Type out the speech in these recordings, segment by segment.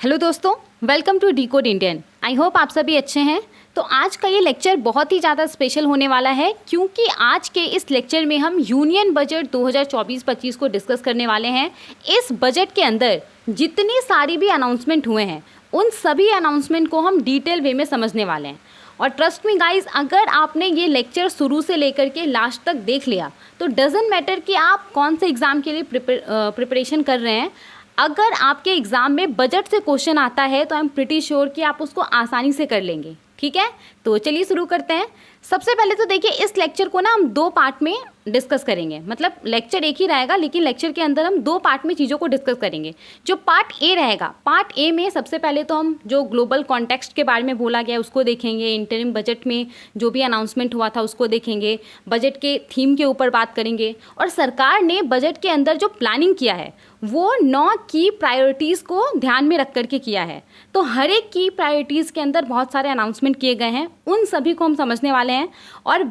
Hello दोस्तों, welcome to decode Indian. I hope आप सभी अच्छे हैं। तो आज का ये लेक्चर बहुत ही ज़्यादा स्पेशल होने वाला है क्योंकि आज के इस लेक्चर में हम यूनियन बजट 2024-25 को डिस्कस करने वाले हैं। इस बजट के अंदर जितनी सारी भी अनाउंसमेंट हुए हैं उन सभी अनाउंसमेंट को हम डिटेल वे में समझने वाले हैं। और ट्रस्ट मी गाइज, अगर आपने ये लेक्चर शुरू से लेकर के लास्ट तक देख लिया तो डजेंट मैटर कि आप कौन से एग्ज़ाम के लिए प्रिपरेशन कर रहे हैं, अगर आपके एग्ज़ाम में बजट से क्वेश्चन आता है तो आई एम प्रिटी श्योर कि आप उसको आसानी से कर लेंगे। ठीक है, तो चलिए शुरू करते हैं। सबसे पहले तो देखिए, इस लेक्चर को ना हम दो पार्ट में डिस्कस करेंगे। मतलब लेक्चर एक ही रहेगा लेकिन लेक्चर के अंदर हम दो पार्ट में चीज़ों को डिस्कस करेंगे। जो पार्ट ए रहेगा, पार्ट ए में सबसे पहले तो हम जो ग्लोबल कॉन्टेक्स्ट के बारे में बोला गया उसको देखेंगे, इंटरिम बजट में जो भी अनाउंसमेंट हुआ था उसको देखेंगे, बजट के थीम के ऊपर बात करेंगे और सरकार ने बजट के अंदर जो प्लानिंग किया है वो 9 की प्रायोरिटीज़ को ध्यान में रख करके किया है। तो हर एक की प्रायोरिटीज़ के अंदर बहुत सारे अनाउंसमेंट किए गए हैं, उन सभी को हम समझने वाले हैं। और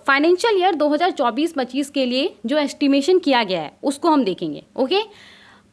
फाइनेंशियल ईयर 2024-25 के लिए जो एस्टिमेशन किया गया है उसको हम देखेंगे। ओके,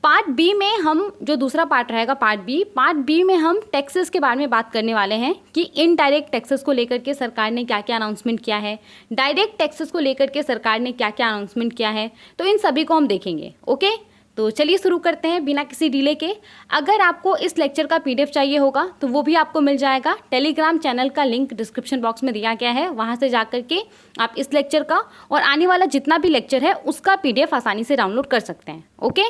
पार्ट बी में हम जो दूसरा पार्ट रहेगा पार्ट बी में हम टैक्सेस के बारे में बात करने वाले हैं कि इनडायरेक्ट टैक्सेस को लेकर के सरकार ने क्या क्या अनाउंसमेंट किया है, डायरेक्ट टैक्सेस को लेकर के सरकार ने क्या क्या अनाउंसमेंट किया है, तो इन सभी को हम देखेंगे। ओके, तो चलिए शुरू करते हैं बिना किसी डिले के। अगर आपको इस लेक्चर का पीडीएफ चाहिए होगा तो वो भी आपको मिल जाएगा। टेलीग्राम चैनल का लिंक डिस्क्रिप्शन बॉक्स में दिया गया है, वहाँ से जा करके आप इस लेक्चर का और आने वाला जितना भी लेक्चर है उसका पीडीएफ आसानी से डाउनलोड कर सकते हैं। ओके,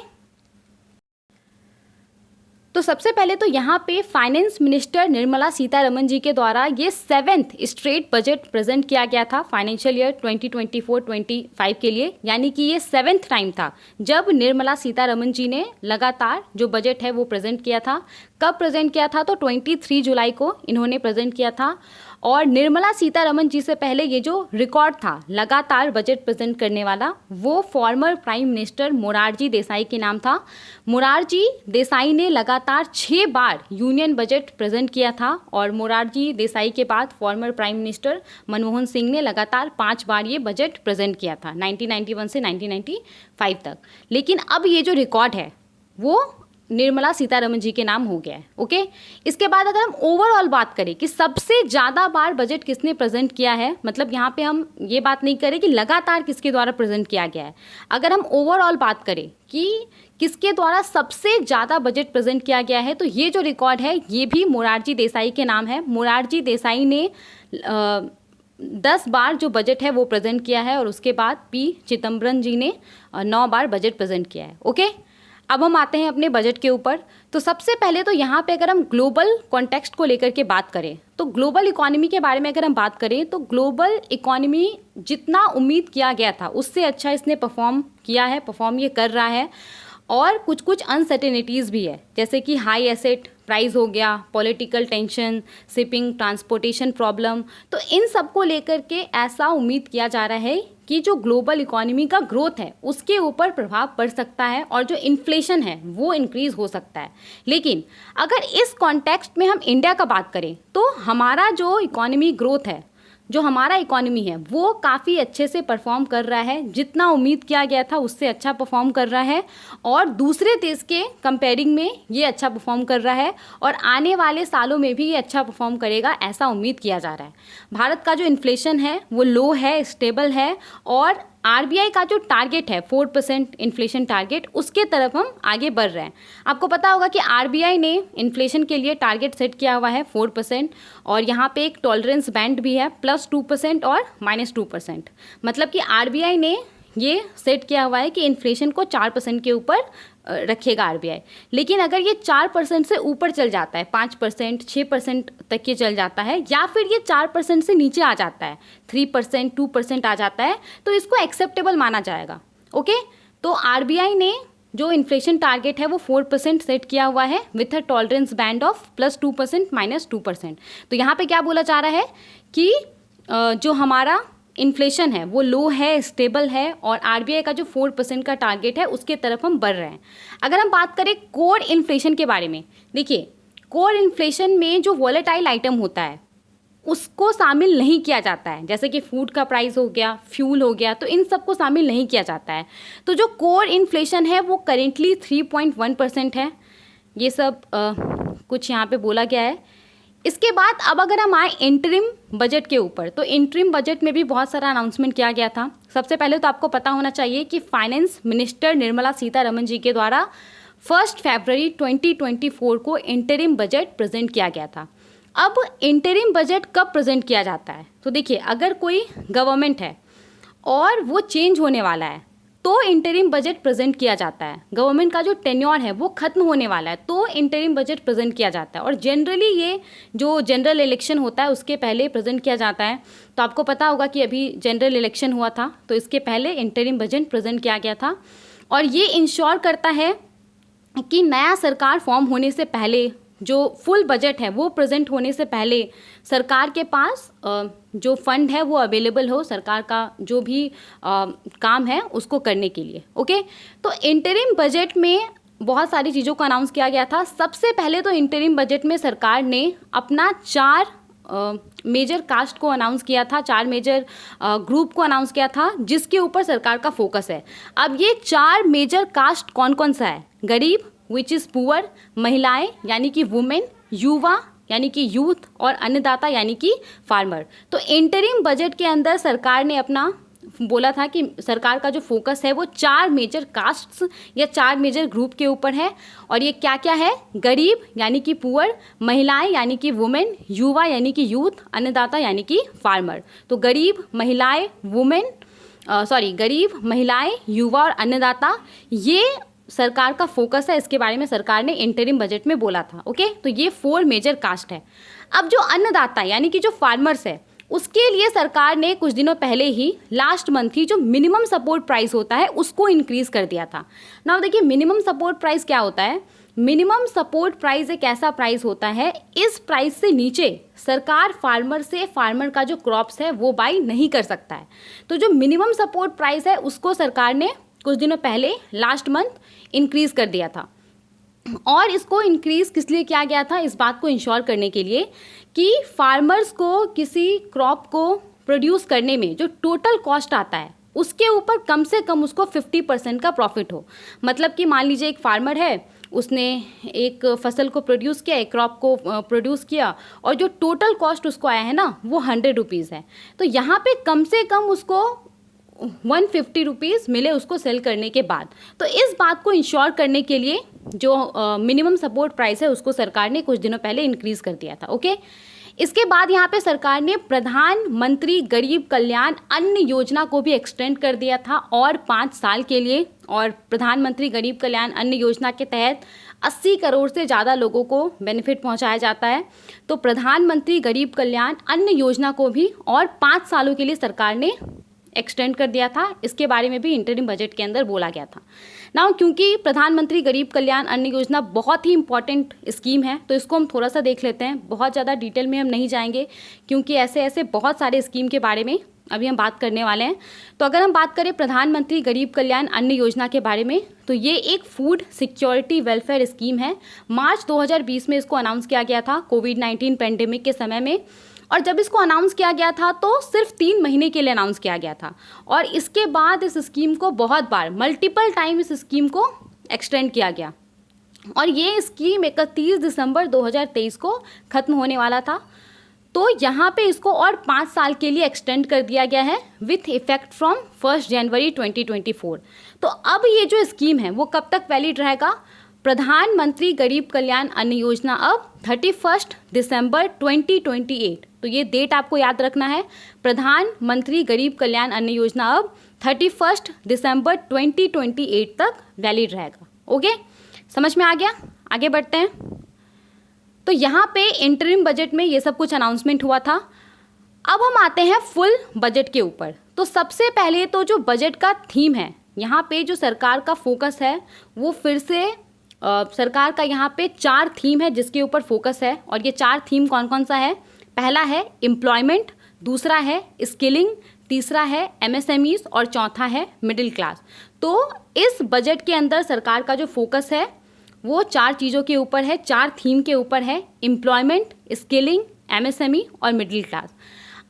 तो सबसे पहले तो यहाँ पे फाइनेंस मिनिस्टर निर्मला सीतारमण जी के द्वारा ये 7th स्टेट बजट प्रेजेंट किया गया था फाइनेंशियल ईयर 2024-25 के लिए। यानी कि ये 7th टाइम था जब निर्मला सीतारमण जी ने लगातार जो बजट है वो प्रेजेंट किया था। कब प्रेजेंट किया था? तो 23 जुलाई को इन्होंने प्रेजेंट किया था। और निर्मला सीतारमण जी से पहले ये जो रिकॉर्ड था लगातार बजट प्रेजेंट करने वाला, वो former prime minister Morarji Desai के नाम था। मोरारजी देसाई ने लगातार 6 बार यूनियन बजट प्रेजेंट किया था और मोरारजी देसाई के बाद former prime minister Manmohan Singh ने लगातार 5 बार ये बजट प्रेजेंट किया था 1991 से 1995 तक। लेकिन अब ये जो रिकॉर्ड है वो निर्मला सीतारमण जी के नाम हो गया है। ओके, इसके बाद अगर हम ओवरऑल बात करें कि सबसे ज़्यादा बार बजट किसने प्रेजेंट किया है, मतलब यहाँ पे हम ये बात नहीं करें कि लगातार किसके द्वारा प्रेजेंट किया गया है, अगर हम ओवरऑल बात करें कि किसके द्वारा सबसे ज़्यादा बजट प्रेजेंट किया गया है, तो ये जो रिकॉर्ड है ये भी मोरारजी देसाई के नाम है। मोरारजी देसाई ने 10 बार जो बजट है वो प्रेजेंट किया है और उसके बाद पी चिदम्बरम जी ने 9 बार बजट प्रेजेंट किया है। ओके, अब हम आते हैं अपने बजट के ऊपर। तो सबसे पहले तो यहाँ पे अगर हम ग्लोबल कॉन्टेक्स्ट को लेकर के बात करें तो ग्लोबल इकोनॉमी के बारे में अगर हम बात करें तो ग्लोबल इकोनॉमी जितना उम्मीद किया गया था उससे अच्छा इसने परफॉर्म किया है, परफॉर्म ये कर रहा है। और कुछ कुछ अनसर्टेनिटीज़ भी है, जैसे कि हाई एसेट प्राइस हो गया, political tension, shipping transportation problem. तो इन सब को लेकर के ऐसा उम्मीद किया जा रहा है कि जो ग्लोबल इकोनॉमी का ग्रोथ है उसके ऊपर प्रभाव पड़ सकता है और जो इन्फ्लेशन है वो इंक्रीज़ हो सकता है। लेकिन अगर इस कॉन्टेक्स्ट में हम इंडिया का बात करें तो हमारा जो इकोनॉमी ग्रोथ है, जो हमारा इकोनॉमी है वो काफ़ी अच्छे से परफॉर्म कर रहा है, जितना उम्मीद किया गया था उससे अच्छा परफॉर्म कर रहा है और दूसरे देश के कंपेयरिंग में ये अच्छा परफॉर्म कर रहा है और आने वाले सालों में भी ये अच्छा परफॉर्म करेगा, ऐसा उम्मीद किया जा रहा है। भारत का जो इन्फ्लेशन है वो लो है, स्टेबल है और आरबीआई का जो टारगेट है 4% इन्फ्लेशन टारगेट, उसके तरफ हम आगे बढ़ रहे हैं। आपको पता होगा कि आरबीआई ने इन्फ्लेशन के लिए टारगेट सेट किया हुआ है 4% और यहाँ पे एक टॉलरेंस बैंड भी है +2% और -2%। मतलब कि आरबीआई ने ये सेट किया हुआ है कि इन्फ्लेशन को 4% के ऊपर रखेगा आरबीआई। लेकिन अगर ये 4% से ऊपर चल जाता है, 5%, 6% तक ये चल जाता है, या फिर ये 4% से नीचे आ जाता है, 3%, 2% आ जाता है, तो इसको एक्सेप्टेबल माना जाएगा। ओके, तो आरबीआई ने जो इन्फ्लेशन टारगेट है वो 4% सेट किया हुआ है with a tolerance band of +2% -2%। तो यहाँ पे क्या बोला जा रहा है कि जो हमारा इन्फ्लेशन है वो लो है, स्टेबल है और आरबीआई का जो 4% का टारगेट है उसके तरफ हम बढ़ रहे हैं। अगर हम बात करें कोर इन्फ्लेशन के बारे में, देखिए कोर इन्फ्लेशन में जो वॉलेटाइल आइटम होता है उसको शामिल नहीं किया जाता है, जैसे कि फूड का प्राइस हो गया, फ्यूल हो गया, तो इन सबको शामिल नहीं किया जाता है। तो जो कोर इन्फ्लेशन है वो करेंटली 3.1% है। ये सब कुछ यहाँ पे बोला गया है। इसके बाद अब अगर हम आए इंटरिम बजट के ऊपर, तो इंटरिम बजट में भी बहुत सारा अनाउंसमेंट किया गया था। सबसे पहले तो आपको पता होना चाहिए कि फाइनेंस मिनिस्टर निर्मला सीतारमण जी के द्वारा 1 फरवरी 2024 को इंटरिम बजट प्रेजेंट किया गया था। अब इंटरिम बजट कब प्रेजेंट किया जाता है? तो देखिए, अगर कोई गवर्नमेंट है और वो चेंज होने वाला है तो इंटरिम बजट प्रेजेंट किया जाता है। गवर्नमेंट का जो टेन्योर है वो खत्म होने वाला है तो इंटरिम बजट प्रेजेंट किया जाता है। और जनरली ये जो जनरल इलेक्शन होता है उसके पहले प्रेजेंट किया जाता है। तो आपको पता होगा कि अभी जनरल इलेक्शन हुआ था तो इसके पहले इंटरिम बजट प्रेजेंट किया गया था। और ये इंश्योर करता है कि नया सरकार फॉर्म होने से पहले जो फुल बजट है वो प्रेजेंट होने से पहले सरकार के पास जो फंड है वो अवेलेबल हो, सरकार का जो भी काम है उसको करने के लिए। ओके, तो इंटरिम बजट में बहुत सारी चीज़ों को अनाउंस किया गया था। सबसे पहले तो इंटरिम बजट में सरकार ने अपना 4 मेजर कास्ट को अनाउंस किया था, 4 मेजर ग्रुप को अनाउंस किया था जिसके ऊपर सरकार का फोकस है। अब ये 4 मेजर कास्ट कौन कौन सा है? गरीब विच इज़ पुअर, महिलाएं यानी कि वुमेन, युवा यानी कि यूथ, और अन्नदाता यानी कि फार्मर। तो इंटरिम बजट के अंदर सरकार ने अपना बोला था कि सरकार का जो फोकस है वो 4 मेजर कास्ट्स या 4 मेजर ग्रुप के ऊपर है। और ये क्या क्या है? गरीब यानी कि पुअर, महिलाएं यानी कि वुमेन, युवा यानी कि यूथ, अन्नदाता यानी कि फार्मर। तो गरीब, महिलाएं, गरीब, महिलाएं, युवा और अन्नदाता, ये सरकार का फोकस है। इसके बारे में सरकार ने इंटरिम बजट में बोला था। ओके, तो ये 4 मेजर कास्ट है। अब जो अन्नदाता यानी कि जो फार्मर्स है उसके लिए सरकार ने कुछ दिनों पहले ही लास्ट मंथ ही जो मिनिमम सपोर्ट प्राइस होता है उसको इंक्रीज़ कर दिया था। नाउ देखिए, मिनिमम सपोर्ट प्राइस क्या होता है? मिनिमम सपोर्ट प्राइस एक ऐसा प्राइस होता है, इस प्राइस से नीचे सरकार फार्मर का जो क्रॉप्स है वो बाई नहीं कर सकता है। तो जो मिनिमम सपोर्ट प्राइस है उसको सरकार ने कुछ दिनों पहले लास्ट मंथ इंक्रीज़ कर दिया था। और इसको इंक्रीज़ किस लिए किया गया था? इस बात को इंश्योर करने के लिए कि फार्मर्स को किसी क्रॉप को प्रोड्यूस करने में जो टोटल कॉस्ट आता है उसके ऊपर कम से कम उसको 50% का प्रॉफिट हो। मतलब कि मान लीजिए एक फार्मर है, उसने एक फसल को प्रोड्यूस किया, एक क्रॉप को प्रोड्यूस किया, और जो टोटल कॉस्ट उसको आया है ना वो 100 रुपीज़ है। तो यहाँ पे कम से कम उसको 150 रुपीज़ मिले उसको सेल करने के बाद। तो इस बात को इंश्योर करने के लिए जो मिनिमम सपोर्ट प्राइस है उसको सरकार ने कुछ दिनों पहले इंक्रीज़ कर दिया था। ओके, इसके बाद यहाँ पे सरकार ने प्रधानमंत्री गरीब कल्याण अन्न योजना को भी एक्सटेंड कर दिया था और 5 साल के लिए। और प्रधानमंत्री गरीब कल्याण अन्न योजना के तहत 80 करोड़ से ज़्यादा लोगों को बेनिफिट पहुँचाया जाता है। तो प्रधानमंत्री गरीब कल्याण अन्न योजना को भी और 5 सालों के लिए सरकार ने एक्सटेंड कर दिया था। इसके बारे में भी इंटरिम बजट के अंदर बोला गया था। नाउ क्योंकि प्रधानमंत्री गरीब कल्याण अन्न योजना बहुत ही इंपॉर्टेंट स्कीम है तो इसको हम थोड़ा सा देख लेते हैं। बहुत ज़्यादा डिटेल में हम नहीं जाएंगे क्योंकि ऐसे बहुत सारे स्कीम के बारे में अभी हम बात करने वाले हैं। तो अगर हम बात करें प्रधानमंत्री गरीब कल्याण अन्न योजना के बारे में, तो ये एक फूड सिक्योरिटी वेलफेयर स्कीम है। मार्च 2020 में इसको अनाउंस किया गया था कोविड-19 पेंडेमिक के समय में। और जब इसको अनाउंस किया गया था तो सिर्फ 3 महीने के लिए अनाउंस किया गया था और इसके बाद इस स्कीम को बहुत बार मल्टीपल टाइम इस स्कीम को एक्सटेंड किया गया और ये स्कीम 31 दिसंबर 2023 को ख़त्म होने वाला था। तो यहाँ पे इसको और 5 साल के लिए एक्सटेंड कर दिया गया है विथ इफेक्ट फ्रॉम 1 जनवरी 2024। तो अब ये जो स्कीम है वो कब तक वैलिड रहेगा? प्रधानमंत्री गरीब कल्याण अन्न योजना अब 31 दिसंबर 2028। तो ये डेट आपको याद रखना है, प्रधानमंत्री गरीब कल्याण अन्न योजना अब 31 दिसंबर 2028 तक वैलिड रहेगा। ओके, समझ में आ गया? आगे बढ़ते हैं। तो यहाँ पे इंटरिम बजट में ये सब कुछ अनाउंसमेंट हुआ था। अब हम आते हैं फुल बजट के ऊपर। तो सबसे पहले तो जो बजट का थीम है, यहाँ पे जो सरकार का फोकस है वो फिर से सरकार का यहाँ पे 4 थीम है जिसके ऊपर फोकस है। और ये 4 थीम कौन कौन सा है? पहला है एम्प्लॉयमेंट, दूसरा है स्किलिंग, तीसरा है एमएसएमईज और चौथा है मिडिल क्लास। तो इस बजट के अंदर सरकार का जो फोकस है वो 4 चीज़ों के ऊपर है, 4 थीम के ऊपर है, एम्प्लॉयमेंट, स्किलिंग, एमएसएमई और मिडिल क्लास।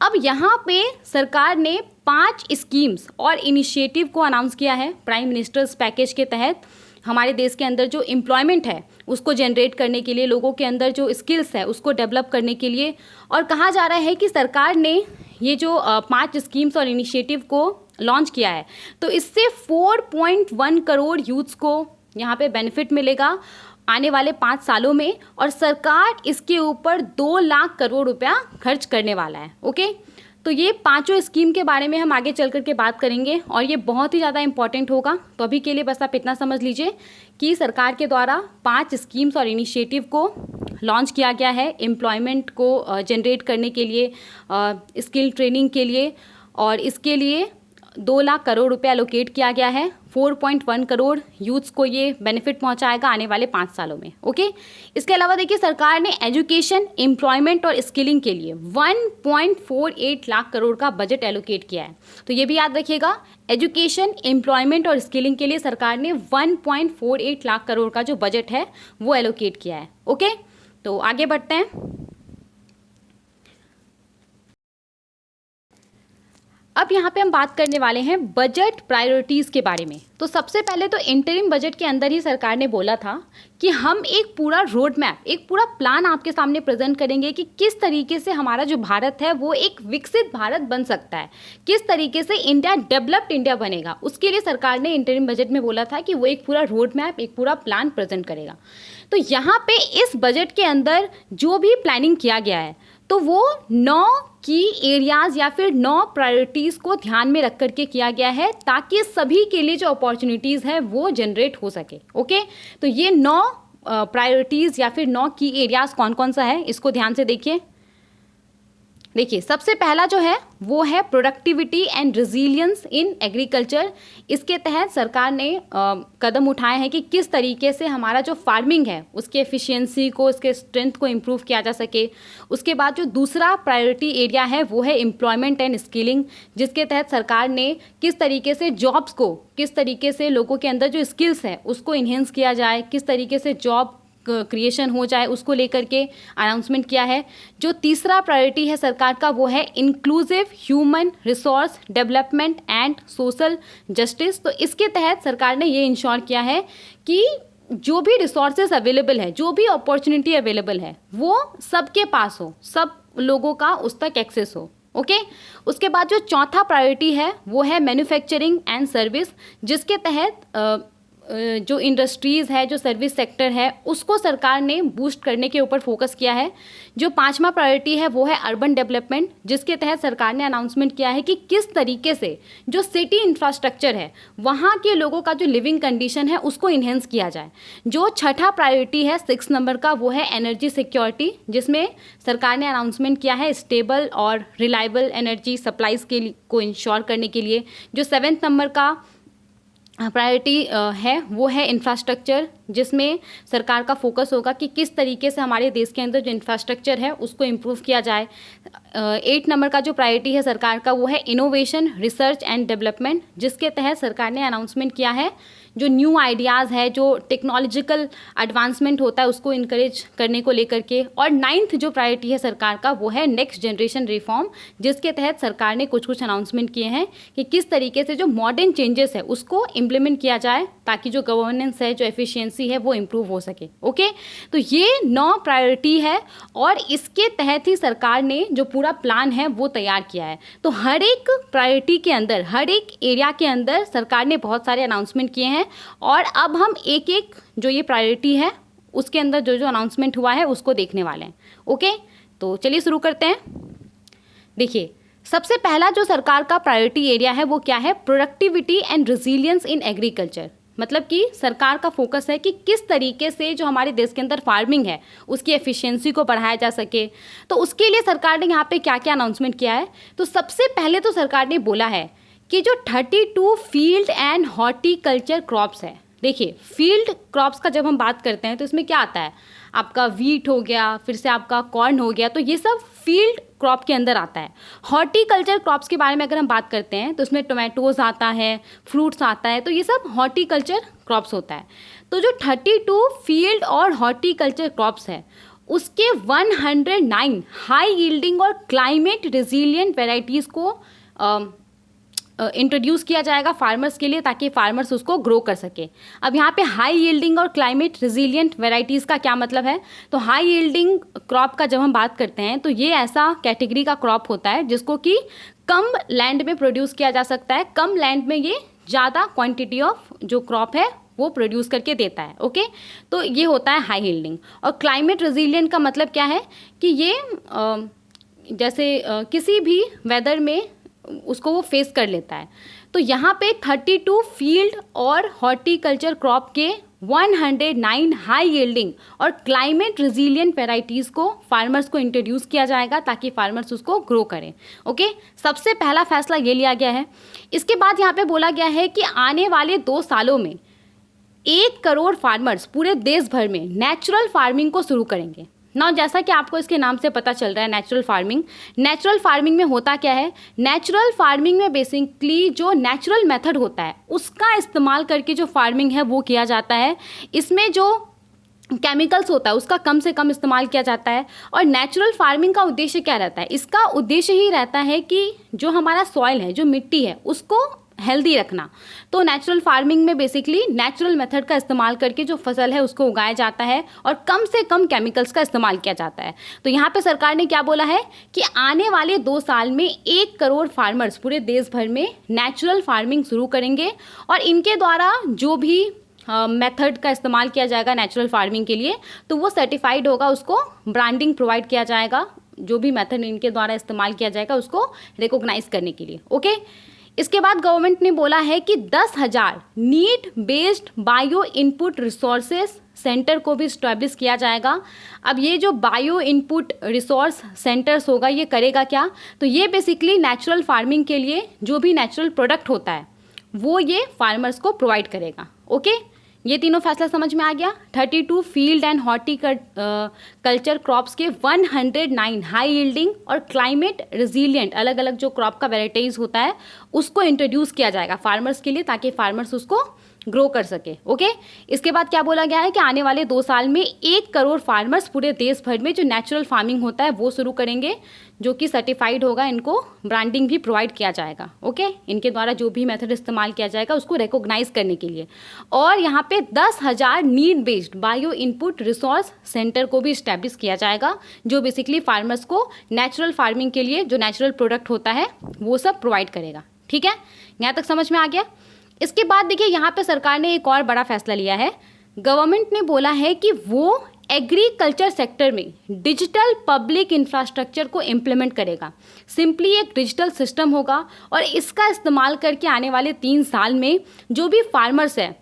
अब यहाँ पे सरकार ने 5 स्कीम्स और इनिशिएटिव को अनाउंस किया है प्राइम मिनिस्टर्स पैकेज के तहत। हमारे देश के अंदर जो एम्प्लॉयमेंट है उसको जनरेट करने के लिए, लोगों के अंदर जो स्किल्स है उसको डेवलप करने के लिए। और कहा जा रहा है कि सरकार ने ये जो 5 स्कीम्स और इनिशिएटिव को लॉन्च किया है, तो इससे 4.1 करोड़ यूथ्स को यहाँ पे बेनिफिट मिलेगा आने वाले 5 सालों में, और सरकार इसके ऊपर 2 लाख करोड़ रुपया खर्च करने वाला है। ओके, तो ये 5 स्कीम के बारे में हम आगे चल कर के बात करेंगे और ये बहुत ही ज़्यादा इंपॉर्टेंट होगा। तो अभी के लिए बस आप इतना समझ लीजिए कि सरकार के द्वारा 5 स्कीम्स और इनिशिएटिव को लॉन्च किया गया है एम्प्लॉयमेंट को जनरेट करने के लिए, स्किल ट्रेनिंग के लिए, और इसके लिए 2 लाख करोड़ रुपया एलोकेट किया गया है। 4.1 करोड़ यूथ्स को ये बेनिफिट पहुंचाएगा आने वाले 5 सालों में। ओके, इसके अलावा देखिए सरकार ने एजुकेशन, एम्प्लॉयमेंट और स्किलिंग के लिए 1.48 लाख करोड़ का बजट एलोकेट किया है। तो ये भी याद रखिएगा, एजुकेशन, एम्प्लॉयमेंट और स्किलिंग के लिए सरकार ने 1.48 लाख करोड़ का जो बजट है वो एलोकेट किया है। ओके, तो आगे बढ़ते हैं। अब यहाँ पे हम बात करने वाले हैं बजट प्रायोरिटीज़ के बारे में। तो सबसे पहले तो इंटरिम बजट के अंदर ही सरकार ने बोला था कि हम एक पूरा रोड मैप, एक पूरा प्लान आपके सामने प्रेजेंट करेंगे कि किस तरीके से हमारा जो भारत है वो एक विकसित भारत बन सकता है, किस तरीके से इंडिया डेवलप्ड इंडिया बनेगा। उसके लिए सरकार ने इंटरिम बजट में बोला था कि वो एक पूरा रोड मैप, एक पूरा प्लान प्रेजेंट करेगा। तो यहाँ पे इस बजट के अंदर जो भी प्लानिंग किया गया है तो वो 9 की एरियाज़ या फिर 9 प्रायोरिटीज़ को ध्यान में रख करके किया गया है, ताकि सभी के लिए जो अपॉर्चुनिटीज़ है वो जनरेट हो सके। ओके, तो ये 9 प्रायोरिटीज़ या फिर 9 की एरियाज़ कौन कौन सा है, इसको ध्यान से देखिए। देखिए, सबसे पहला जो है वो है productivity and resilience in agriculture. इसके तहत सरकार ने कदम उठाए हैं कि किस तरीके से हमारा जो फार्मिंग है उसके एफिशिएंसी को, उसके स्ट्रेंथ को इम्प्रूव किया जा सके। उसके बाद जो दूसरा प्रायोरिटी एरिया है वो है एम्प्लॉयमेंट एंड स्किलिंग, जिसके तहत सरकार ने किस तरीके से जॉब्स को, किस तरीके से लोगों के अंदर जो स्किल्स है उसको इन्हेंस किया जाए, किस तरीके से जॉब क्रिएशन हो जाए, उसको लेकर के अनाउंसमेंट किया है। जो तीसरा प्रायोरिटी है सरकार का वो है inclusive human resource development and social justice. तो इसके तहत सरकार ने ये इंश्योर किया है कि जो भी रिसोर्सेज अवेलेबल है, जो भी अपॉर्चुनिटी अवेलेबल है वो सबके पास हो, सब लोगों का उस तक एक्सेस हो। ओके, उसके बाद जो चौथा प्रायोरिटी है वो है मैन्युफैक्चरिंग एंड सर्विस, जिसके तहत जो इंडस्ट्रीज़ है, जो सर्विस सेक्टर है, उसको सरकार ने बूस्ट करने के ऊपर फोकस किया है। जो 5वां प्रायोरिटी है वो है अर्बन डेवलपमेंट, जिसके तहत सरकार ने अनाउंसमेंट किया है कि किस तरीके से जो सिटी इंफ्रास्ट्रक्चर है, वहाँ के लोगों का जो लिविंग कंडीशन है उसको इन्हेंस किया जाए। जो 6ठा प्रायोरिटी है 6 नंबर का वो है एनर्जी सिक्योरिटी, जिसमें सरकार ने अनाउंसमेंट किया है स्टेबल और रिलायबल एनर्जी सप्लाईज के लिए को इंश्योर करने के लिए। जो 7th नंबर का प्रायोरिटी है वो है इंफ्रास्ट्रक्चर, जिसमें सरकार का फोकस होगा कि किस तरीके से हमारे देश के अंदर जो इंफ्रास्ट्रक्चर है उसको इम्प्रूव किया जाए। 8 नंबर का जो प्रायोरिटी है सरकार का वो है इनोवेशन, रिसर्च एंड डेवलपमेंट, जिसके तहत सरकार ने अनाउंसमेंट किया है जो न्यू आइडियाज़ है, जो टेक्नोलॉजिकल एडवांसमेंट होता है उसको इनकरेज करने को लेकर के। और 9th जो प्रायोरिटी है सरकार का वो है नेक्स्ट जनरेशन रिफॉर्म, जिसके तहत सरकार ने कुछ अनाउंसमेंट किए हैं कि किस तरीके से जो मॉडर्न चेंजेस है उसको इम्प्लीमेंट किया जाए, ताकि जो गवर्नेंस है, जो एफिशिएंसी है वो इम्प्रूव हो सके। ओके, तो ये 9 प्रायोरिटी है और इसके तहत ही सरकार ने जो पूरा प्लान है वो तैयार किया है। तो हर एक प्रायोरिटी के अंदर, हर एक एरिया के अंदर सरकार ने बहुत सारे अनाउंसमेंट किए हैं, और अब हम एक एक जो ये प्रायोरिटी है उसके अंदर जो जो अनाउंसमेंट हुआ है उसको देखने वाले हैं। ओके, तो चलिए शुरू करते हैं। देखिए, सबसे पहला जो सरकार का प्रायोरिटी एरिया है वो क्या है, productivity and resilience in agriculture. मतलब कि सरकार का फोकस है कि किस तरीके से जो हमारे देश के अंदर फार्मिंग है उसकी एफिशिएंसी को बढ़ाया जा सके। तो उसके लिए सरकार ने यहाँ पे क्या क्या अनाउंसमेंट किया है। तो सबसे पहले तो सरकार ने बोला है कि जो 32 फील्ड एंड हॉर्टिकल्चर क्रॉप्स है। देखिए, फील्ड क्रॉप्स का जब हम बात करते हैं तो इसमें क्या आता है, आपका वीट हो गया, फिर से आपका कॉर्न हो गया, तो ये सब फील्ड क्रॉप के अंदर आता है। हॉर्टिकल्चर क्रॉप्स के बारे में अगर हम बात करते हैं तो उसमें टोमेटोज़ आता है, फ्रूट्स आता है, तो ये सब हॉर्टिकल्चर क्रॉप्स होता है। तो जो 32 फील्ड और हॉर्टिकल्चर क्रॉप्स है उसके 109 हाई यील्डिंग और क्लाइमेट रेजिलिएंट वेराइटीज़ को इंट्रोड्यूस किया जाएगा फार्मर्स के लिए, ताकि फार्मर्स उसको ग्रो कर सके। अब यहाँ पे हाई यील्डिंग और क्लाइमेट रिजिलियंट वेराइटीज़ का क्या मतलब है? तो हाई यील्डिंग क्रॉप का जब हम बात करते हैं तो ये ऐसा कैटेगरी का क्रॉप होता है जिसको कि कम लैंड में प्रोड्यूस किया जा सकता है, कम लैंड में ये ज़्यादा क्वांटिटी ऑफ जो क्रॉप है वो प्रोड्यूस करके देता है। ओके, तो ये होता है हाई यील्डिंग। और क्लाइमेट रेजिलिएंट का मतलब क्या है कि ये जैसे किसी भी वेदर में उसको वो फेस कर लेता है। तो यहाँ पे 32 फील्ड और हॉर्टिकल्चर क्रॉप के 109 हाई यील्डिंग और क्लाइमेट रेजिलिएंट वेराइटीज़ को फार्मर्स को इंट्रोड्यूस किया जाएगा ताकि फार्मर्स उसको ग्रो करें। ओके, सबसे पहला फैसला ये लिया गया है। इसके बाद यहाँ पे बोला गया है कि आने वाले 2 सालों में 1 करोड़ फार्मर्स पूरे देश भर में नेचुरल फार्मिंग को शुरू करेंगे ना। जैसा कि आपको इसके नाम से पता चल रहा है नेचुरल फार्मिंग में होता क्या है? नेचुरल फार्मिंग में बेसिकली जो नेचुरल मेथड होता है उसका इस्तेमाल करके जो फार्मिंग है वो किया जाता है। इसमें जो केमिकल्स होता है उसका कम से कम इस्तेमाल किया जाता है। और नेचुरल फार्मिंग का उद्देश्य क्या रहता है? इसका उद्देश्य ही रहता है कि जो हमारा सॉइल है, जो मिट्टी है, उसको हेल्दी रखना। तो नेचुरल फार्मिंग में बेसिकली नेचुरल मेथड का इस्तेमाल करके जो फसल है उसको उगाया जाता है और कम से कम केमिकल्स का इस्तेमाल किया जाता है। तो यहाँ पे सरकार ने क्या बोला है कि आने वाले 2 साल में 1 करोड़ फार्मर्स पूरे देश भर में नेचुरल फार्मिंग शुरू करेंगे और इनके द्वारा जो भी मेथड का इस्तेमाल किया जाएगा नेचुरल फार्मिंग के लिए तो वो सर्टिफाइड होगा, उसको ब्रांडिंग प्रोवाइड किया जाएगा। जो भी मेथड इनके द्वारा इस्तेमाल किया जाएगा उसको रिकॉग्नाइज करने के लिए। ओके, इसके बाद गवर्नमेंट ने बोला है कि 10,000 need based bio input resources centre को भी इस्टेब्लिश किया जाएगा। अब ये जो बायो इनपुट रिसोर्स सेंटर्स होगा ये करेगा क्या? तो ये बेसिकली नेचुरल फार्मिंग के लिए जो भी नेचुरल प्रोडक्ट होता है वो ये फार्मर्स को प्रोवाइड करेगा। ओके, ये तीनों फैसला समझ में आ गया। 32 फील्ड एंड हॉर्टिकल्चर क्रॉप्स के 109 हाई यील्डिंग और क्लाइमेट रेजिलिएंट अलग अलग जो क्रॉप का वेराइटीज़ होता है उसको इंट्रोड्यूस किया जाएगा फार्मर्स के लिए ताकि फार्मर्स उसको ग्रो कर सके। ओके, इसके बाद क्या बोला गया है कि आने वाले 2 साल में 1 करोड़ फार्मर्स पूरे देश भर में जो नेचुरल फार्मिंग होता है वो शुरू करेंगे, जो कि सर्टिफाइड होगा। इनको ब्रांडिंग भी प्रोवाइड किया जाएगा। ओके, इनके द्वारा जो भी मेथड इस्तेमाल किया जाएगा उसको रिकॉग्नाइज करने के लिए। और यहाँ पे 10,000 need based bio input resource centre को भी इस्टेब्लिश किया जाएगा, जो बेसिकली फार्मर्स को नेचुरल फार्मिंग के लिए जो नेचुरल प्रोडक्ट होता है वो सब प्रोवाइड करेगा। ठीक है, यहाँ तक समझ में आ गया। इसके बाद देखिए यहाँ पे सरकार ने एक और बड़ा फैसला लिया है। गवर्नमेंट ने बोला है कि वो एग्रीकल्चर सेक्टर में डिजिटल पब्लिक इंफ्रास्ट्रक्चर को इम्प्लीमेंट करेगा। सिंपली एक डिजिटल सिस्टम होगा और इसका इस्तेमाल करके आने वाले 3 साल में जो भी फार्मर्स है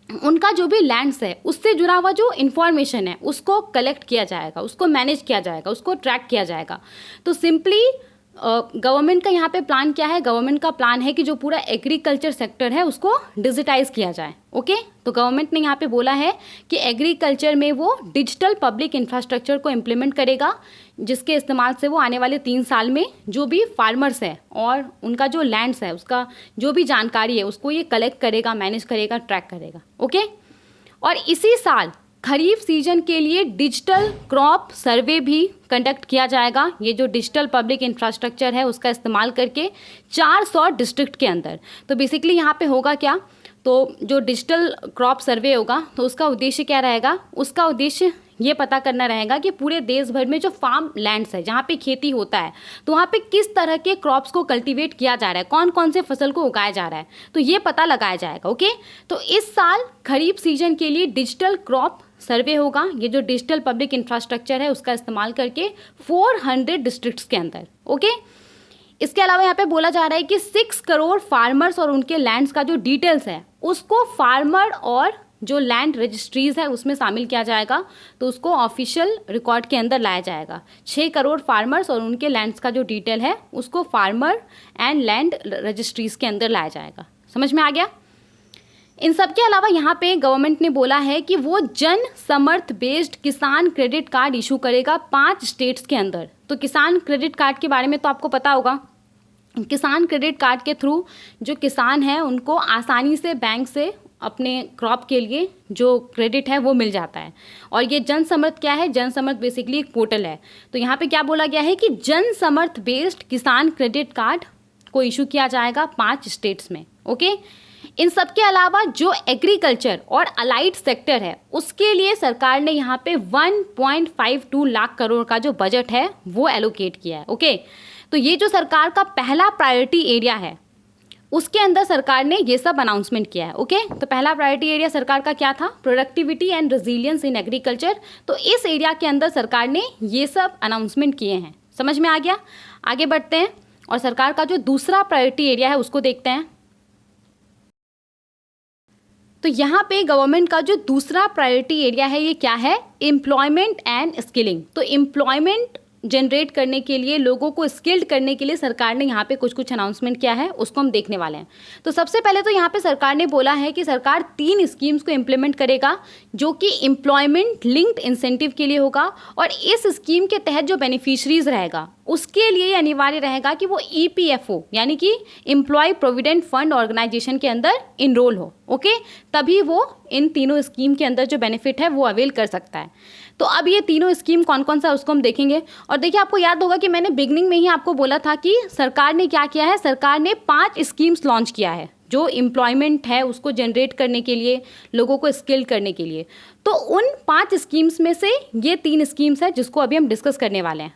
उनका जो भी लैंड्स है उससे जुड़ा हुआ जो इन्फॉर्मेशन है उसको कलेक्ट किया जाएगा, उसको मैनेज किया जाएगा, उसको ट्रैक किया जाएगा। तो सिंपली गवर्नमेंट का यहाँ पे प्लान क्या है? गवर्नमेंट का प्लान है कि जो पूरा एग्रीकल्चर सेक्टर है उसको डिजिटाइज किया जाए। ओके, तो गवर्नमेंट ने यहाँ पे बोला है कि एग्रीकल्चर में वो डिजिटल पब्लिक इंफ्रास्ट्रक्चर को इम्प्लीमेंट करेगा, जिसके इस्तेमाल से वो आने वाले 3 साल में जो भी फार्मर्स है और उनका जो लैंड्स है उसका जो भी जानकारी है उसको ये कलेक्ट करेगा, मैनेज करेगा, ट्रैक करेगा। ओके, और इसी साल खरीफ सीजन के लिए डिजिटल क्रॉप सर्वे भी कंडक्ट किया जाएगा। ये जो डिजिटल पब्लिक इंफ्रास्ट्रक्चर है उसका इस्तेमाल करके 400 डिस्ट्रिक्ट के अंदर। तो बेसिकली यहाँ पे होगा क्या? तो जो डिजिटल क्रॉप सर्वे होगा तो उसका उद्देश्य क्या रहेगा? उसका उद्देश्य ये पता करना रहेगा कि पूरे देश भर में जो फार्म लैंड्स है जहाँ पे खेती होता है तो वहाँ पे किस तरह के क्रॉप्स को कल्टीवेट किया जा रहा है, कौन कौन से फसल को उगाया जा रहा है, तो ये पता लगाया जाएगा। ओके, तो इस साल खरीफ सीजन के लिए डिजिटल क्रॉप सर्वे होगा। ये जो डिजिटल पब्लिक इंफ्रास्ट्रक्चर है उसका इस्तेमाल करके 400 डिस्ट्रिक्ट्स के अंदर। ओके, इसके अलावा यहाँ पे बोला जा रहा है कि 6 करोड़ फार्मर्स और उनके लैंड्स का जो डिटेल्स है उसको फार्मर और जो लैंड रजिस्ट्रीज है उसमें शामिल किया जाएगा, तो उसको ऑफिशियल रिकॉर्ड के अंदर लाया जाएगा। 6 करोड़ फार्मर्स और उनके लैंड्स का जो डिटेल है उसको फार्मर एंड लैंड रजिस्ट्रीज के अंदर लाया जाएगा। समझ में आ गया? इन सब के अलावा यहाँ पे गवर्नमेंट ने बोला है कि वो जन समर्थ बेस्ड किसान क्रेडिट कार्ड इशू करेगा 5 स्टेट्स के अंदर। तो किसान क्रेडिट कार्ड के बारे में तो आपको पता होगा। किसान क्रेडिट कार्ड के थ्रू जो किसान है उनको आसानी से बैंक से अपने क्रॉप के लिए जो क्रेडिट है वो मिल जाता है। और ये जन समर्थ क्या है? जन समर्थ बेसिकली एक पोर्टल है। तो यहाँ पे क्या बोला गया है कि जन समर्थ बेस्ड किसान क्रेडिट कार्ड को इशू किया जाएगा 5 स्टेट्स में। ओके, इन सब के अलावा जो एग्रीकल्चर और अलाइड सेक्टर है उसके लिए सरकार ने यहाँ पे 1.52 लाख करोड़ का जो बजट है वो एलोकेट किया है। ओके, तो ये जो सरकार का पहला प्रायोरिटी एरिया है उसके अंदर सरकार ने ये सब अनाउंसमेंट किया है। ओके, तो पहला प्रायोरिटी एरिया सरकार का क्या था? Productivity and resilience in agriculture. तो इस एरिया के अंदर सरकार ने ये सब अनाउंसमेंट किए हैं। समझ में आ गया? आगे बढ़ते हैं और सरकार का जो दूसरा प्रायोरिटी एरिया है उसको देखते हैं। तो यहाँ पे गवर्नमेंट का जो दूसरा प्रायोरिटी एरिया है ये क्या है? Employment and skilling. तो एम्प्लॉयमेंट जनरेट करने के लिए, लोगों को स्किल्ड करने के लिए सरकार ने यहाँ पे कुछ कुछ अनाउंसमेंट किया है, उसको हम देखने वाले हैं। तो सबसे पहले तो यहाँ पे सरकार ने बोला है कि सरकार 3 स्कीम्स को इम्प्लीमेंट करेगा जो कि एम्प्लॉयमेंट लिंक्ड इंसेंटिव के लिए होगा, और इस स्कीम के तहत जो बेनिफिशरीज रहेगा उसके लिए अनिवार्य रहेगा कि वो EPFO यानी कि एम्प्लॉय प्रोविडेंट फंड ऑर्गेनाइजेशन के अंदर इनरोल हो। ओके, तभी वो इन तीनों स्कीम के अंदर जो बेनिफिट है वो अवेल कर सकता है। तो अब ये तीनों स्कीम कौन कौन सा उसको हम देखेंगे। और देखिए, आपको याद होगा कि मैंने बिगनिंग में ही आपको बोला था कि सरकार ने क्या किया है, सरकार ने 5 स्कीम्स लॉन्च किया है जो एम्प्लॉयमेंट है उसको जनरेट करने के लिए, लोगों को स्किल करने के लिए। तो उन 5 स्कीम्स में से ये 3 स्कीम्स है जिसको अभी हम डिस्कस करने वाले हैं।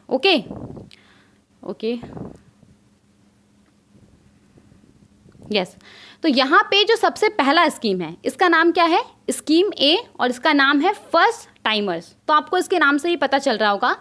Okay, yes. तो यहाँ पे जो सबसे पहला स्कीम है इसका नाम क्या है? स्कीम ए, और इसका नाम है फर्स्ट टाइमर्स। तो आपको इसके नाम से ही पता चल रहा होगा,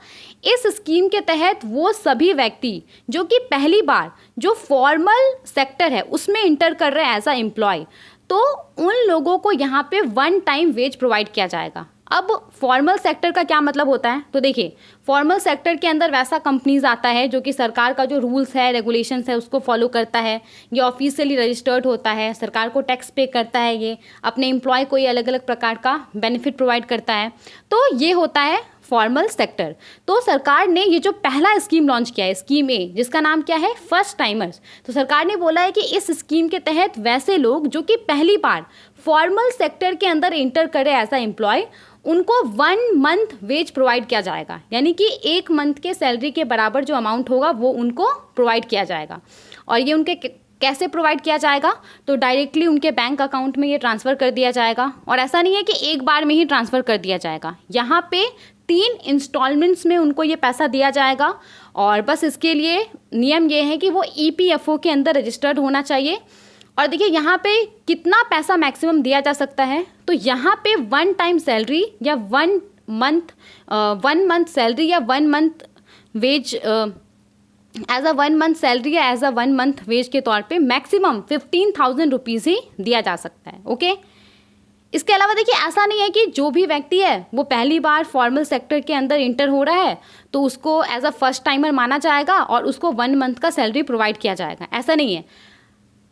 इस स्कीम के तहत वो सभी व्यक्ति जो कि पहली बार जो फॉर्मल सेक्टर है उसमें इंटर कर रहे हैं एज अ एम्प्लॉय, तो उन लोगों को यहाँ पे 1 टाइम वेज प्रोवाइड किया जाएगा। अब फॉर्मल सेक्टर का क्या मतलब होता है? तो देखिए, फॉर्मल सेक्टर के अंदर वैसा कंपनीज आता है जो कि सरकार का जो रूल्स है, रेगुलेशंस है उसको फॉलो करता है, ये ऑफिशियली रजिस्टर्ड होता है, सरकार को टैक्स पे करता है, ये अपने एम्प्लॉय को ये अलग अलग प्रकार का बेनिफिट प्रोवाइड करता है। तो ये होता है फॉर्मल सेक्टर। तो सरकार ने ये जो पहला स्कीम लॉन्च किया है, स्कीम ए, जिसका नाम क्या है? First timers. तो सरकार ने बोला है कि इस स्कीम के तहत वैसे लोग जो कि पहली बार फॉर्मल सेक्टर के अंदर इंटर करे एज अ एम्प्लॉय, उनको 1 मंथ वेज प्रोवाइड किया जाएगा, यानी कि 1 मंथ के सैलरी के बराबर जो अमाउंट होगा वो उनको प्रोवाइड किया जाएगा। और ये उनके कैसे प्रोवाइड किया जाएगा? तो डायरेक्टली उनके बैंक अकाउंट में ये ट्रांसफ़र कर दिया जाएगा। और ऐसा नहीं है कि एक बार में ही ट्रांसफ़र कर दिया जाएगा, यहाँ पे 3 इंस्टॉलमेंट्स में उनको ये पैसा दिया जाएगा। और बस इसके लिए नियम ये है कि वो EPFO के अंदर रजिस्टर्ड होना चाहिए। और देखिए, यहाँ पे कितना पैसा मैक्सिमम दिया जा सकता है? तो यहाँ पे 1 टाइम सैलरी या 1 मंथ सैलरी या 1 month wage as a 1 month salary या एज अ 1 मंथ वेज के तौर पे मैक्सिमम 15,000 रुपीज़ ही दिया जा सकता है। ओके, इसके अलावा देखिए, ऐसा नहीं है कि जो भी व्यक्ति है वो पहली बार फॉर्मल सेक्टर के अंदर इंटर हो रहा है तो उसको एज अ फर्स्ट टाइमर माना जाएगा और उसको 1 मंथ का सैलरी प्रोवाइड किया जाएगा। ऐसा नहीं है,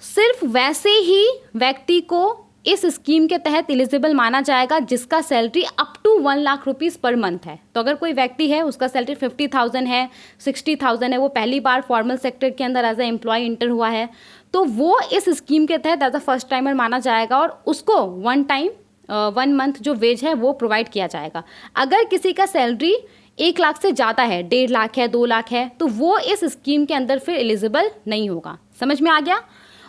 सिर्फ वैसे ही व्यक्ति को इस स्कीम के तहत एलिजिबल माना जाएगा जिसका salary up to 1 lakh rupees per month है। तो अगर कोई व्यक्ति है उसका सैलरी 50,000 है, 60,000 है, वो पहली बार फॉर्मल सेक्टर के अंदर एज अ एम्प्लॉय इंटर हुआ है, तो वो इस स्कीम के तहत एज अ फर्स्ट टाइमर माना जाएगा और उसको 1 मंथ जो वेज है वो प्रोवाइड किया जाएगा। अगर किसी का सैलरी 1 लाख से ज़्यादा है, 1.5 लाख है, 2 लाख है, तो वो इस स्कीम के अंदर फिर एलिजिबल नहीं होगा। समझ में आ गया?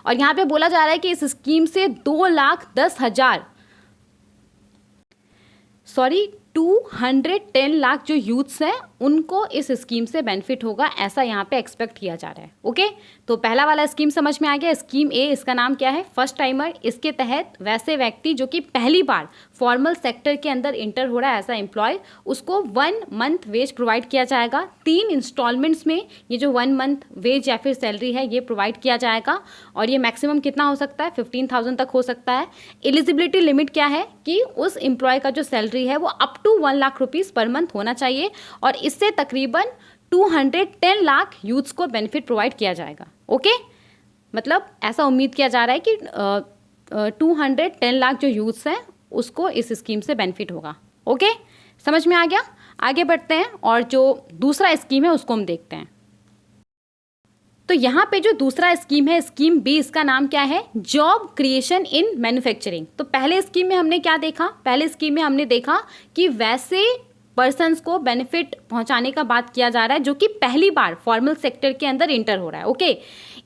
और यहाँ पे बोला जा रहा है कि इस स्कीम से 210 लाख जो यूथ्स हैं उनको इस स्कीम से बेनिफिट होगा, ऐसा यहाँ पे एक्सपेक्ट किया जा रहा है। ओके, तो पहला वाला स्कीम समझ में आ गया। स्कीम ए, इसका नाम क्या है? First timer. इसके तहत वैसे व्यक्ति जो कि पहली बार फॉर्मल सेक्टर के अंदर इंटर हो रहा है एज अ एम्प्लॉय, उसको 1 मंथ वेज प्रोवाइड किया जाएगा। 3 इंस्टॉलमेंट्स में ये जो 1 मंथ वेज या फिर सैलरी है ये प्रोवाइड किया जाएगा। और ये मैक्सिमम कितना हो सकता है? 15,000 तक हो सकता है। एलिजिबिलिटी लिमिट क्या है कि उस एम्प्लॉय का जो सैलरी है वो up to 1 lakh rupees per month होना चाहिए, और इससे तकरीबन 210 लाख यूथ्स को बेनिफिट प्रोवाइड किया जाएगा। ओके, मतलब ऐसा उम्मीद किया जा रहा है कि 210 लाख जो यूथ्स हैं उसको इस स्कीम से बेनिफिट होगा। ओके, समझ में आ गया? आगे बढ़ते हैं और जो दूसरा स्कीम है उसको हम देखते हैं। तो यहाँ पे जो दूसरा स्कीम है, स्कीम बी, इसका नाम क्या है? Job creation in manufacturing. तो पहले स्कीम में हमने क्या देखा? पहले स्कीम में हमने देखा कि वैसे पर्सन्स को बेनिफिट पहुंचाने का बात किया जा रहा है जो कि पहली बार फॉर्मल सेक्टर के अंदर इंटर हो रहा है। ओके,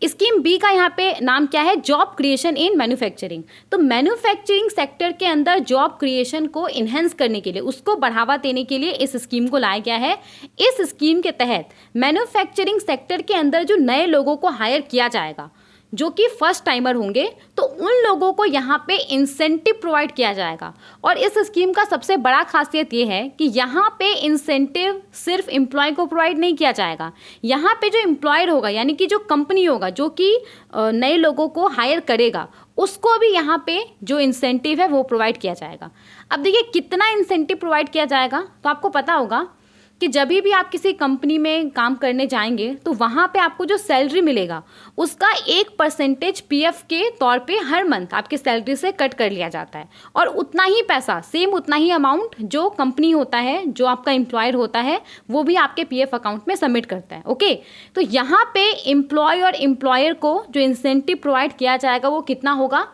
स्कीम बी का यहाँ पे नाम क्या है, जॉब क्रिएशन इन मैन्युफैक्चरिंग। तो मैन्युफैक्चरिंग सेक्टर के अंदर जॉब क्रिएशन को इन्हेंस करने के लिए, उसको बढ़ावा देने के लिए इस स्कीम को लाया गया है। इस स्कीम के तहत मैन्युफैक्चरिंग सेक्टर के अंदर जो नए लोगों को हायर किया जाएगा, जो कि फर्स्ट टाइमर होंगे, तो उन लोगों को यहाँ पे इंसेंटिव प्रोवाइड किया जाएगा। और इस स्कीम का सबसे बड़ा खासियत ये है कि यहाँ पे इंसेंटिव सिर्फ एम्प्लॉय को प्रोवाइड नहीं किया जाएगा, यहाँ पे जो एम्प्लॉयर होगा, यानी कि जो कंपनी होगा जो कि नए लोगों को हायर करेगा, उसको भी यहाँ पे जो इंसेंटिव है वो प्रोवाइड किया जाएगा। अब देखिए कितना इंसेंटिव प्रोवाइड किया जाएगा, तो आपको पता होगा कि जब भी आप किसी कंपनी में काम करने जाएंगे तो वहाँ पे आपको जो सैलरी मिलेगा उसका 1% पीएफ के तौर पे हर मंथ आपके सैलरी से कट कर लिया जाता है, और उतना ही पैसा, सेम उतना ही अमाउंट जो कंपनी होता है, जो आपका एम्प्लॉयर होता है, वो भी आपके पीएफ अकाउंट में सबमिट करता है। ओके, तो यहाँ पे एम्प्लॉय और एम्प्लॉयर को जो इंसेंटिव प्रोवाइड किया जाएगा वो कितना होगा,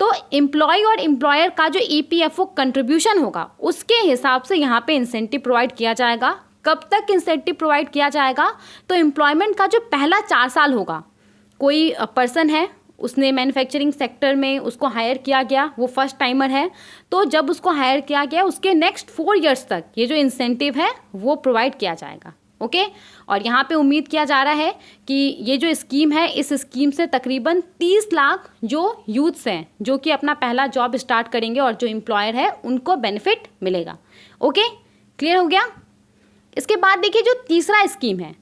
तो एम्प्लॉय और एम्प्लॉयर का जो ईपीएफओ कंट्रीब्यूशन होगा उसके हिसाब से यहाँ पे इंसेंटिव प्रोवाइड किया जाएगा। कब तक इंसेंटिव प्रोवाइड किया जाएगा, तो एम्प्लॉयमेंट का जो पहला 4 साल होगा, कोई पर्सन है, उसने मैन्युफैक्चरिंग सेक्टर में उसको हायर किया गया, वो फर्स्ट टाइमर है, तो जब उसको हायर किया गया उसके नेक्स्ट 4 ईयर्स तक ये जो इंसेंटिव है वो प्रोवाइड किया जाएगा। ओके, और यहाँ पे उम्मीद किया जा रहा है कि ये जो स्कीम है, इस स्कीम से तकरीबन 30 लाख जो यूथ्स हैं जो कि अपना पहला जॉब स्टार्ट करेंगे और जो एम्प्लॉयर है उनको बेनिफिट मिलेगा। ओके, क्लियर हो गया। इसके बाद देखिए जो तीसरा स्कीम है,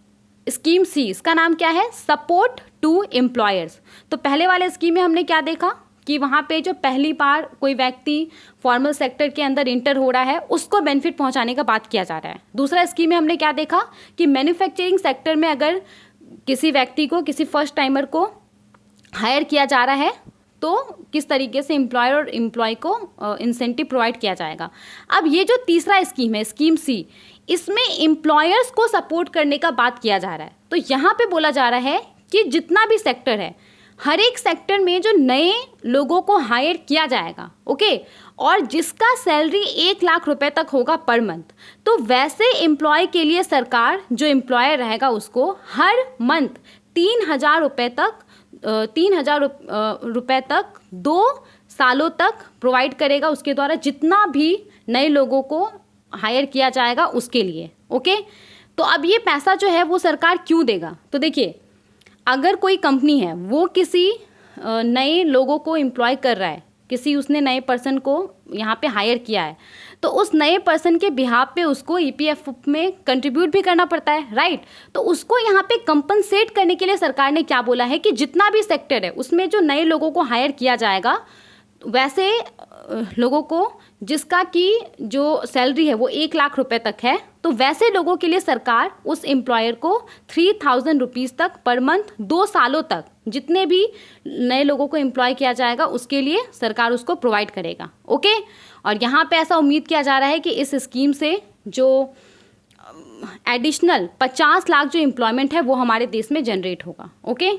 स्कीम सी, इसका नाम क्या है, सपोर्ट टू एम्प्लॉयर्स। तो पहले वाले स्कीम में हमने क्या देखा कि वहाँ पे जो पहली बार कोई व्यक्ति फॉर्मल सेक्टर के अंदर इंटर हो रहा है उसको बेनिफिट पहुँचाने का बात किया जा रहा है। दूसरा स्कीम में हमने क्या देखा कि मैन्युफैक्चरिंग सेक्टर में अगर किसी व्यक्ति को, किसी फर्स्ट टाइमर को हायर किया जा रहा है तो किस तरीके से एम्प्लॉयर और एम्प्लॉय को इंसेंटिव प्रोवाइड किया जाएगा। अब ये जो तीसरा स्कीम है, स्कीम सी, इसमें एम्प्लॉयर्स को सपोर्ट करने का बात किया जा रहा है। तो यहाँ पे बोला जा रहा है कि जितना भी सेक्टर है, हर एक सेक्टर में जो नए लोगों को हायर किया जाएगा, ओके, और जिसका सैलरी 1 लाख रुपए तक होगा पर मंथ, तो वैसे एम्प्लॉय के लिए सरकार, जो एम्प्लॉयर रहेगा, उसको हर मंथ 3,000 रुपये तक 3,000 रुपये तक 2 सालों तक प्रोवाइड करेगा, उसके द्वारा जितना भी नए लोगों को हायर किया जाएगा उसके लिए। ओके, तो अब ये पैसा जो है वो सरकार क्यों देगा, तो देखिए अगर कोई कंपनी है वो किसी नए लोगों को एम्प्लॉय कर रहा है, किसी उसने नए पर्सन को यहाँ पे हायर किया है, तो उस नए पर्सन के बिहाफ पे उसको ईपीएफ में कंट्रीब्यूट भी करना पड़ता है, राइट। तो उसको यहाँ पे कंपनसेट करने के लिए सरकार ने क्या बोला है कि जितना भी सेक्टर है उसमें जो नए लोगों को हायर किया जाएगा, वैसे लोगों को जिसका कि जो सैलरी है वो 1 लाख रुपए तक है, तो वैसे लोगों के लिए सरकार उस एम्प्लॉयर को 3,000 रुपीज़ तक पर मंथ 2 सालों तक जितने भी नए लोगों को एम्प्लॉय किया जाएगा उसके लिए सरकार उसको प्रोवाइड करेगा। ओके, और यहाँ पे ऐसा उम्मीद किया जा रहा है कि इस स्कीम से जो एडिशनल 50 लाख जो एम्प्लॉयमेंट है वो हमारे देश में जनरेट होगा। ओके,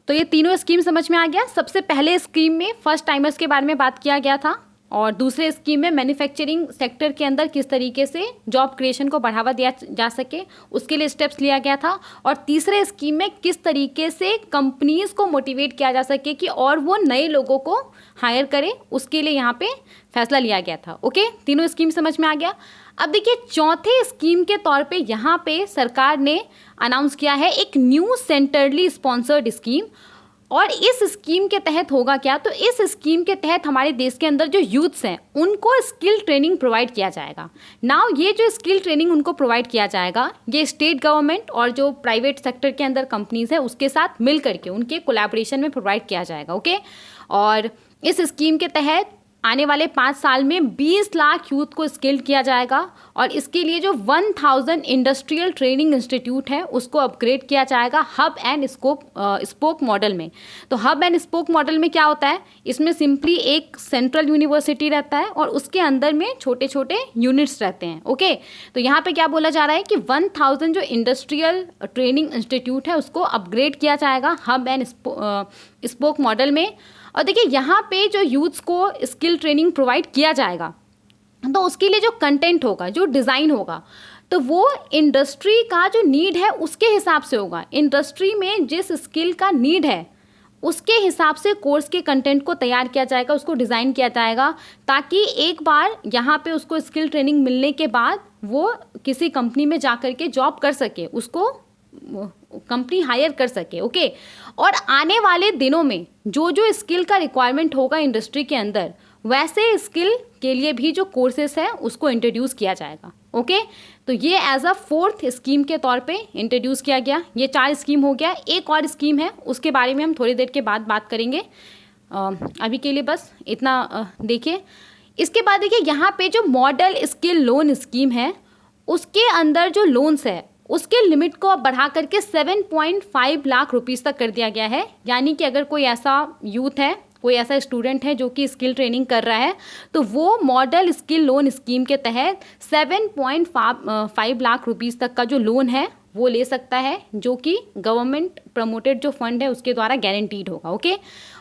तो ये तीनों स्कीम समझ में आ गया। सबसे पहले स्कीम में फर्स्ट टाइमर्स के बारे में बात किया गया था, और दूसरे स्कीम में मैन्युफैक्चरिंग सेक्टर के अंदर किस तरीके से जॉब क्रिएशन को बढ़ावा दिया जा सके उसके लिए स्टेप्स लिया गया था, और तीसरे स्कीम में किस तरीके से कंपनीज को मोटिवेट किया जा सके कि और वो नए लोगों को हायर करें, उसके लिए यहाँ पे फैसला लिया गया था। ओके, तीनों स्कीम समझ में आ गया। अब देखिए चौथे स्कीम के तौर पे यहाँ पे सरकार ने अनाउंस किया है एक न्यू सेंट्रली स्पॉन्सर्ड स्कीम, और इस स्कीम के तहत होगा क्या, तो इस स्कीम के तहत हमारे देश के अंदर जो यूथ्स हैं उनको स्किल ट्रेनिंग प्रोवाइड किया जाएगा। नाउ ये जो स्किल ट्रेनिंग उनको प्रोवाइड किया जाएगा, ये स्टेट गवर्नमेंट और जो प्राइवेट सेक्टर के अंदर कंपनीज है उसके साथ मिल करके उनके कोलैबोरेशन में प्रोवाइड किया जाएगा। ओके, और इस स्कीम के तहत आने वाले 5 साल में 20 लाख यूथ को स्किल्ड किया जाएगा, और इसके लिए जो 1000 इंडस्ट्रियल ट्रेनिंग इंस्टीट्यूट है उसको अपग्रेड किया जाएगा हब एंड स्पोक मॉडल में। तो हब एंड स्पोक मॉडल में क्या होता है, इसमें सिंपली एक सेंट्रल यूनिवर्सिटी रहता है और उसके अंदर में छोटे छोटे यूनिट्स रहते हैं। ओके, तो यहाँ पे क्या बोला जा रहा है कि 1000 जो इंडस्ट्रियल ट्रेनिंग इंस्टीट्यूट है उसको अपग्रेड किया जाएगा हब एंड स्पोक मॉडल में। और देखिए यहाँ पे जो यूथ्स को स्किल ट्रेनिंग प्रोवाइड किया जाएगा, तो उसके लिए जो कंटेंट होगा, जो डिज़ाइन होगा, तो वो इंडस्ट्री का जो नीड है उसके हिसाब से होगा। इंडस्ट्री में जिस स्किल का नीड है उसके हिसाब से कोर्स के कंटेंट को तैयार किया जाएगा, उसको डिज़ाइन किया जाएगा, ताकि एक बार यहाँ पे उसको स्किल ट्रेनिंग मिलने के बाद वो किसी कंपनी में जा कर के जॉब कर सके, उसको कंपनी हायर कर सके। ओके, और आने वाले दिनों में जो जो स्किल का रिक्वायरमेंट होगा इंडस्ट्री के अंदर, वैसे स्किल के लिए भी जो कोर्सेस है उसको इंट्रोड्यूस किया जाएगा। ओके, तो ये एज अ फोर्थ स्कीम के तौर पे इंट्रोड्यूस किया गया। ये 4 स्कीम हो गया। एक और स्कीम है, उसके बारे में हम थोड़ी देर के बाद बात करेंगे। अभी के लिए बस इतना देखिए। इसके बाद देखिए यहाँ पे जो मॉडल स्किल लोन स्कीम है उसके अंदर जो लोन्स है उसके लिमिट को अब बढ़ा करके 7.5 लाख रुपीज़ तक कर दिया गया है। यानी कि अगर कोई ऐसा यूथ है, कोई ऐसा स्टूडेंट है जो कि स्किल ट्रेनिंग कर रहा है, तो वो मॉडल स्किल लोन स्कीम के तहत 7.5 लाख रुपीज़ तक का जो लोन है वो ले सकता है, जो कि गवर्नमेंट प्रमोटेड जो फंड है उसके द्वारा गारंटीड होगा। ओके,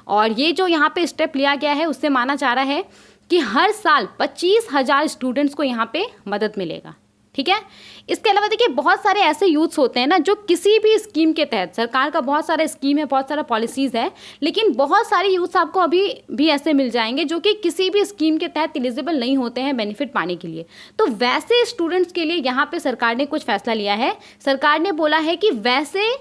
और ये जो यहाँ पे स्टेप लिया गया है उससे माना जा रहा है कि हर साल 25,000 स्टूडेंट्स को यहाँ पे मदद मिलेगा। ठीक है, इसके अलावा देखिए बहुत सारे ऐसे यूथ्स होते हैं ना जो किसी भी स्कीम के तहत, सरकार का बहुत सारा स्कीम है, बहुत सारा पॉलिसीज़ है, लेकिन बहुत सारे यूथ्स आपको अभी भी ऐसे मिल जाएंगे जो कि किसी भी स्कीम के तहत एलिजिबल नहीं होते हैं बेनिफिट पाने के लिए। तो वैसे स्टूडेंट्स के लिए यहाँ पे सरकार ने कुछ फैसला लिया है। सरकार ने बोला है कि वैसे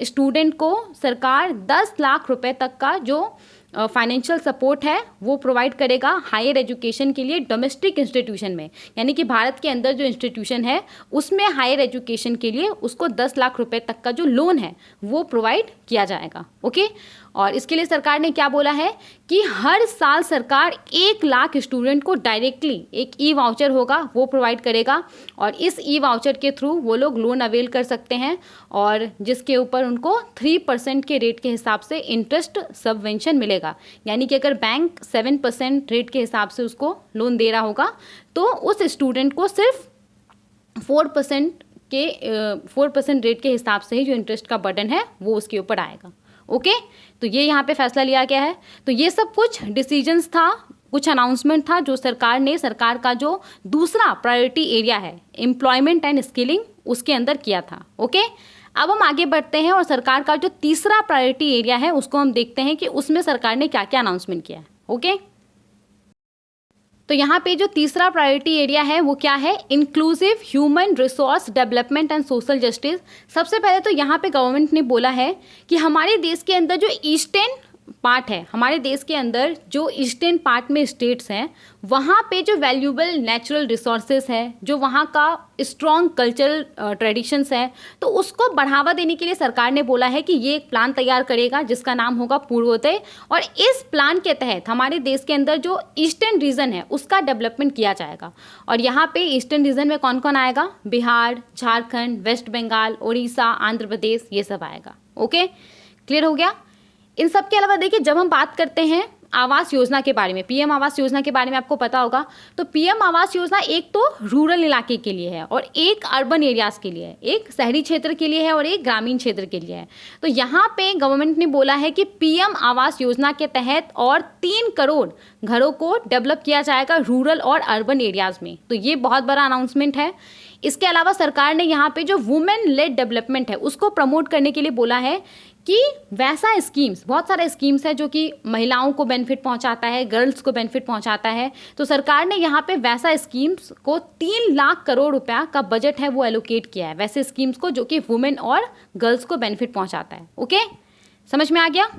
स्टूडेंट को सरकार 10 लाख रुपए तक का जो फाइनेंशियल सपोर्ट है वो प्रोवाइड करेगा हायर एजुकेशन के लिए डोमेस्टिक इंस्टीट्यूशन में। यानी कि भारत के अंदर जो इंस्टीट्यूशन है उसमें हायर एजुकेशन के लिए उसको 10 लाख रुपए तक का जो लोन है वो प्रोवाइड किया जाएगा। ओके, और इसके लिए सरकार ने क्या बोला है कि हर साल सरकार 1 लाख स्टूडेंट को डायरेक्टली एक ई वाउचर होगा वो प्रोवाइड करेगा, और इस ई वाउचर के थ्रू वो लोग लोन अवेल कर सकते हैं, और जिसके ऊपर उनको 3% के रेट के हिसाब से इंटरेस्ट सबवेंशन मिलेगा। यानी कि अगर बैंक 7% रेट के हिसाब से उसको लोन दे रहा होगा तो उस स्टूडेंट को सिर्फ 4% रेट के हिसाब से ही जो इंटरेस्ट का बर्डन है वो उसके ऊपर आएगा। ओके, तो ये यहाँ पे फैसला लिया गया है। तो ये सब कुछ डिसीजंस था, कुछ अनाउंसमेंट था जो सरकार का जो दूसरा प्रायोरिटी एरिया है एम्प्लॉयमेंट एंड स्किलिंग उसके अंदर किया था। ओके, अब हम आगे बढ़ते हैं और सरकार का जो तीसरा प्रायोरिटी एरिया है उसको हम देखते हैं कि उसमें सरकार ने क्या क्या अनाउंसमेंट किया है। ओके, तो यहाँ पे जो तीसरा प्रायोरिटी एरिया है वो क्या है? Inclusive human resource development and social justice. सबसे पहले तो यहाँ पे गवर्नमेंट ने बोला है कि हमारे देश के अंदर जो ईस्टर्न पार्ट है, हमारे देश के अंदर जो ईस्टर्न पार्ट में स्टेट्स हैं वहाँ पे जो वैल्यूएबल नेचुरल रिसोर्सेज है, जो वहाँ का स्ट्रॉन्ग कल्चरल ट्रेडिशंस है, तो उसको बढ़ावा देने के लिए सरकार ने बोला है कि ये एक प्लान तैयार करेगा जिसका नाम होगा पूर्वोदय। और इस प्लान के तहत हमारे देश के अंदर जो ईस्टर्न रीजन है उसका डेवलपमेंट किया जाएगा। और यहाँ पे ईस्टर्न रीजन में कौन कौन आएगा? बिहार, झारखंड, वेस्ट बंगाल, उड़ीसा, आंध्र प्रदेश, ये सब आएगा। ओके, क्लियर हो गया? इन सब के अलावा देखिए जब हम बात करते हैं आवास योजना के बारे में, पीएम आवास योजना के बारे में आपको पता होगा, तो पीएम आवास योजना एक तो रूरल इलाके के लिए है और एक अर्बन एरियाज के लिए है, एक शहरी क्षेत्र के लिए है और एक ग्रामीण क्षेत्र के लिए है। तो यहाँ पे गवर्नमेंट ने बोला है कि पीएम आवास योजना के तहत और 3 करोड़ घरों को डेवलप किया जाएगा रूरल और अर्बन एरियाज में। तो ये बहुत बड़ा अनाउंसमेंट है। इसके अलावा सरकार ने यहाँ पे जो वुमेन लेड डेवलपमेंट है उसको प्रमोट करने के लिए बोला है कि वैसा स्कीम्स, बहुत सारे स्कीम्स है जो कि महिलाओं को बेनिफिट पहुंचाता है, गर्ल्स को बेनिफिट पहुंचाता है। तो सरकार ने यहाँ पे वैसा स्कीम्स को 3 लाख करोड़ रुपया का बजट है वो एलोकेट किया है वैसे स्कीम्स को जो कि वुमेन और गर्ल्स को बेनिफिट पहुंचाता है। ओके, समझ में आ गया?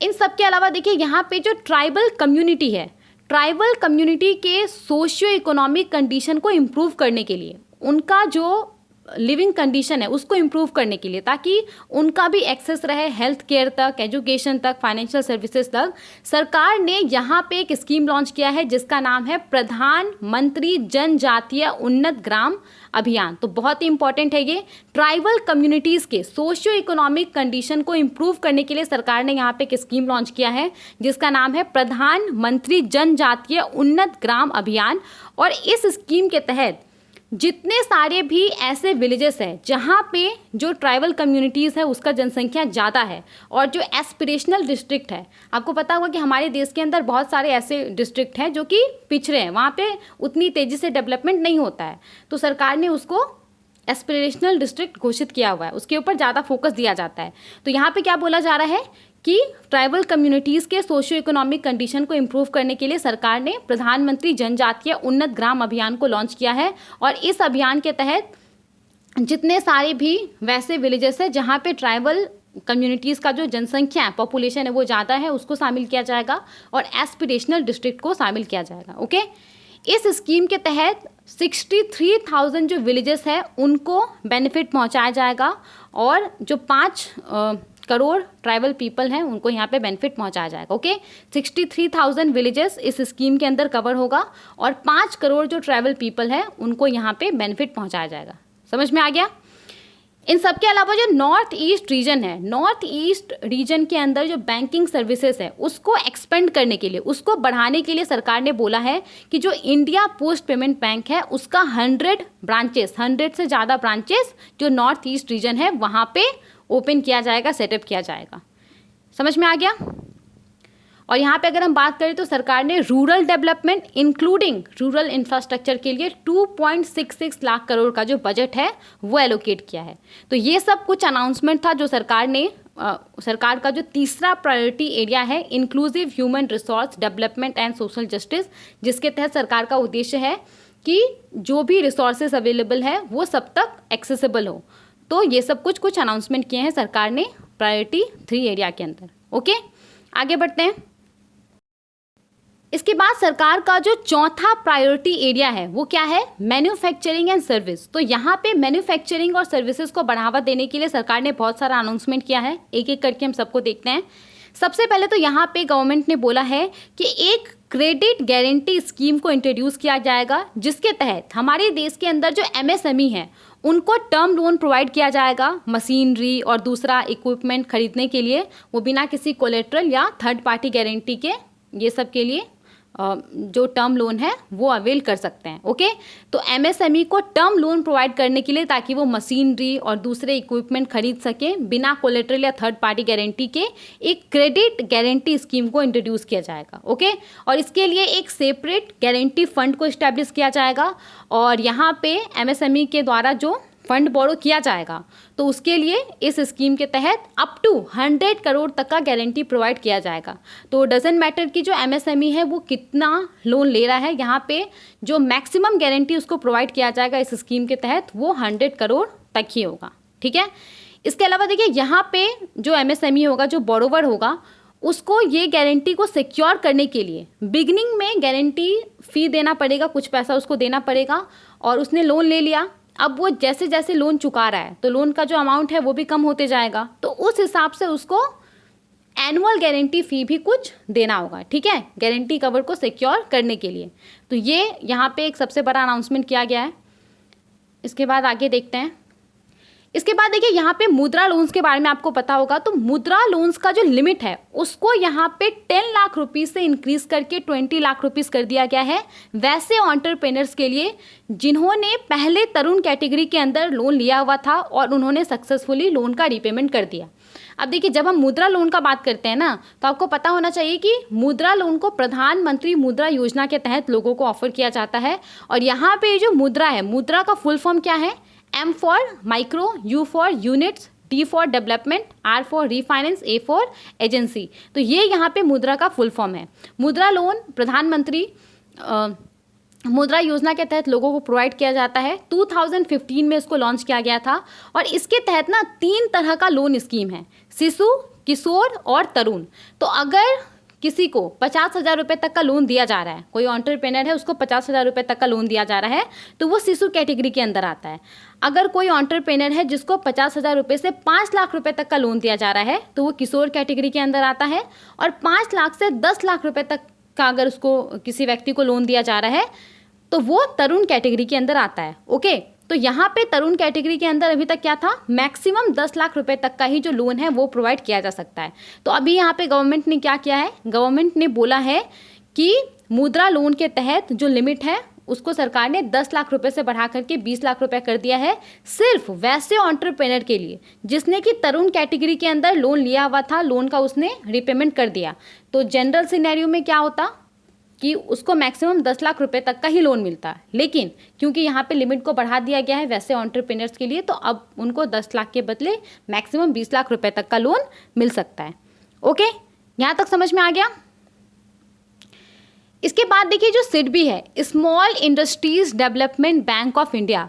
इन सब के अलावा देखिए यहाँ पे जो ट्राइबल कम्युनिटी है, ट्राइबल कम्युनिटी के सोशियो इकोनॉमिक कंडीशन को इम्प्रूव करने के लिए, उनका जो लिविंग कंडीशन है उसको इम्प्रूव करने के लिए, ताकि उनका भी एक्सेस रहे हेल्थ केयर तक, एजुकेशन तक, फाइनेंशियल सर्विसेज तक, सरकार ने यहाँ पे एक स्कीम लॉन्च किया है जिसका नाम है प्रधानमंत्री जनजातीय उन्नत ग्राम अभियान। तो बहुत ही इंपॉर्टेंट है ये। ट्राइबल कम्युनिटीज़ के सोशियो इकोनॉमिक कंडीशन को इम्प्रूव करने के लिए सरकार ने यहाँ पे एक स्कीम लॉन्च किया है जिसका नाम है प्रधानमंत्री जनजातीय उन्नत ग्राम अभियान। और इस स्कीम के तहत जितने सारे भी ऐसे विलेजेस हैं जहाँ पे जो ट्राइबल कम्युनिटीज़ है उसका जनसंख्या ज़्यादा है और जो एस्पिरेशनल डिस्ट्रिक्ट है, आपको पता होगा कि हमारे देश के अंदर बहुत सारे ऐसे डिस्ट्रिक्ट हैं जो कि पिछड़े हैं, वहाँ पे उतनी तेज़ी से डेवलपमेंट नहीं होता है, तो सरकार ने उसको एस्पिरेशनल डिस्ट्रिक्ट घोषित किया हुआ है, उसके ऊपर ज़्यादा फोकस दिया जाता है। तो यहाँ पे क्या बोला जा रहा है कि ट्राइबल कम्युनिटीज़ के सोशियो इकोनॉमिक कंडीशन को इम्प्रूव करने के लिए सरकार ने प्रधानमंत्री जनजातीय उन्नत ग्राम अभियान को लॉन्च किया है और इस अभियान के तहत जितने सारे भी वैसे विलेजेस हैं जहाँ पे ट्राइबल कम्युनिटीज़ का जो जनसंख्या है, पॉपुलेशन है, वो ज़्यादा है, उसको शामिल किया जाएगा और एस्पिरेशनल डिस्ट्रिक्ट को शामिल किया जाएगा। ओके, इस स्कीम के तहत 63,000 जो विलेजेस है उनको बेनिफिट पहुंचाया जाएगा और जो 5 करोड़ ट्राइबल पीपल हैं उनको यहाँ पे बेनिफिट पहुंचाया जाएगा। ओके, 63,000 विलेजेस इस स्कीम के अंदर कवर होगा और 5 करोड़ जो ट्राइबल पीपल हैं उनको यहाँ पे बेनिफिट पहुंचाया जाएगा। समझ में आ गया? इन सब के अलावा जो नॉर्थ ईस्ट रीजन है, नॉर्थ ईस्ट रीजन के अंदर जो बैंकिंग सर्विसेज है उसको एक्सपेंड करने के लिए, उसको बढ़ाने के लिए सरकार ने बोला है कि जो इंडिया पोस्ट पेमेंट बैंक है उसका 100 ब्रांचेस, 100 से ज़्यादा ब्रांचेस जो नॉर्थ ईस्ट रीजन है वहाँ पे ओपन किया जाएगा, सेटअप किया जाएगा। समझ में आ गया? और यहाँ पे अगर हम बात करें तो सरकार ने rural development including rural infrastructure के लिए 2.66 लाख करोड़ का जो बजट है वो एलोकेट किया है। तो ये सब कुछ अनाउंसमेंट था जो सरकार का जो तीसरा प्रायोरिटी एरिया है inclusive human resource development and social justice, जिसके तहत सरकार का उद्देश्य है कि जो भी रिसोर्सेज अवेलेबल है वो सब तक एक्सेसिबल हो। तो ये सब कुछ अनाउंसमेंट किए हैं सरकार ने प्रायोरिटी 3 एरिया के अंदर। ओके, आगे बढ़ते हैं। इसके बाद सरकार का जो चौथा प्रायोरिटी एरिया है वो क्या है? Manufacturing and service. तो यहाँ पे मैन्युफैक्चरिंग और सर्विसेज को बढ़ावा देने के लिए सरकार ने बहुत सारा अनाउंसमेंट किया है, एक एक करके हम सबको देखते हैं। सबसे पहले तो यहाँ पे गवर्नमेंट ने बोला है कि एक क्रेडिट गारंटी स्कीम को इंट्रोड्यूस किया जाएगा जिसके तहत हमारे देश के अंदर जो MSME है उनको टर्म लोन प्रोवाइड किया जाएगा मशीनरी और दूसरा इक्विपमेंट खरीदने के लिए, वो बिना किसी कोलेट्रल या थर्ड पार्टी गारंटी के ये सब के लिए जो टर्म लोन है वो अवेल कर सकते हैं। ओके, तो MSME को टर्म लोन प्रोवाइड करने के लिए ताकि वो मशीनरी और दूसरे इक्विपमेंट खरीद सकें बिना कोलेट्रल या थर्ड पार्टी गारंटी के, एक क्रेडिट गारंटी स्कीम को इंट्रोड्यूस किया जाएगा। ओके, और इसके लिए एक सेपरेट गारंटी फंड को इस्टेब्लिश किया जाएगा और यहाँ पे MSME के द्वारा जो फंड बोरो किया जाएगा तो उसके लिए इस स्कीम के तहत अप टू 100 करोड़ तक का गारंटी प्रोवाइड किया जाएगा। तो डजेंट मैटर कि जो MSME है वो कितना लोन ले रहा है, यहाँ पे जो मैक्सिमम गारंटी उसको प्रोवाइड किया जाएगा इस स्कीम के तहत वो 100 करोड़ तक ही होगा। ठीक है, इसके अलावा देखिए यहाँ पे जो MSME होगा, जो बोरोवर होगा, उसको ये गारंटी को सिक्योर करने के लिए बिगिनिंग में गारंटी फ़ी देना पड़ेगा, कुछ पैसा उसको देना पड़ेगा और उसने लोन ले लिया। अब वो जैसे जैसे लोन चुका रहा है तो लोन का जो अमाउंट है वो भी कम होते जाएगा, तो उस हिसाब से उसको एनुअल गारंटी फ़ी भी कुछ देना होगा। ठीक है, गारंटी कवर को सिक्योर करने के लिए। तो ये यहाँ पे एक सबसे बड़ा अनाउंसमेंट किया गया है। इसके बाद आगे देखते हैं। इसके बाद देखिए यहाँ पे मुद्रा लोन्स के बारे में आपको पता होगा, तो मुद्रा लोन्स का जो लिमिट है उसको यहाँ पे 10 लाख रुपीज़ से इंक्रीज करके 20 लाख रुपीज़ कर दिया गया है वैसे एंटरप्रेन्योर्स के लिए जिन्होंने पहले तरुण कैटेगरी के अंदर लोन लिया हुआ था और उन्होंने सक्सेसफुली लोन का रीपेमेंट कर दिया। अब देखिए जब हम मुद्रा लोन का बात करते हैं ना, तो आपको पता होना चाहिए कि मुद्रा लोन को प्रधानमंत्री मुद्रा योजना के तहत लोगों को ऑफर किया जाता है। और यहाँ पे जो मुद्रा है, मुद्रा का फुल फॉर्म क्या है? M for micro, U for units, D for development, R for refinance, A for agency. तो ये यहाँ पे मुद्रा का फुल फॉर्म है। मुद्रा लोन प्रधानमंत्री मुद्रा योजना के तहत लोगों को प्रोवाइड किया जाता है। 2015 में इसको लॉन्च किया गया था और इसके तहत ना 3 तरह का लोन स्कीम है, शिशु, किशोर और तरुण। तो अगर किसी को 50,000 रुपये तक का लोन दिया जा रहा है, कोई एंटरप्रेन्योर है उसको 50,000 रुपये तक का लोन दिया जा रहा है, तो वो शिशु कैटेगरी के अंदर आता है। अगर कोई एंटरप्रेन्योर है जिसको 50,000 रुपये से 5 लाख रुपये तक का लोन दिया जा रहा है तो वो किशोर कैटेगरी के अंदर आता है। और 5 लाख से 10 लाख रुपये तक का अगर उसको किसी व्यक्ति को लोन दिया जा रहा है तो वो तरुण कैटेगरी के अंदर आता है। ओके, तो यहाँ पे तरुण कैटेगरी के अंदर अभी तक क्या था, मैक्सिमम 10 लाख रुपए तक का ही जो लोन है वो प्रोवाइड किया जा सकता है। तो अभी यहाँ पे गवर्नमेंट ने क्या किया है, गवर्नमेंट ने बोला है कि मुद्रा लोन के तहत जो लिमिट है उसको सरकार ने 10 लाख रुपए से बढ़ा करके 20 लाख रुपए कर दिया है, सिर्फ वैसे एंटरप्रेन्योर के लिए जिसने कि तरुण कैटेगरी के अंदर लोन लिया हुआ था, लोन का उसने रिपेमेंट कर दिया। तो जनरल सिनेरियो में क्या होता कि उसको मैक्सिमम 10 लाख रुपए तक का ही लोन मिलता है, लेकिन क्योंकि यहाँ पे लिमिट को बढ़ा दिया गया है वैसे एंटरप्रेन्योर्स के लिए, तो अब उनको 10 लाख के बदले मैक्सिमम 20 लाख रुपए तक का लोन मिल सकता है। ओके, यहाँ तक समझ में आ गया। इसके बाद देखिए जो सिडबी है, small industries development bank of India,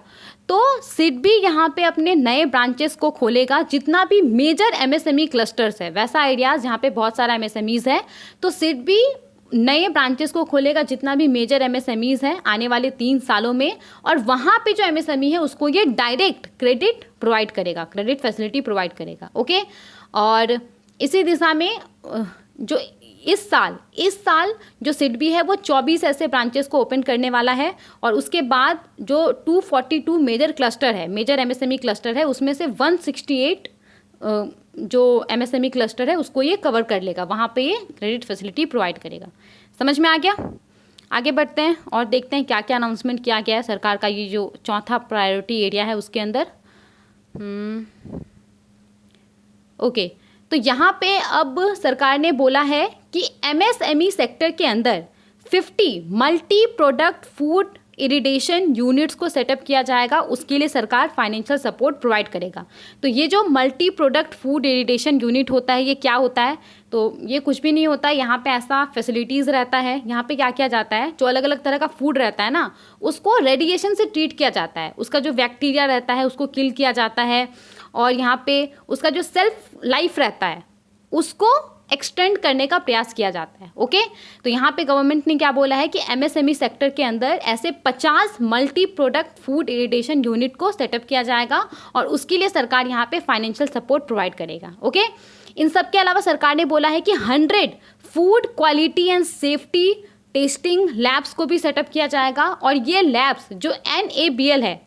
तो सिडबी यहाँ पे अपने नए ब्रांचेस को खोलेगा। जितना भी मेजर एमएसएमई क्लस्टर्स है, वैसा आइडियाज़ जहाँ पे बहुत सारा एमएसएमईज है, तो सिडबी नए ब्रांचेस को खोलेगा जितना भी मेजर एमएसएमईज हैं आने वाले 3 सालों में, और वहाँ पे जो एमएसएमई है उसको ये डायरेक्ट क्रेडिट प्रोवाइड करेगा, क्रेडिट फैसिलिटी प्रोवाइड करेगा। ओके, और इसी दिशा में जो इस साल जो सिडबी है वो 24 ऐसे ब्रांचेस को ओपन करने वाला है, और उसके बाद जो 242 मेजर क्लस्टर है, मेजर एमएसएमई क्लस्टर है, उसमें से 168 जो एमएसएमई क्लस्टर है उसको ये कवर कर लेगा, वहाँ पे ये क्रेडिट फैसिलिटी प्रोवाइड करेगा। समझ में आ गया? आगे बढ़ते हैं और देखते हैं क्या क्या अनाउंसमेंट किया गया है सरकार का ये जो चौथा प्रायोरिटी एरिया है उसके अंदर। ओके, तो यहाँ पे अब सरकार ने बोला है कि एमएसएमई सेक्टर के अंदर 50 multi product food irradiation units को सेटअप किया जाएगा, उसके लिए सरकार फाइनेंशियल सपोर्ट प्रोवाइड करेगा। तो ये जो multi product food irradiation unit होता है ये क्या होता है? तो ये कुछ भी नहीं होता, यहाँ पे ऐसा फैसिलिटीज़ रहता है। यहाँ पे क्या किया जाता है, जो अलग अलग तरह का फूड रहता है ना, उसको रेडिएशन से ट्रीट किया जाता है, उसका जो बैक्टीरिया रहता है उसको किल किया जाता है, और यहाँ पे उसका जो सेल्फ लाइफ रहता है उसको एक्सटेंड करने का प्रयास किया जाता है। ओके, तो यहाँ पे गवर्नमेंट ने क्या बोला है कि एमएसएमई सेक्टर के अंदर ऐसे 50 multi product food irradiation unit को सेटअप किया जाएगा, और उसके लिए सरकार यहाँ पे फाइनेंशियल सपोर्ट प्रोवाइड करेगा। ओके, इन सब के अलावा सरकार ने बोला है कि 100 food quality and safety testing labs को भी सेटअप किया जाएगा, और ये लैब्स जो NABL है,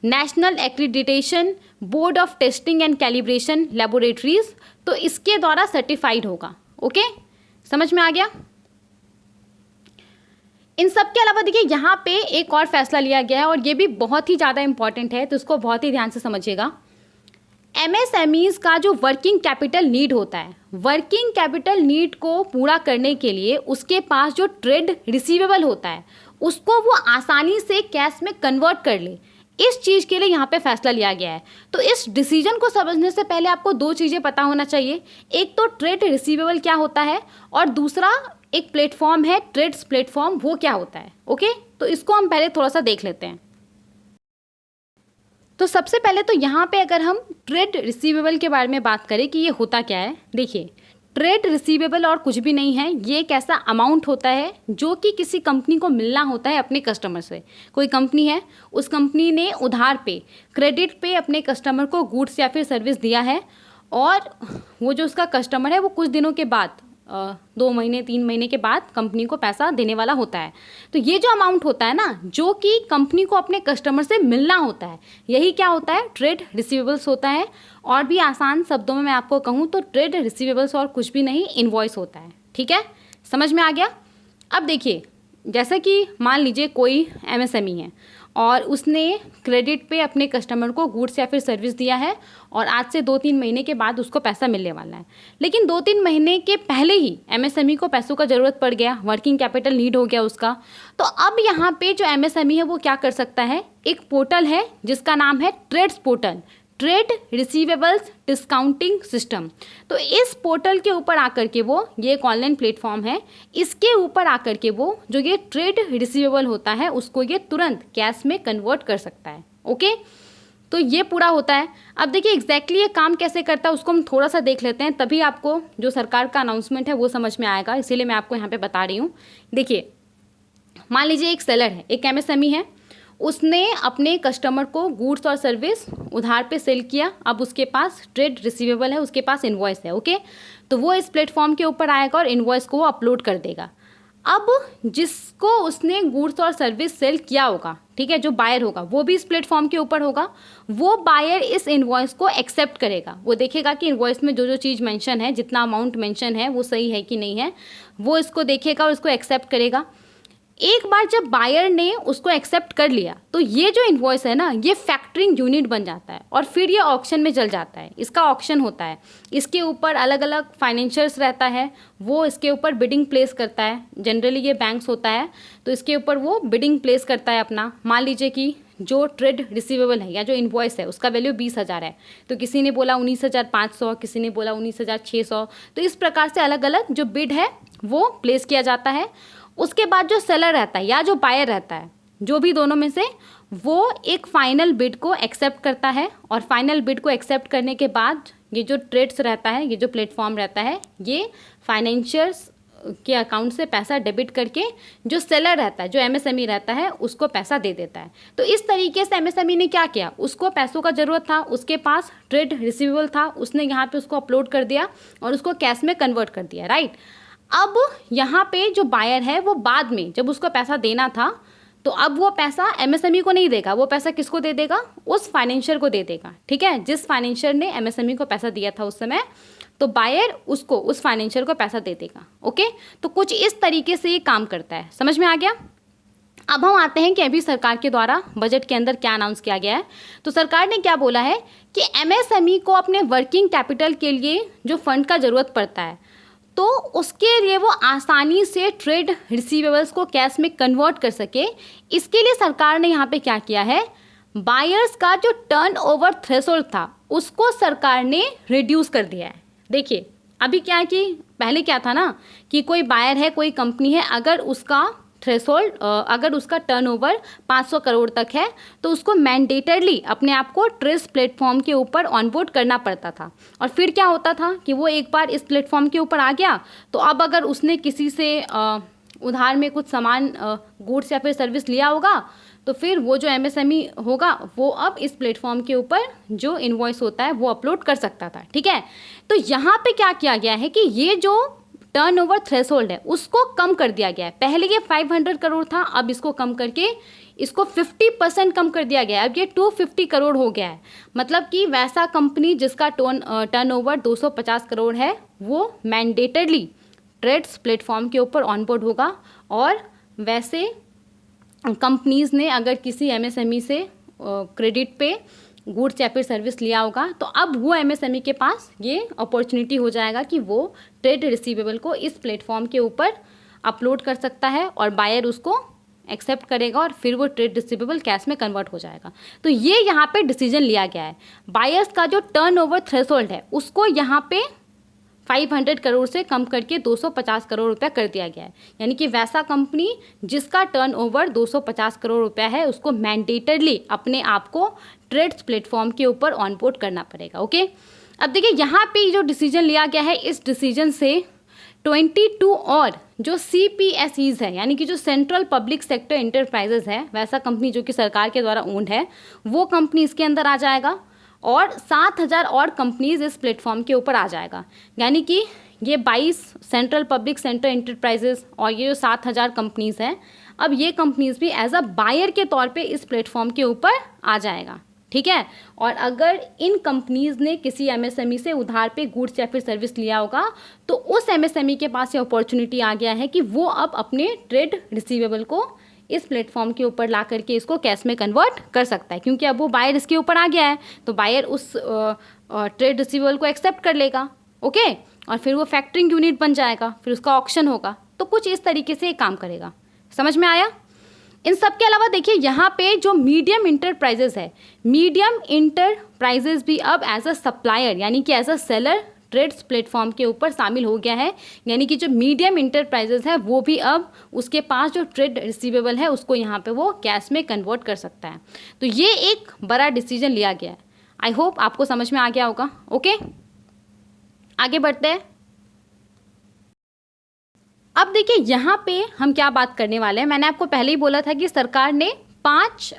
national accreditation board of testing and calibration laboratories, तो इसके द्वारा सर्टिफाइड होगा। ओके, समझ में आ गया? इन सब के अलावा देखिए यहाँ पे एक और फैसला लिया गया है, और ये भी बहुत ही ज़्यादा इंपॉर्टेंट है, तो इसको बहुत ही ध्यान से समझिएगा। एमएसएमईज का जो वर्किंग कैपिटल नीड होता है, वर्किंग कैपिटल नीड को पूरा करने के लिए उसके पास जो ट्रेड रिसीवेबल होता है उसको वो आसानी से कैश में कन्वर्ट कर ले, इस चीज़ के लिए यहाँ पे फैसला लिया गया है। तो इस डिसीजन को समझने से पहले आपको 2 चीज़ें पता होना चाहिए, एक तो ट्रेड रिसीवेबल क्या होता है, और दूसरा एक प्लेटफॉर्म है ट्रेड्स प्लेटफॉर्म, वो क्या होता है। ओके, तो इसको हम पहले थोड़ा सा देख लेते हैं। तो सबसे पहले तो यहाँ पे अगर हम ट्रेड रिसीवेबल के बारे में बात करें कि ये होता क्या है, देखिए ट्रेड रिसीवेबल और कुछ भी नहीं है, ये एक ऐसा अमाउंट होता है जो कि किसी कंपनी को मिलना होता है अपने कस्टमर से। कोई कंपनी है, उस कंपनी ने उधार पे, क्रेडिट पे अपने कस्टमर को गुड्स या फिर सर्विस दिया है, और वो जो उसका कस्टमर है वो कुछ दिनों के बाद 2 महीने 3 महीने के बाद कंपनी को पैसा देने वाला होता है। तो ये जो अमाउंट होता है ना, जो कि कंपनी को अपने कस्टमर से मिलना होता है, यही क्या होता है, ट्रेड रिसीवेबल्स होता है। और भी आसान शब्दों में मैं आपको कहूँ तो ट्रेड रिसीवेबल्स और कुछ भी नहीं, इनवॉइस होता है। ठीक है, समझ में आ गया? अब देखिए, जैसा कि मान लीजिए कोई एमएसएमई है और उसने क्रेडिट पे अपने कस्टमर को गुड्स या फिर सर्विस दिया है, और आज से 2-3 महीने के बाद उसको पैसा मिलने वाला है, लेकिन 2-3 महीने के पहले ही एमएसएमई को पैसों का ज़रूरत पड़ गया, वर्किंग कैपिटल नीड हो गया उसका। तो अब यहाँ पे जो एमएसएमई है वो क्या कर सकता है, एक पोर्टल है जिसका नाम है TReDS portal, trade receivables discounting system. तो इस पोर्टल के ऊपर आकर के वो, ये एक ऑनलाइन प्लेटफॉर्म है, इसके ऊपर आकर के वो जो ये ट्रेड रिसीवेबल होता है उसको ये तुरंत कैश में कन्वर्ट कर सकता है। ओके, तो ये पूरा होता है। अब देखिए एग्जैक्टली ये काम कैसे करता है उसको हम थोड़ा सा देख लेते हैं, तभी आपको जो सरकार का अनाउंसमेंट है वो समझ में आएगा, इसीलिए मैं आपको यहाँ पे बता रही हूँ। देखिए, मान लीजिए एक सेलर है, एक एमएसएमई है, उसने अपने कस्टमर को गुड्स और सर्विस उधार पे सेल किया, अब उसके पास ट्रेड रिसीवेबल है, उसके पास इनवॉइस है। ओके, तो वो इस प्लेटफॉर्म के ऊपर आएगा और इनवॉइस को वो अपलोड कर देगा। अब जिसको उसने गुड्स और सर्विस सेल किया होगा, ठीक है, जो बायर होगा वो भी इस प्लेटफॉर्म के ऊपर होगा, वो बायर इस इनवॉइस को एक्सेप्ट करेगा, वो देखेगा कि इनवॉइस में जो जो चीज़ मेंशन है, जितना अमाउंट मेंशन है वो सही है कि नहीं है, वो इसको देखेगा और इसको एक्सेप्ट करेगा। एक बार जब बायर ने उसको एक्सेप्ट कर लिया तो ये जो इन्वॉइस है ना, ये फैक्टरिंग यूनिट बन जाता है और फिर ये ऑक्शन में चल जाता है। इसका ऑक्शन होता है, इसके ऊपर अलग अलग फाइनेंशियर्स रहता है, वो इसके ऊपर बिडिंग प्लेस करता है। जनरली ये बैंक्स होता है, तो इसके ऊपर वो बिडिंग प्लेस करता है अपना। मान लीजिए कि जो ट्रेड रिसीवेबल है या जो इन्वॉइस है उसका वैल्यू 20,000 है, तो किसी ने बोला 19,500, किसी ने बोला 19,600। तो इस प्रकार से अलग अलग जो बिड है वो प्लेस किया जाता है। उसके बाद जो सेलर रहता है या जो बायर रहता है, जो भी दोनों में से, वो एक फाइनल बिड को एक्सेप्ट करता है। और फाइनल बिड को एक्सेप्ट करने के बाद ये जो ट्रेड्स रहता है, ये जो प्लेटफॉर्म रहता है, ये फाइनेंशियर्स के अकाउंट से पैसा डेबिट करके जो सेलर रहता है, जो एमएसएमई रहता है, उसको पैसा दे देता है। तो इस तरीके से एमएसएमई ने क्या किया, उसको पैसों का ज़रूरत था, उसके पास ट्रेड रिसीवेबल था, उसने यहाँ पे उसको अपलोड कर दिया और उसको कैश में कन्वर्ट कर दिया, राइट। अब यहाँ पे जो बायर है वो बाद में जब उसको पैसा देना था, तो अब वो पैसा एमएसएमई को नहीं देगा, वो पैसा किसको दे देगा, उस फाइनेंशियर को दे देगा, ठीक है, जिस फाइनेंशियर ने एमएसएमई को पैसा दिया था उस समय। तो बायर उसको, उस फाइनेंशियर को पैसा दे देगा। ओके, तो कुछ इस तरीके से ये काम करता है। समझ में आ गया। अब हम आते हैं कि अभी सरकार के द्वारा बजट के अंदर क्या अनाउंस किया गया है। तो सरकार ने क्या बोला है कि एमएसएमई को अपने वर्किंग कैपिटल के लिए जो फंड का ज़रूरत पड़ता है, तो उसके लिए वो आसानी से ट्रेड रिसीवेबल्स को कैश में कन्वर्ट कर सके, इसके लिए सरकार ने यहाँ पे क्या किया है, बायर्स का जो टर्नओवर थ्रेशोल्ड था उसको सरकार ने रिड्यूस कर दिया है। देखिए अभी क्या है कि पहले क्या था ना कि कोई बायर है, कोई कंपनी है, अगर उसका थ्रेशोल्ड, अगर उसका टर्नओवर 500 करोड़ तक है तो उसको मैंडेटरली अपने आप को ट्रेस प्लेटफॉर्म के ऊपर ऑनबोर्ड करना पड़ता था। और फिर क्या होता था कि वो एक बार इस प्लेटफॉर्म के ऊपर आ गया तो अब अगर उसने किसी से उधार में कुछ सामान, गुड्स या फिर सर्विस लिया होगा, तो फिर वो जो एमएसएमई होगा वो अब इस प्लेटफॉर्म के ऊपर जो इनवॉइस होता है वो अपलोड कर सकता था, ठीक है। तो यहाँ पे क्या किया गया है कि ये जो टर्नओवर थ्रेशोल्ड है उसको कम कर दिया गया है। पहले ये 500 करोड़ था, अब इसको कम करके इसको 50% कम कर दिया गया है। अब ये 250 करोड़ हो गया है। मतलब कि वैसा कंपनी जिसका टर्नओवर 250 करोड़ है वो मैंडेटरली ट्रेड्स प्लेटफॉर्म के ऊपर ऑनबोर्ड होगा। और वैसे कंपनीज़ ने अगर किसी एमएसएमई से क्रेडिट पे गुड्स या फिर सर्विस लिया होगा तो अब वो एमएसएमई के पास ये अपॉर्चुनिटी हो जाएगा कि वो ट्रेड रिसीवेबल को इस प्लेटफॉर्म के ऊपर अपलोड कर सकता है और बायर उसको एक्सेप्ट करेगा और फिर वो ट्रेड रिसीवेबल कैश में कन्वर्ट हो जाएगा। तो ये यहाँ पे डिसीजन लिया गया है। बायर्स का जो टर्नओवर थ्रेशोल्ड है उसको यहाँ पे 500 करोड़ से कम करके 250 करोड़ रुपया कर दिया गया है। यानी कि वैसा कंपनी जिसका टर्नओवर 250 करोड़ रुपया है उसको मैंडेटरली अपने आप को ट्रेड्स प्लेटफॉर्म के ऊपर ऑनबोर्ड करना पड़ेगा। ओके, अब देखिए यहाँ पे जो डिसीजन लिया गया है, इस डिसीजन से 22 और जो CPSEs है, यानी कि जो सेंट्रल पब्लिक सेक्टर इंटरप्राइजेज है, वैसा कंपनी जो कि सरकार के द्वारा ओन्ड है, वो कंपनी इसके अंदर आ जाएगा और 7,000 और कंपनीज इस प्लेटफॉर्म के ऊपर आ जाएगा। यानी कि ये 22 सेंट्रल पब्लिक सेक्टर इंटरप्राइजेज और ये जो 7,000 कंपनीज हैं, अब ये कंपनीज भी एज अ बायर के तौर पे इस प्लेटफॉर्म के ऊपर आ जाएगा, ठीक है। और अगर इन कंपनीज ने किसी एमएसएमई से उधार पे गुड्स या फिर सर्विस लिया होगा तो उस एमएसएमई के पास ये अपॉर्चुनिटी आ गया है कि वो अब अपने ट्रेड रिसीवेबल को इस प्लेटफॉर्म के ऊपर ला करके इसको कैश में कन्वर्ट कर सकता है, क्योंकि अब वो बायर इसके ऊपर आ गया है तो बायर उस ट्रेड रिसीवेबल को एक्सेप्ट कर लेगा। ओके, और फिर वो फैक्टरिंग यूनिट बन जाएगा, फिर उसका ऑक्शन होगा। तो कुछ इस तरीके से ये काम करेगा। समझ में आया। इन सब के अलावा देखिए यहाँ पे जो मीडियम इंटरप्राइजेज है, मीडियम इंटरप्राइजेज भी अब एज अ सप्लायर यानी कि as a seller TReDS platform के ऊपर शामिल हो गया है। यानी कि जो मीडियम इंटरप्राइजेज है वो भी अब उसके पास जो ट्रेड रिसीवेबल है उसको यहाँ पे वो कैश में कन्वर्ट कर सकता है। तो ये एक बड़ा डिसीजन लिया गया है। आई होप आपको समझ में आ गया होगा। ओके, आगे बढ़ते हैं। अब देखिए यहाँ पे हम क्या बात करने वाले हैं। मैंने आपको पहले ही बोला था कि सरकार ने 5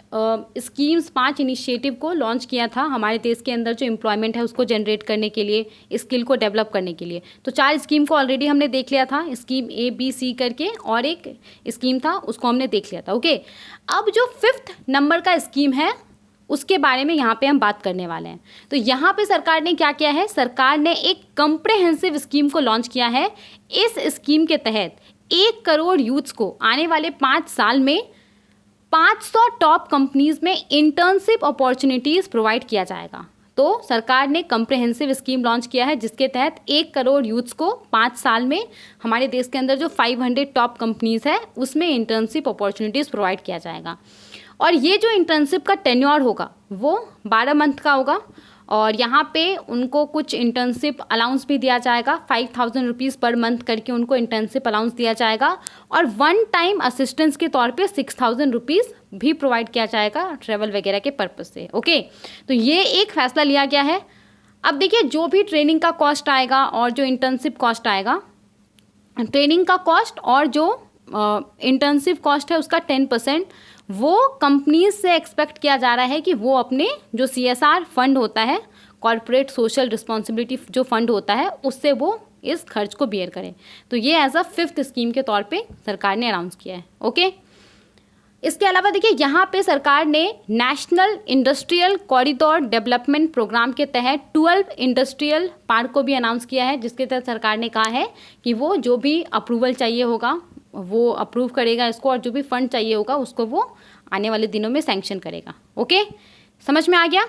स्कीम्स, 5 इनिशिएटिव को लॉन्च किया था हमारे देश के अंदर जो एम्प्लॉयमेंट है उसको जनरेट करने के लिए, स्किल को डेवलप करने के लिए। तो 4 स्कीम को ऑलरेडी हमने देख लिया था, स्कीम ABC करके, और एक स्कीम था उसको हमने देख लिया था। ओके, अब जो 5th नंबर का स्कीम है उसके बारे में यहाँ पे हम बात करने वाले हैं। तो यहाँ पे सरकार ने क्या किया है, सरकार ने एक कम्प्रेहेंसिव स्कीम को लॉन्च किया है। इस स्कीम के तहत 1 करोड़ यूथ्स को आने वाले 5 साल में 500 टॉप कंपनीज में इंटर्नशिप अपॉर्चुनिटीज़ प्रोवाइड किया जाएगा। तो सरकार ने कम्प्रिहेंसिव स्कीम लॉन्च किया है जिसके तहत 1 करोड़ यूथ्स को 5 साल में हमारे देश के अंदर जो 500 टॉप कंपनीज है उसमें इंटर्नशिप अपॉर्चुनिटीज़ प्रोवाइड किया जाएगा। और ये जो इंटर्नशिप का टेन्योर होगा वो 12 मंथ का होगा और यहाँ पे उनको कुछ इंटर्नशिप अलाउंस भी दिया जाएगा। 5,000 रुपीज़ पर मंथ करके उनको इंटर्नशिप अलाउंस दिया जाएगा और वन टाइम असिस्टेंस के तौर पे 6,000 रुपीज़ भी प्रोवाइड किया जाएगा ट्रैवल वगैरह के पर्पज़ से। ओके, तो ये एक फैसला लिया गया है। अब देखिए, जो भी ट्रेनिंग का कॉस्ट आएगा और जो इंटर्नशिप कॉस्ट आएगा, ट्रेनिंग का कॉस्ट और जो इंटर्नशिप कॉस्ट है उसका 10% वो कंपनीज से एक्सपेक्ट किया जा रहा है कि वो अपने जो CSR फंड होता है, कॉर्पोरेट सोशल रिस्पॉन्सिबिलिटी जो फंड होता है, उससे वो इस खर्च को बियर करें। तो ये एज अ 5th स्कीम के तौर पे सरकार ने अनाउंस किया है। ओके, इसके अलावा देखिए, यहाँ पे सरकार ने national industrial corridor development programme के तहत 12 इंडस्ट्रियल पार्क को भी अनाउंस किया है, जिसके तहत सरकार ने कहा है कि वो जो भी अप्रूवल चाहिए होगा वो अप्रूव करेगा इसको और जो भी फंड चाहिए होगा उसको वो आने वाले दिनों में सैंक्शन करेगा। ओके, समझ में आ गया।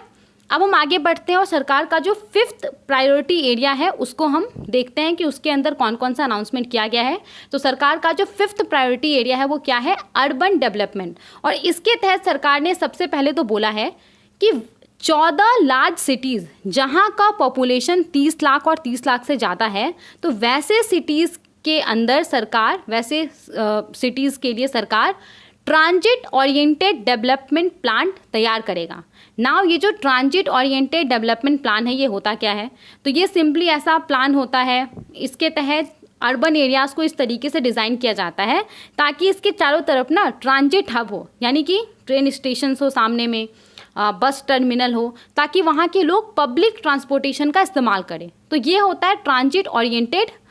अब हम आगे बढ़ते हैं और सरकार का जो 5th प्रायोरिटी एरिया है उसको हम देखते हैं कि उसके अंदर कौन कौन सा अनाउंसमेंट किया गया है। तो सरकार का जो 5th प्रायोरिटी एरिया है वो क्या है? Urban development. और इसके तहत सरकार ने सबसे पहले तो बोला है कि 14 लार्ज सिटीज़ जहाँ का पॉपुलेशन 30 लाख और 30 लाख से ज़्यादा है, तो वैसे सिटीज़ के अंदर सरकार, वैसे सिटीज़ के लिए सरकार ट्रांजिट ओरिएंटेड डेवलपमेंट प्लान तैयार करेगा। नाउ ये जो ट्रांजिट ओरिएंटेड डेवलपमेंट प्लान है ये होता क्या है? तो ये सिंपली ऐसा प्लान होता है, इसके तहत अर्बन एरियाज़ को इस तरीके से डिज़ाइन किया जाता है ताकि इसके चारों तरफ ना ट्रांजिट हब हो, यानी कि ट्रेन स्टेशन हो सामने में, बस टर्मिनल हो, ताकि वहाँ के लोग पब्लिक ट्रांसपोर्टेशन का इस्तेमाल करें। तो ये होता है ट्रांजिट ओरिएंटेड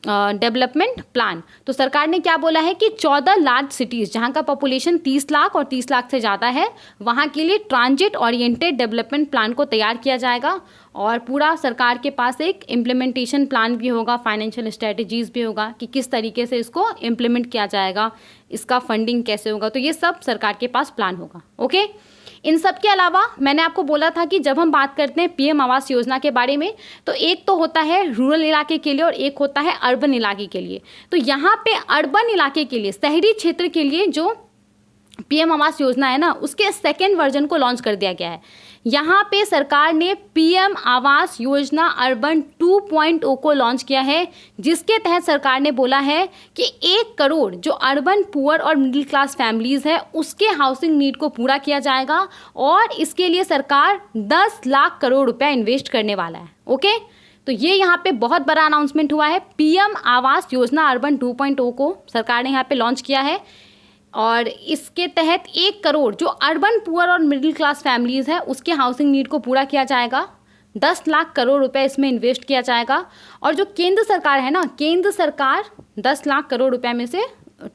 डेवलपमेंट प्लान। तो सरकार ने क्या बोला है कि 14 लार्ज सिटीज़ जहाँ का पॉपुलेशन 30 लाख और 30 लाख से ज़्यादा है वहाँ के लिए ट्रांजिट ओरिएंटेड डेवलपमेंट प्लान को तैयार किया जाएगा और पूरा सरकार के पास एक इम्प्लीमेंटेशन प्लान भी होगा, फाइनेंशियल स्ट्रेटजीज़ भी होगा कि किस तरीके से इसको इम्प्लीमेंट किया जाएगा, इसका फंडिंग कैसे होगा। तो ये सब सरकार के पास प्लान होगा। ओके, इन सब के अलावा मैंने आपको बोला था कि जब हम बात करते हैं PM आवास योजना के बारे में तो एक तो होता है रूरल इलाके के लिए और एक होता है अर्बन इलाके के लिए। तो यहाँ पे अर्बन इलाके के लिए, शहरी क्षेत्र के लिए जो PM आवास योजना है ना, उसके 2nd वर्जन को लॉन्च कर दिया गया है। यहाँ पे सरकार ने PM आवास योजना अर्बन 2.0 को लॉन्च किया है, जिसके तहत सरकार ने बोला है कि 1 करोड़ जो अर्बन पुअर और मिडिल क्लास फैमिलीज़ है उसके हाउसिंग नीड को पूरा किया जाएगा और इसके लिए सरकार 10 लाख करोड़ रुपया इन्वेस्ट करने वाला है। ओके, तो ये यहाँ पे बहुत बड़ा अनाउंसमेंट हुआ है। PM आवास योजना अर्बन 2.0 को सरकार ने यहाँ पे लॉन्च किया है और इसके तहत 1 करोड़ जो अर्बन पुअर और मिडिल क्लास फैमिलीज़ है उसके हाउसिंग नीड को पूरा किया जाएगा। 10 लाख करोड़ रुपए इसमें इन्वेस्ट किया जाएगा और जो केंद्र सरकार है ना, केंद्र सरकार 10 लाख करोड़ रुपए में से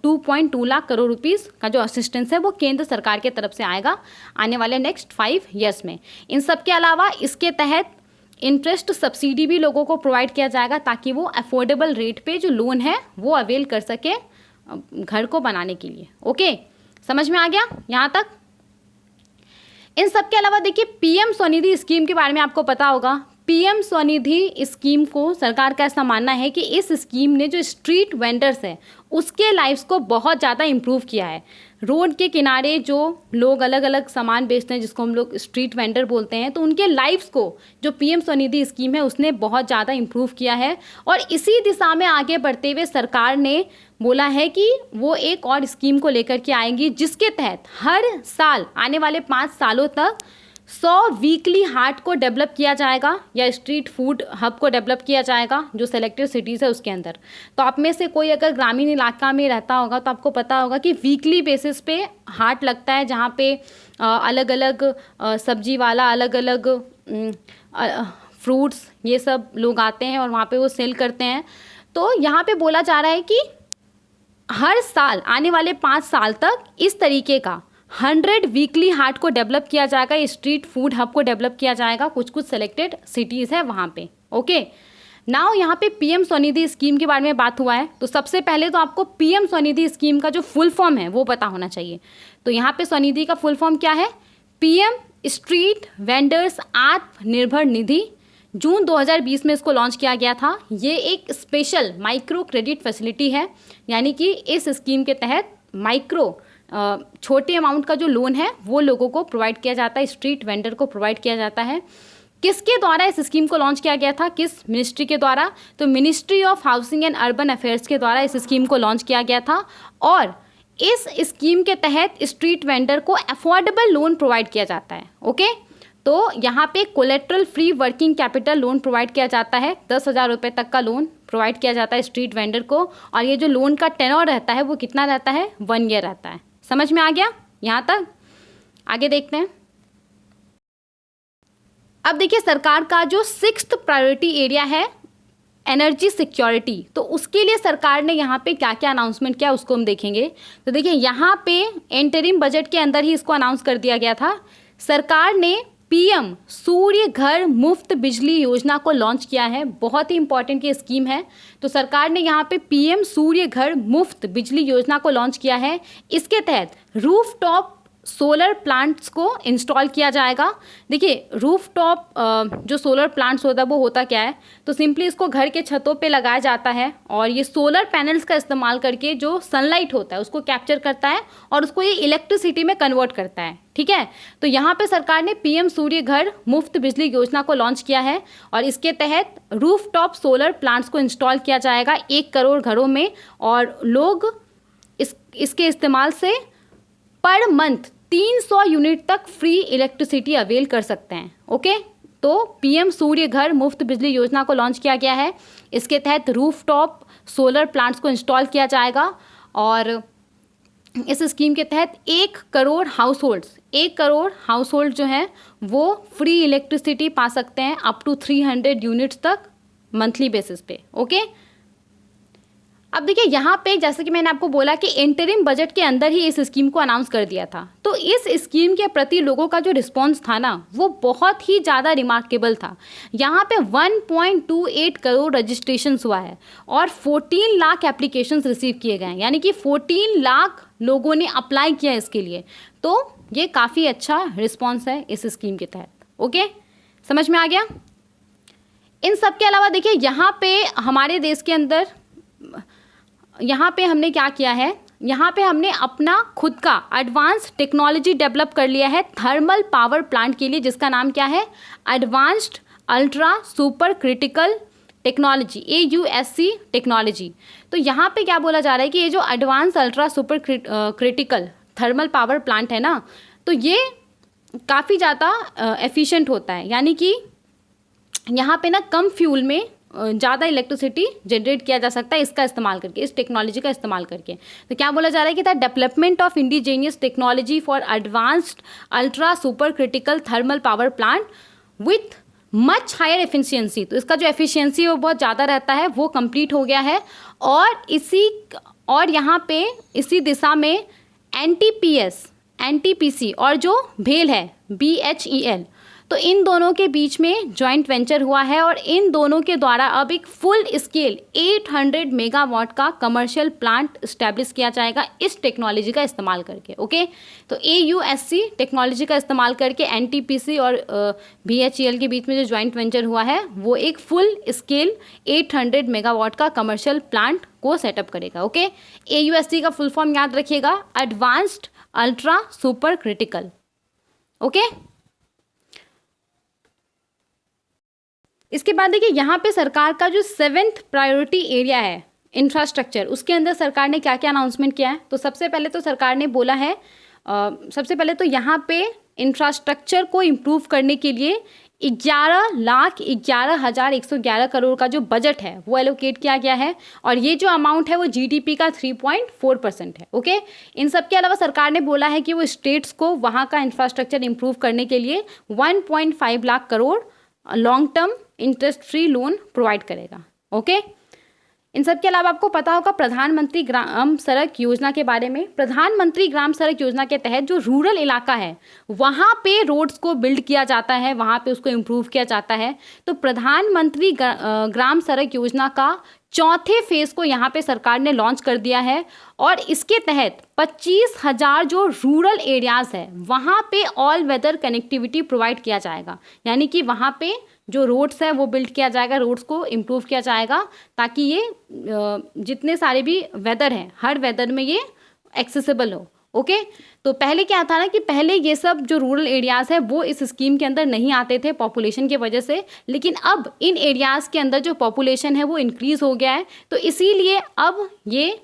2.2 लाख करोड़ रुपीज़ का जो असिस्टेंस है वो केंद्र सरकार के तरफ से आएगा आने वाले नेक्स्ट 5 ईयर्स में। इन सब के अलावा इसके तहत इंटरेस्ट सब्सिडी भी लोगों को प्रोवाइड किया जाएगा ताकि वो अफोर्डेबल रेट पे जो लोन है वो अवेल कर सके घर को बनाने के लिए। ओके, समझ में आ गया यहाँ तक? इन सब के अलावा देखिए, PM स्वनिधि स्कीम के बारे में आपको पता होगा। PM स्वनिधि स्कीम को सरकार का ऐसा मानना है कि इस स्कीम ने जो स्ट्रीट वेंडर्स हैं उसके लाइफ्स को बहुत ज़्यादा इम्प्रूव किया है। रोड के किनारे जो लोग अलग अलग सामान बेचते हैं जिसको हम लोग स्ट्रीट वेंडर बोलते हैं, तो उनके लाइफ्स को जो PM स्वनिधि स्कीम है उसने बहुत ज़्यादा इम्प्रूव किया है और इसी दिशा में आगे बढ़ते हुए सरकार ने बोला है कि वो एक और स्कीम को लेकर के आएंगी जिसके तहत हर साल आने वाले 5 सालों तक 100 वीकली हाट को डेवलप किया जाएगा या स्ट्रीट फूड हब को डेवलप किया जाएगा जो सेलेक्टेड सिटीज़ है उसके अंदर। तो आप में से कोई अगर ग्रामीण इलाका में रहता होगा तो आपको पता होगा कि वीकली बेसिस पे हाट लगता है जहाँ पे अलग अलग सब्जी वाला, अलग अलग फ्रूट्स, ये सब लोग आते हैं और वहाँ पे वो सेल करते हैं। तो यहाँ पे बोला जा रहा है कि हर साल आने वाले 5 साल तक इस तरीके का 100 वीकली हाट को डेवलप किया जाएगा, स्ट्रीट फूड हब को डेवलप किया जाएगा, कुछ कुछ सेलेक्टेड सिटीज़ है वहाँ पे। ओके, नाउ यहाँ पे पीएम स्वनिधि स्कीम के बारे में बात हुआ है, तो सबसे पहले तो आपको पीएम स्वनिधि स्कीम का जो फुल फॉर्म है वो पता होना चाहिए। तो यहाँ पे स्वनिधि का फुल फॉर्म क्या है? PM street vendors Atmanirbhar Nidhi. जून 2020 में इसको लॉन्च किया गया था। ये एक स्पेशल माइक्रो क्रेडिट फैसिलिटी है, यानी कि इस स्कीम के तहत माइक्रो छोटे अमाउंट का जो लोन है वो लोगों को प्रोवाइड किया जाता है, स्ट्रीट वेंडर को प्रोवाइड किया जाता है। किसके द्वारा इस स्कीम को लॉन्च किया गया था? किस मिनिस्ट्री के द्वारा? तो ministry of housing and urban affairs के द्वारा इस स्कीम को लॉन्च किया गया था। और इस स्कीम के तहत स्ट्रीट वेंडर को अफोर्डेबल लोन प्रोवाइड किया जाता है। ओके, तो यहाँ पे collateral free working capital loan provide किया जाता है। 10,000 रुपये तक का लोन प्रोवाइड किया जाता है स्ट्रीट वेंडर को। और ये जो लोन का टेन्योर रहता है वो कितना रहता है? 1 ईयर रहता है। समझ में आ गया यहाँ तक? आगे देखते हैं। अब देखिए, सरकार का जो 6th प्रायोरिटी एरिया है एनर्जी सिक्योरिटी, तो उसके लिए सरकार ने यहाँ पे क्या क्या अनाउंसमेंट किया उसको हम देखेंगे। तो देखिए, यहाँ पे इंटरिम बजट के अंदर ही इसको अनाउंस कर दिया गया था। सरकार ने पीएम सूर्य घर मुफ्त बिजली योजना को लॉन्च किया है। बहुत ही इंपॉर्टेंट ये स्कीम है। तो सरकार ने यहाँ पे पीएम सूर्य घर मुफ्त बिजली योजना को लॉन्च किया है। इसके तहत रूफटॉप सोलर प्लांट्स को इंस्टॉल किया जाएगा। देखिए, रूफटॉप जो सोलर प्लांट्स होता है वो होता क्या है? तो सिंपली इसको घर के छतों पे लगाया जाता है और ये सोलर पैनल्स का इस्तेमाल करके जो सनलाइट होता है उसको कैप्चर करता है और उसको ये इलेक्ट्रिसिटी में कन्वर्ट करता है। ठीक है, तो यहाँ पे सरकार ने पीएम सूर्य घर मुफ्त बिजली योजना को लॉन्च किया है और इसके तहत रूफटॉप सोलर प्लांट्स को इंस्टॉल किया जाएगा 1 करोड़ घरों में। और लोग इसके इस्तेमाल से पर मंथ 300 यूनिट तक फ्री इलेक्ट्रिसिटी अवेल कर सकते हैं। ओके, तो पीएम सूर्य घर मुफ्त बिजली योजना को लॉन्च किया गया है। इसके तहत रूफटॉप सोलर प्लांट्स को इंस्टॉल किया जाएगा और इस स्कीम के तहत 1 करोड़ हाउसहोल्ड जो हैं वो फ्री इलेक्ट्रिसिटी पा सकते हैं अप टू 300 यूनिट्स तक मंथली बेसिस पे। ओके, अब देखिए, यहाँ पे जैसे कि मैंने आपको बोला कि इंटरिम बजट के अंदर ही इस स्कीम को अनाउंस कर दिया था, तो इस स्कीम के प्रति लोगों का जो रिस्पांस था ना वो बहुत ही ज़्यादा रिमार्केबल था। यहाँ पे 1.28 करोड़ रजिस्ट्रेशन हुआ है और 14 लाख एप्लीकेशंस रिसीव किए गए हैं, यानी कि 14 लाख लोगों ने अप्लाई किया इसके लिए। तो ये काफ़ी अच्छा रिस्पॉन्स है इस स्कीम के तहत। ओके, समझ में आ गया? इन सब के अलावा देखिए, यहाँ पे हमारे देश के अंदर यहाँ पे हमने क्या किया है? यहाँ पे हमने अपना खुद का एडवांस टेक्नोलॉजी डेवलप कर लिया है थर्मल पावर प्लांट के लिए, जिसका नाम क्या है? Advanced ultra super critical technology, AUSC technology. तो यहाँ पे क्या बोला जा रहा है कि ये जो advance ultra super critical thermal power plant है ना, तो ये काफ़ी ज़्यादा एफिशिएंट होता है, यानी कि यहाँ पे ना कम फ्यूल में ज़्यादा इलेक्ट्रिसिटी जनरेट किया जा सकता है इसका इस्तेमाल करके, इस टेक्नोलॉजी का इस्तेमाल करके। तो क्या बोला जा रहा है कि the development of indigenous technology for advanced ultra super critical thermal power plant with much higher efficiency, तो इसका जो एफिशिएंसी है वो बहुत ज़्यादा रहता है, वो कंप्लीट हो गया है। और यहाँ पे इसी दिशा में NTPC और जो भेल है BHEL, तो इन दोनों के बीच में जॉइंट वेंचर हुआ है और इन दोनों के द्वारा अब एक फुल स्केल 800 मेगावाट का कमर्शियल प्लांट इस्टेब्लिश किया जाएगा इस टेक्नोलॉजी का इस्तेमाल करके। ओके, तो AUSC टेक्नोलॉजी का इस्तेमाल करके NTPC और BHEL के बीच में जो जॉइंट वेंचर हुआ है वो एक फुल स्केल 800 मेगावाट का कमर्शियल प्लांट को सेटअप करेगा। ओके, AUSC का फुल फॉर्म याद रखिएगा, advanced ultra super critical. Okay, इसके बाद देखिए, यहाँ पे सरकार का जो 7th प्रायोरिटी एरिया है इंफ्रास्ट्रक्चर, उसके अंदर सरकार ने क्या क्या अनाउंसमेंट किया है। तो सबसे पहले तो सरकार ने बोला है, सबसे पहले तो यहाँ पे इंफ्रास्ट्रक्चर को इम्प्रूव करने के लिए 11,11,111 करोड़ का जो बजट है वो एलोकेट किया गया है और ये जो अमाउंट है वो GDP का 3.4% है। ओके, इन सब के अलावा सरकार ने बोला है कि वो स्टेट्स को वहाँ का इंफ्रास्ट्रक्चर इम्प्रूव करने के लिए 1.5 lakh crore long term interest free loan provide करेगा। ओके, इन सब के अलावा आपको पता होगा प्रधानमंत्री ग्राम सड़क योजना के बारे में। प्रधानमंत्री ग्राम सड़क योजना के तहत जो रूरल इलाका है वहाँ पे रोड्स को बिल्ड किया जाता है, वहाँ पे उसको इम्प्रूव किया जाता है। तो प्रधानमंत्री ग्राम सड़क योजना का चौथे फेज को यहाँ पे सरकार ने लॉन्च कर दिया है और इसके तहत 25,000 जो रूरल एरियाज़ है वहाँ पे ऑल वेदर कनेक्टिविटी प्रोवाइड किया जाएगा, यानी कि वहाँ पे जो रोड्स है वो बिल्ड किया जाएगा, रोड्स को इम्प्रूव किया जाएगा ताकि ये जितने सारे भी वेदर हैं हर वेदर में ये एक्सेसिबल हो। ओके तो पहले क्या था ना कि पहले ये सब जो रूरल एरियाज़ है वो इस स्कीम के अंदर नहीं आते थे पॉपुलेशन की वजह से, लेकिन अब इन एरियाज़ के अंदर जो पॉपुलेशन है वो इंक्रीज़ हो गया है, तो इसीलिए अब ये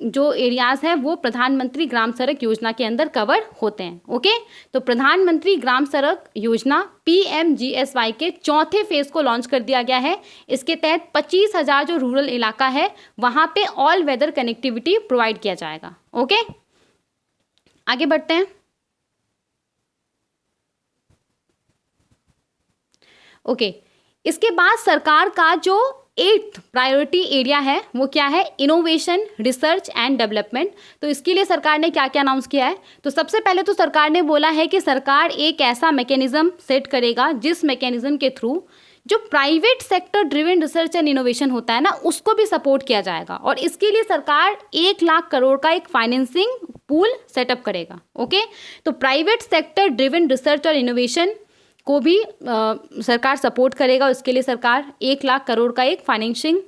जो एरियाज़ है वो प्रधानमंत्री ग्राम सड़क योजना के अंदर कवर होते हैं। ओके तो प्रधानमंत्री ग्राम सड़क योजना PMGSY के चौथे फेज को लॉन्च कर दिया गया है। इसके तहत 25,000 जो रूरल इलाका है वहाँ पे ऑल वेदर कनेक्टिविटी प्रोवाइड किया जाएगा। ओके आगे बढ़ते हैं। ओके इसके बाद सरकार का जो 8th प्रायोरिटी एरिया है वो क्या है, इनोवेशन रिसर्च एंड डेवलपमेंट। तो इसके लिए सरकार ने क्या क्या अनाउंस किया है, तो सबसे पहले तो सरकार ने बोला है कि सरकार एक ऐसा मैकेनिज्म सेट करेगा जिस मैकेनिज्म के थ्रू जो private sector driven research and innovation होता है ना उसको भी सपोर्ट किया जाएगा और इसके लिए सरकार 1 लाख करोड़ का एक फाइनेंसिंग पूल सेटअप करेगा। ओके तो प्राइवेट सेक्टर ड्रिवन रिसर्च और इनोवेशन को भी सरकार सपोर्ट करेगा, इसके लिए सरकार 1 लाख करोड़ का एक फाइनेंसिंग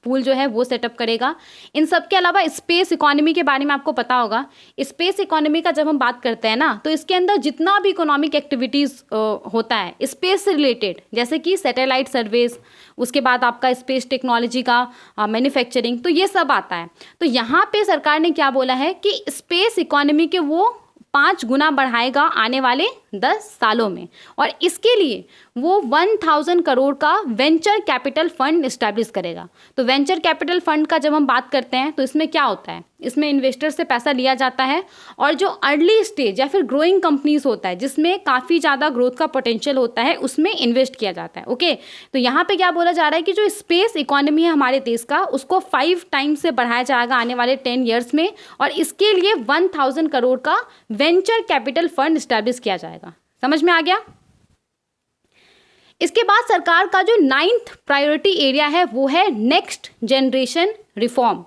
पूल जो है वो सेटअप करेगा। इन सब के अलावा स्पेस इकोनॉमी के बारे में आपको पता होगा। स्पेस इकोनॉमी का जब हम बात करते हैं ना तो इसके अंदर जितना भी इकोनॉमिक एक्टिविटीज़ होता है स्पेस से रिलेटेड, जैसे कि सैटेलाइट सर्वेस, उसके बाद आपका स्पेस टेक्नोलॉजी का मैन्युफैक्चरिंग, तो ये सब आता है। तो यहाँ पे सरकार ने क्या बोला है कि स्पेस इकोनॉमी के वो 5 गुना बढ़ाएगा आने वाले 10 सालों में और इसके लिए वो 1,000 करोड़ का वेंचर कैपिटल फंड इस्टेब्लिश करेगा। तो वेंचर कैपिटल फंड का जब हम बात करते हैं तो इसमें क्या होता है, इसमें इन्वेस्टर से पैसा लिया जाता है और जो अर्ली स्टेज या फिर ग्रोइंग कंपनीज होता है जिसमें काफ़ी ज़्यादा ग्रोथ का पोटेंशियल होता है उसमें इन्वेस्ट किया जाता है। ओके तो यहाँ पे क्या बोला जा रहा है कि जो स्पेस इकोनॉमी है हमारे देश का उसको 5 टाइम्स से बढ़ाया जाएगा आने वाले 10 ईयर्स में और इसके लिए 1,000 करोड़ का वेंचर कैपिटल फंड इस्टेब्लिश किया जाएगा। समझ में आ गया। इसके बाद सरकार का जो 9th प्रायोरिटी एरिया है वो है नेक्स्ट जनरेशन रिफॉर्म।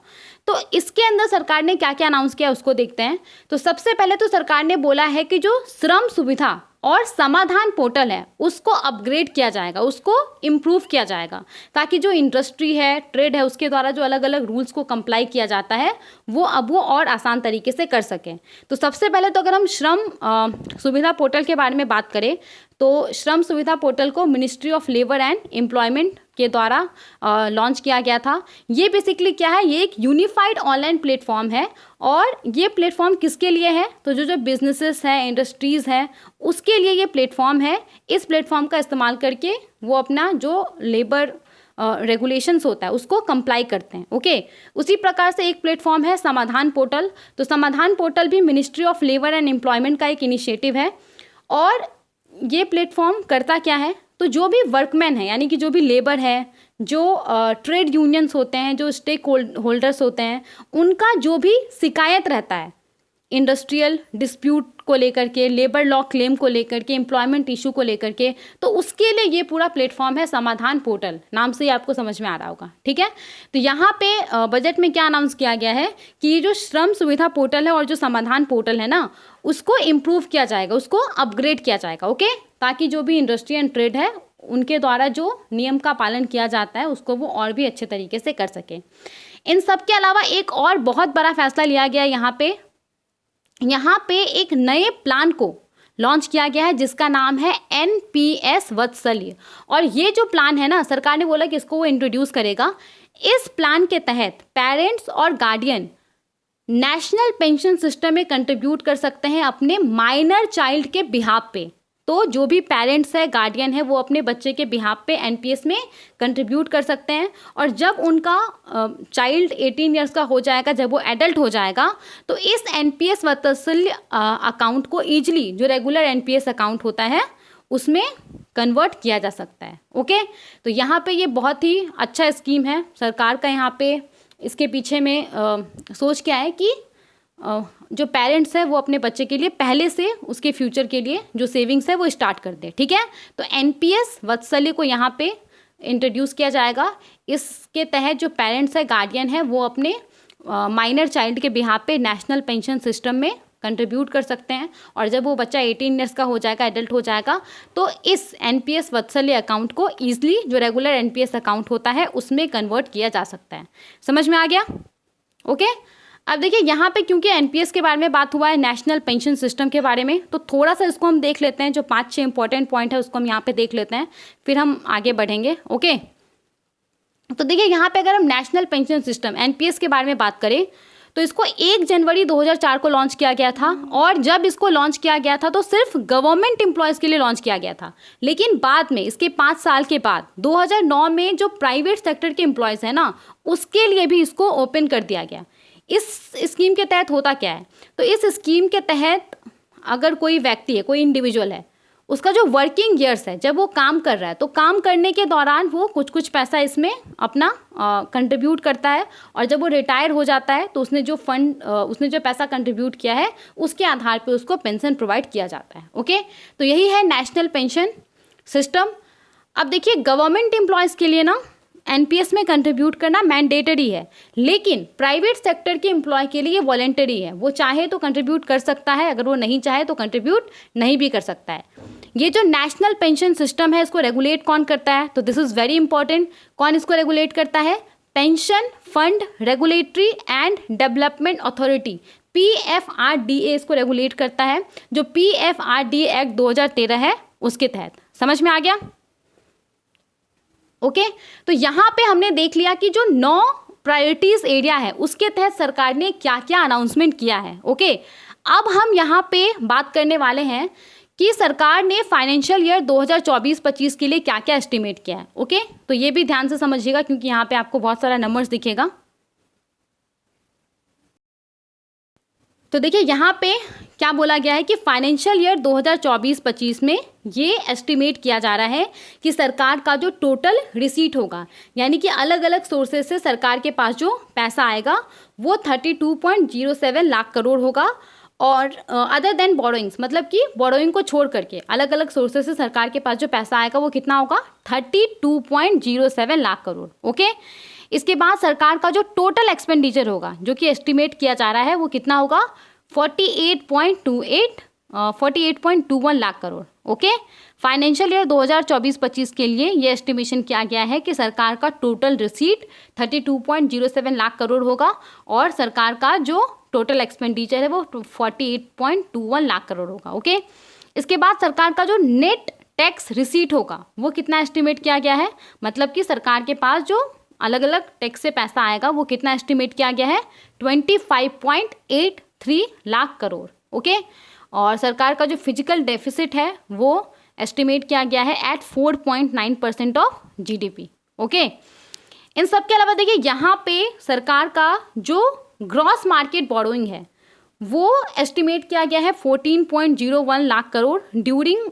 तो इसके अंदर सरकार ने क्या क्या अनाउंस किया उसको देखते हैं। तो सबसे पहले तो सरकार ने बोला है कि जो श्रम सुविधा और समाधान पोर्टल है उसको अपग्रेड किया जाएगा, उसको इम्प्रूव किया जाएगा ताकि जो इंडस्ट्री है, ट्रेड है, उसके द्वारा जो अलग अलग रूल्स को कंप्लाई किया जाता है वो अब वो और आसान तरीके से कर सकें। तो सबसे पहले तो अगर हम श्रम सुविधा पोर्टल के बारे में बात करें तो श्रम सुविधा पोर्टल को ministry of labour and employment के द्वारा लॉन्च किया गया था। ये बेसिकली क्या है, ये एक यूनिफाइड ऑनलाइन प्लेटफॉर्म है और ये प्लेटफॉर्म किसके लिए है, तो जो बिजनेसेस हैं, इंडस्ट्रीज़ हैं, उसके लिए ये प्लेटफॉर्म है। इस प्लेटफॉर्म का इस्तेमाल करके वो अपना जो लेबर रेगुलेशंस होता है उसको कंप्लाई करते हैं। ओके उसी प्रकार से एक प्लेटफॉर्म है समाधान पोर्टल। तो समाधान पोर्टल भी ministry of labour and employment का एक इनिशिएटिव है और ये प्लेटफॉर्म करता क्या है, तो जो भी वर्कमैन है यानी कि जो भी लेबर है, जो ट्रेड यूनियंस होते हैं, जो स्टेक होल्डर्स होते हैं, उनका जो भी शिकायत रहता है इंडस्ट्रियल डिस्प्यूट को लेकर के, लेबर लॉ क्लेम को लेकर के, एम्प्लॉयमेंट इशू को लेकर के, तो उसके लिए ये पूरा प्लेटफॉर्म है समाधान पोर्टल। नाम से ही आपको समझ में आ रहा होगा। ठीक है तो यहाँ पे बजट में क्या अनाउंस किया गया है कि ये जो श्रम सुविधा पोर्टल है और जो समाधान पोर्टल है ना उसको इम्प्रूव किया जाएगा, उसको अपग्रेड किया जाएगा। ओके ताकि जो भी इंडस्ट्री एंड ट्रेड है उनके द्वारा जो नियम का पालन किया जाता है उसको वो और भी अच्छे तरीके से कर सके। इन सब के अलावा एक और बहुत बड़ा फैसला लिया गया यहाँ पे एक नए प्लान को लॉन्च किया गया है जिसका नाम है NPS वत्सल्य। और ये जो प्लान है ना सरकार ने बोला कि इसको वो इंट्रोड्यूस करेगा। इस प्लान के तहत पेरेंट्स और गार्डियन नेशनल पेंशन सिस्टम में कंट्रीब्यूट कर सकते हैं अपने माइनर चाइल्ड के बिहाफ पे। तो जो भी पेरेंट्स है, गार्डियन है, वो अपने बच्चे के बिहाफ पे NPS में कंट्रीब्यूट कर सकते हैं और जब उनका चाइल्ड 18 ईयर्स का हो जाएगा, जब वो एडल्ट हो जाएगा, तो इस NPS वत्सल्य अकाउंट को ईजिली जो रेगुलर NPS अकाउंट होता है उसमें कन्वर्ट किया जा सकता है। ओके तो यहाँ पे ये बहुत ही अच्छा स्कीम है सरकार का। यहाँ पे इसके पीछे में सोच क्या है कि जो पेरेंट्स हैं वो अपने बच्चे के लिए पहले से उसके फ्यूचर के लिए जो सेविंग्स है वो स्टार्ट कर दें। ठीक है, तो एनपीएस वात्सल्य को यहाँ पे इंट्रोड्यूस किया जाएगा। इसके तहत जो पेरेंट्स है, गार्डियन है, वो अपने माइनर चाइल्ड के बिहाफ पे नेशनल पेंशन सिस्टम में कंट्रीब्यूट कर सकते हैं, और जब वो बच्चा 18 ईयर्स का हो जाएगा, एडल्ट हो जाएगा, तो इस एनपीएस वात्सल्य अकाउंट को ईजिली जो रेगुलर एनपीएस अकाउंट होता है उसमें कन्वर्ट किया जा सकता है। समझ में आ गया? ओके। अब देखिए यहाँ पे क्योंकि एनपीएस के बारे में बात हुआ है, नेशनल पेंशन सिस्टम के बारे में, तो थोड़ा सा इसको हम देख लेते हैं। जो 5-6 इंपॉर्टेंट पॉइंट है उसको हम यहाँ पे देख लेते हैं, फिर हम आगे बढ़ेंगे। ओके, तो देखिए यहाँ पे अगर हम नेशनल पेंशन सिस्टम एनपीएस के बारे में बात करें तो इसको 1 जनवरी 2004 को लॉन्च किया गया था, और जब इसको लॉन्च किया गया था तो सिर्फ गवर्नमेंट एम्प्लॉयज़ के लिए लॉन्च किया गया था। लेकिन बाद में इसके 5 साल के बाद 2009 में जो प्राइवेट सेक्टर के एम्प्लॉयज़ हैं ना, उसके लिए भी इसको ओपन कर दिया गया। इस स्कीम के तहत होता क्या है, तो इस स्कीम के तहत अगर कोई व्यक्ति है, कोई इंडिविजुअल है, उसका जो वर्किंग ईयर्स है, जब वो काम कर रहा है तो काम करने के दौरान वो कुछ कुछ पैसा इसमें अपना कंट्रीब्यूट करता है, और जब वो रिटायर हो जाता है तो उसने जो पैसा कंट्रीब्यूट किया है उसके आधार पे उसको पेंशन प्रोवाइड किया जाता है। ओके, तो यही है नेशनल पेंशन सिस्टम। अब देखिए गवर्नमेंट एम्प्लॉयज़ के लिए ना एनपीएस में कंट्रीब्यूट करना मैंडेटरी है, लेकिन प्राइवेट सेक्टर के एम्प्लॉय के लिए वॉलेंटरी है। वो चाहे तो कंट्रीब्यूट कर सकता है, अगर वो नहीं चाहे तो कंट्रीब्यूट नहीं भी कर सकता है। ये जो नेशनल पेंशन सिस्टम है इसको रेगुलेट कौन करता है, तो दिस इज़ वेरी इंपॉर्टेंट। कौन इसको रेगुलेट करता है? Pension fund regulatory and development authority, PFRDA इसको रेगुलेट करता है, जो पीएफआरडीए एक्ट 2013 है उसके तहत। समझ में आ गया? ओके, तो यहाँ पे हमने देख लिया कि जो 9 प्रायोरिटीज एरिया है उसके तहत सरकार ने क्या क्या अनाउंसमेंट किया है। ओके, अब हम यहाँ पे बात करने वाले हैं कि सरकार ने फाइनेंशियल ईयर 2024-25 के लिए क्या क्या एस्टिमेट किया है। ओके, तो ये भी ध्यान से समझिएगा क्योंकि यहाँ पे आपको बहुत सारा नंबर्स दिखेगा। तो देखिए यहाँ पे क्या बोला गया है कि फाइनेंशियल ईयर 2024-25 में ये एस्टिमेट किया जा रहा है कि सरकार का जो टोटल रिसीट होगा, यानी कि अलग अलग सोर्सेज से सरकार के पास जो पैसा आएगा वो 32.07 लाख करोड़ होगा, और अदर देन बोरोइंग्स, मतलब कि बोरोइंग को छोड़ करके अलग अलग सोर्सेज से सरकार के पास जो पैसा आएगा वो कितना होगा? 32.07 लाख करोड़। ओके, इसके बाद सरकार का जो टोटल एक्सपेंडिचर होगा जो कि एस्टिमेट किया जा रहा है वो कितना होगा? 48.21 lakh crore. Okay, financial year 2024-25 के लिए ये एस्टिमेशन किया गया है कि सरकार का टोटल रिसीट 32.07 लाख करोड़ होगा, और सरकार का जो टोटल एक्सपेंडिचर है वो 48.21 लाख करोड़ होगा। ओके, इसके बाद सरकार का जो नेट टैक्स रिसीट होगा वो कितना एस्टिमेट किया गया है, मतलब कि सरकार के पास जो अलग अलग टैक्स से पैसा आएगा वो कितना एस्टिमेट किया गया है? 25.83 लाख करोड़। ओके, और सरकार का जो फिजिकल डेफिसिट है वो एस्टिमेट किया गया है एट 4.9% ऑफ जीडीपी। ओके, इन सब के अलावा देखिए यहाँ पे सरकार का जो ग्रॉस मार्केट बोरोइंग है वो एस्टिमेट किया गया है 14.01 लाख करोड़ ड्यूरिंग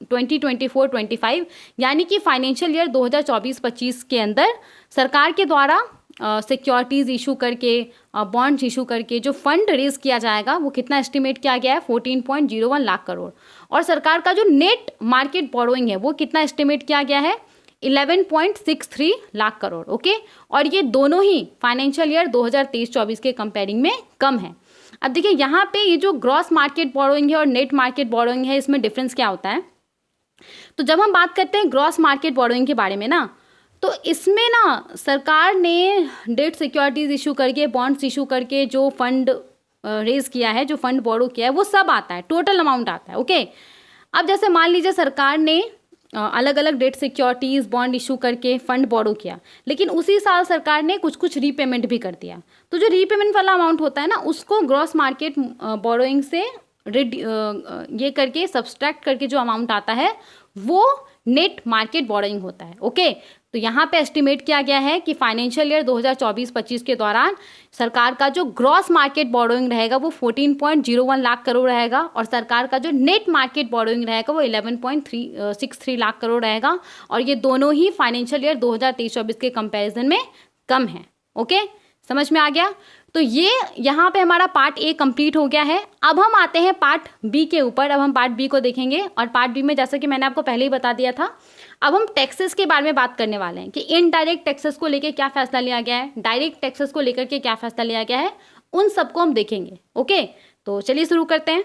2024-25, यानी कि फाइनेंशियल ईयर 2024-25 के अंदर सरकार के द्वारा सिक्योरिटीज़ इशू करके, बॉन्ड्स इशू करके जो फंड रेज किया जाएगा वो कितना एस्टिमेट किया गया है? 14.01 लाख करोड़। और सरकार का जो नेट मार्केट बोरोइंग है वो कितना एस्टिमेट किया गया है? 11.63 लाख करोड़। ओके, और ये दोनों ही फाइनेंशियल ईयर 2023-24 के कंपेयरिंग में कम है। अब देखिए यहाँ पे ये जो ग्रॉस मार्केट बोरोइंग है और नेट मार्केट बोरोइंग है इसमें डिफरेंस क्या होता है? तो जब हम बात करते हैं ग्रॉस मार्केट बोरोइंग के बारे में ना, तो इसमें ना सरकार ने डेट सिक्योरिटीज़ इशू करके, बॉन्ड्स इशू करके जो फंड रेज किया है, जो फंड बोरो किया है वो सब आता है, टोटल अमाउंट आता है। ओके, अब जैसे मान लीजिए सरकार ने अलग अलग डेट सिक्योरिटीज़ बॉन्ड इशू करके फंड बोरो किया, लेकिन उसी साल सरकार ने कुछ कुछ रीपेमेंट भी कर दिया, तो जो रीपेमेंट वाला अमाउंट होता है ना उसको ग्रॉस मार्केट बोरोइंग से ये करके सब्सट्रैक्ट करके जो अमाउंट आता है वो नेट मार्केट बोरोइंग होता है। ओके, तो यहाँ पे एस्टिमेट किया गया है कि फाइनेंशियल ईयर 2024-25 के दौरान सरकार का जो ग्रॉस मार्केट बोरोइंग रहेगा वो 14.01 लाख करोड़ रहेगा, और सरकार का जो नेट मार्केट बोरोइंग रहेगा वो 11.63 लाख करोड़ रहेगा, और ये दोनों ही फाइनेंशियल ईयर 2023-24 के कंपैरिजन में कम है। ओके, समझ में आ गया। तो ये यहाँ पे हमारा पार्ट ए कंप्लीट हो गया है। अब हम आते हैं पार्ट बी के ऊपर। अब हम पार्ट बी को देखेंगे और पार्ट बी में जैसा कि मैंने आपको पहले ही बता दिया था, अब हम टैक्सेस के बारे में बात करने वाले हैं कि इनडायरेक्ट टैक्सेस को लेकर क्या फैसला लिया गया है, डायरेक्ट टैक्सेस को लेकर के क्या फैसला लिया गया है, उन सबको हम देखेंगे। ओके, तो चलिए शुरू करते हैं।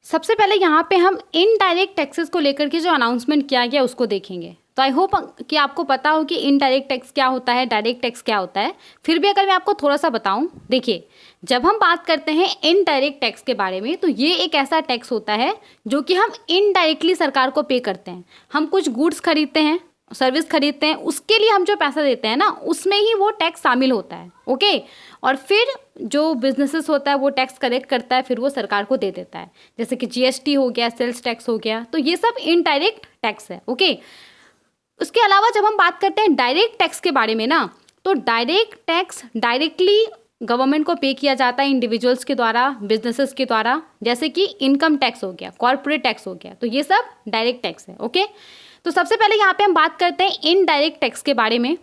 सबसे पहले यहाँ पे हम इनडायरेक्ट टैक्सेस को लेकर के जो अनाउंसमेंट किया गया उसको देखेंगे। तो आई होप कि आपको पता हो कि इनडायरेक्ट टैक्स क्या होता है, डायरेक्ट टैक्स क्या होता है। फिर भी अगर मैं आपको थोड़ा सा बताऊं, देखिए जब हम बात करते हैं इनडायरेक्ट टैक्स के बारे में, तो ये एक ऐसा टैक्स होता है जो कि हम इनडायरेक्टली सरकार को पे करते हैं। हम कुछ गुड्स खरीदते हैं, सर्विस खरीदते हैं, उसके लिए हम जो पैसा देते हैं ना, उसमें ही वो टैक्स शामिल होता है। ओके, और फिर जो बिजनेसेस होता है वो टैक्स कलेक्ट करता है, फिर वो सरकार को दे देता है, जैसे कि जीएसटी हो गया, सेल्स टैक्स हो गया। तो ये सब इनडायरेक्ट टैक्स है। ओके, उसके अलावा जब हम बात करते हैं डायरेक्ट टैक्स के बारे में ना, तो डायरेक्ट टैक्स डायरेक्टली गवर्नमेंट को पे किया जाता है इंडिविजुअल्स के द्वारा, बिजनेसेस के द्वारा, जैसे कि इनकम टैक्स हो गया, कॉर्पोरेट टैक्स हो गया। तो ये सब डायरेक्ट टैक्स है। ओके, तो सबसे पहले यहाँ पे हम बात करते हैं इनडायरेक्ट टैक्स के बारे में।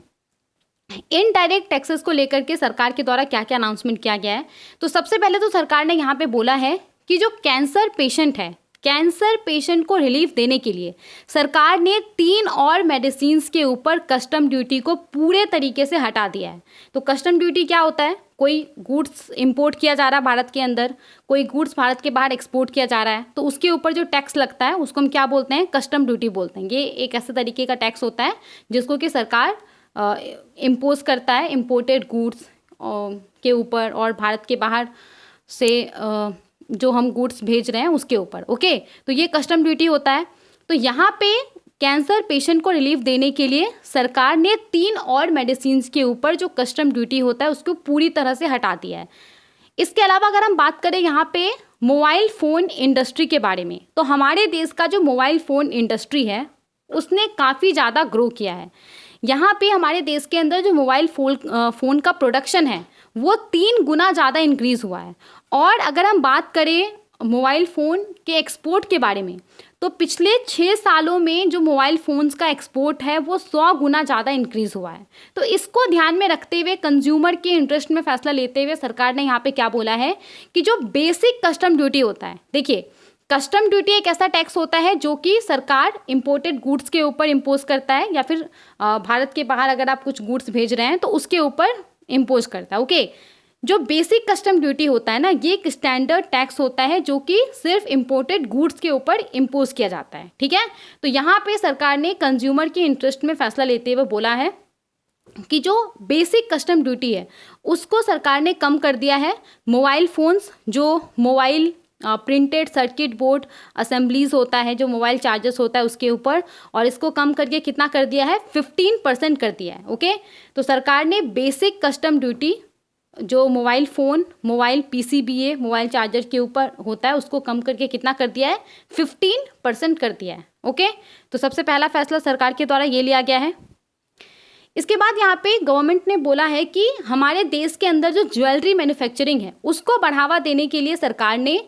इनडायरेक्ट टैक्सेस को लेकर के सरकार के द्वारा क्या क्या अनाउंसमेंट किया गया है। तो सबसे पहले तो सरकार ने यहाँ पे बोला है कि जो कैंसर पेशेंट है, कैंसर पेशेंट को रिलीफ देने के लिए सरकार ने 3 और मेडिसिन्स के ऊपर कस्टम ड्यूटी को पूरे तरीके से हटा दिया है। तो कस्टम ड्यूटी क्या होता है, कोई गुड्स इंपोर्ट किया जा रहा है भारत के अंदर, कोई गुड्स भारत के बाहर एक्सपोर्ट किया जा रहा है, तो उसके ऊपर जो टैक्स लगता है उसको हम क्या बोलते हैं, कस्टम ड्यूटी बोलते हैं। ये एक ऐसे तरीके का टैक्स होता है जिसको कि सरकार इम्पोज करता है इम्पोर्टेड गुड्स के ऊपर और भारत के बाहर से जो हम गुड्स भेज रहे हैं उसके ऊपर। ओके, तो ये कस्टम ड्यूटी होता है। तो यहाँ पे कैंसर पेशेंट को रिलीफ देने के लिए सरकार ने 3 और मेडिसिन्स के ऊपर जो कस्टम ड्यूटी होता है उसको पूरी तरह से हटा दिया है। इसके अलावा अगर हम बात करें यहाँ पे मोबाइल फ़ोन इंडस्ट्री के बारे में, तो हमारे देश का जो मोबाइल फ़ोन इंडस्ट्री है उसने काफ़ी ज़्यादा ग्रो किया है। यहाँ पे हमारे देश के अंदर जो मोबाइल फ़ोन का प्रोडक्शन है वो 3 गुना ज़्यादा इंक्रीज़ हुआ है। और अगर हम बात करें मोबाइल फ़ोन के एक्सपोर्ट के बारे में, तो पिछले 6 सालों में जो मोबाइल फ़ोन्स का एक्सपोर्ट है वो 100 गुना ज़्यादा इंक्रीज़ हुआ है। तो इसको ध्यान में रखते हुए, कंज्यूमर के इंटरेस्ट में फैसला लेते हुए सरकार ने यहाँ पे क्या बोला है कि जो बेसिक कस्टम ड्यूटी होता है, देखिए कस्टम ड्यूटी एक ऐसा टैक्स होता है जो कि सरकार इंपोर्टेड गुड्स के ऊपर इम्पोज करता है, या फिर भारत के बाहर अगर आप कुछ गुड्स भेज रहे हैं तो उसके ऊपर इम्पोज करता है। ओके, जो बेसिक कस्टम ड्यूटी होता है ना, ये एक स्टैंडर्ड टैक्स होता है जो कि सिर्फ इंपोर्टेड गुड्स के ऊपर इम्पोज किया जाता है। ठीक है, तो यहाँ पे सरकार ने कंज्यूमर के इंटरेस्ट में फैसला लेते हुए बोला है कि जो बेसिक कस्टम ड्यूटी है उसको सरकार ने कम कर दिया है। मोबाइल फ़ोन्स, जो mobile printed circuit board assemblies होता है, जो मोबाइल चार्जर्स होता है उसके ऊपर, और इसको कम करके कितना कर दिया है, 15% कर दिया है। ओके, तो सरकार ने बेसिक कस्टम ड्यूटी जो mobile phone, mobile PCBA, mobile charger के ऊपर होता है उसको कम करके कितना कर दिया है, 15% कर दिया है। ओके, तो सबसे पहला फैसला सरकार के द्वारा ये लिया गया है। इसके बाद यहाँ पे गवर्नमेंट ने बोला है कि हमारे देश के अंदर जो ज्वेलरी मैन्युफैक्चरिंग है उसको बढ़ावा देने के लिए सरकार ने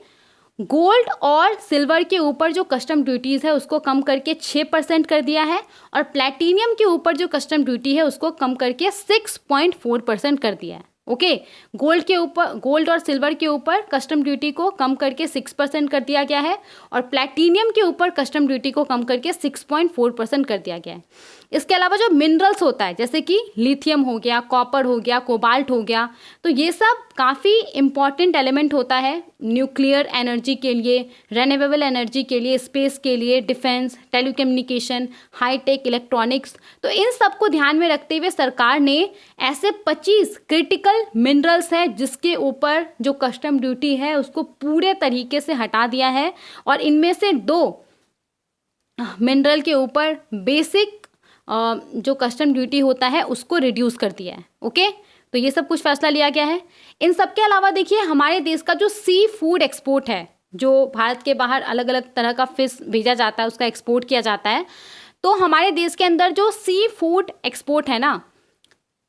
गोल्ड और सिल्वर के ऊपर जो कस्टम ड्यूटीज़ है उसको कम करके 6% कर दिया है, और प्लैटिनियम के ऊपर जो कस्टम ड्यूटी है उसको कम करके 6.4% कर दिया है। ओके, गोल्ड के ऊपर, गोल्ड और सिल्वर के ऊपर कस्टम ड्यूटी को कम करके 6% कर दिया गया है, और प्लैटिनियम के ऊपर कस्टम ड्यूटी को कम करके 6.4% कर दिया गया है। इसके अलावा जो मिनरल्स होता है, जैसे कि लिथियम हो गया, कॉपर हो गया, कोबाल्ट हो गया, तो ये सब काफ़ी इम्पॉर्टेंट एलिमेंट होता है न्यूक्लियर एनर्जी के लिए, रेन्यूएबल एनर्जी के लिए, स्पेस के लिए, डिफेंस, टेलीकम्युनिकेशन, हाईटेक इलेक्ट्रॉनिक्स। तो इन सब को ध्यान में रखते हुए सरकार ने ऐसे 25 क्रिटिकल मिनरल्स हैं जिसके ऊपर जो कस्टम ड्यूटी है उसको पूरे तरीके से हटा दिया है, और इनमें से 2 मिनरल के ऊपर बेसिक जो कस्टम ड्यूटी होता है उसको रिड्यूस कर दिया है। ओके, तो ये सब कुछ फैसला लिया गया है। इन सब के अलावा देखिए हमारे देश का जो सी फूड एक्सपोर्ट है, जो भारत के बाहर अलग अलग तरह का फिश भेजा जाता है उसका एक्सपोर्ट किया जाता है, तो हमारे देश के अंदर जो सी फूड एक्सपोर्ट है ना,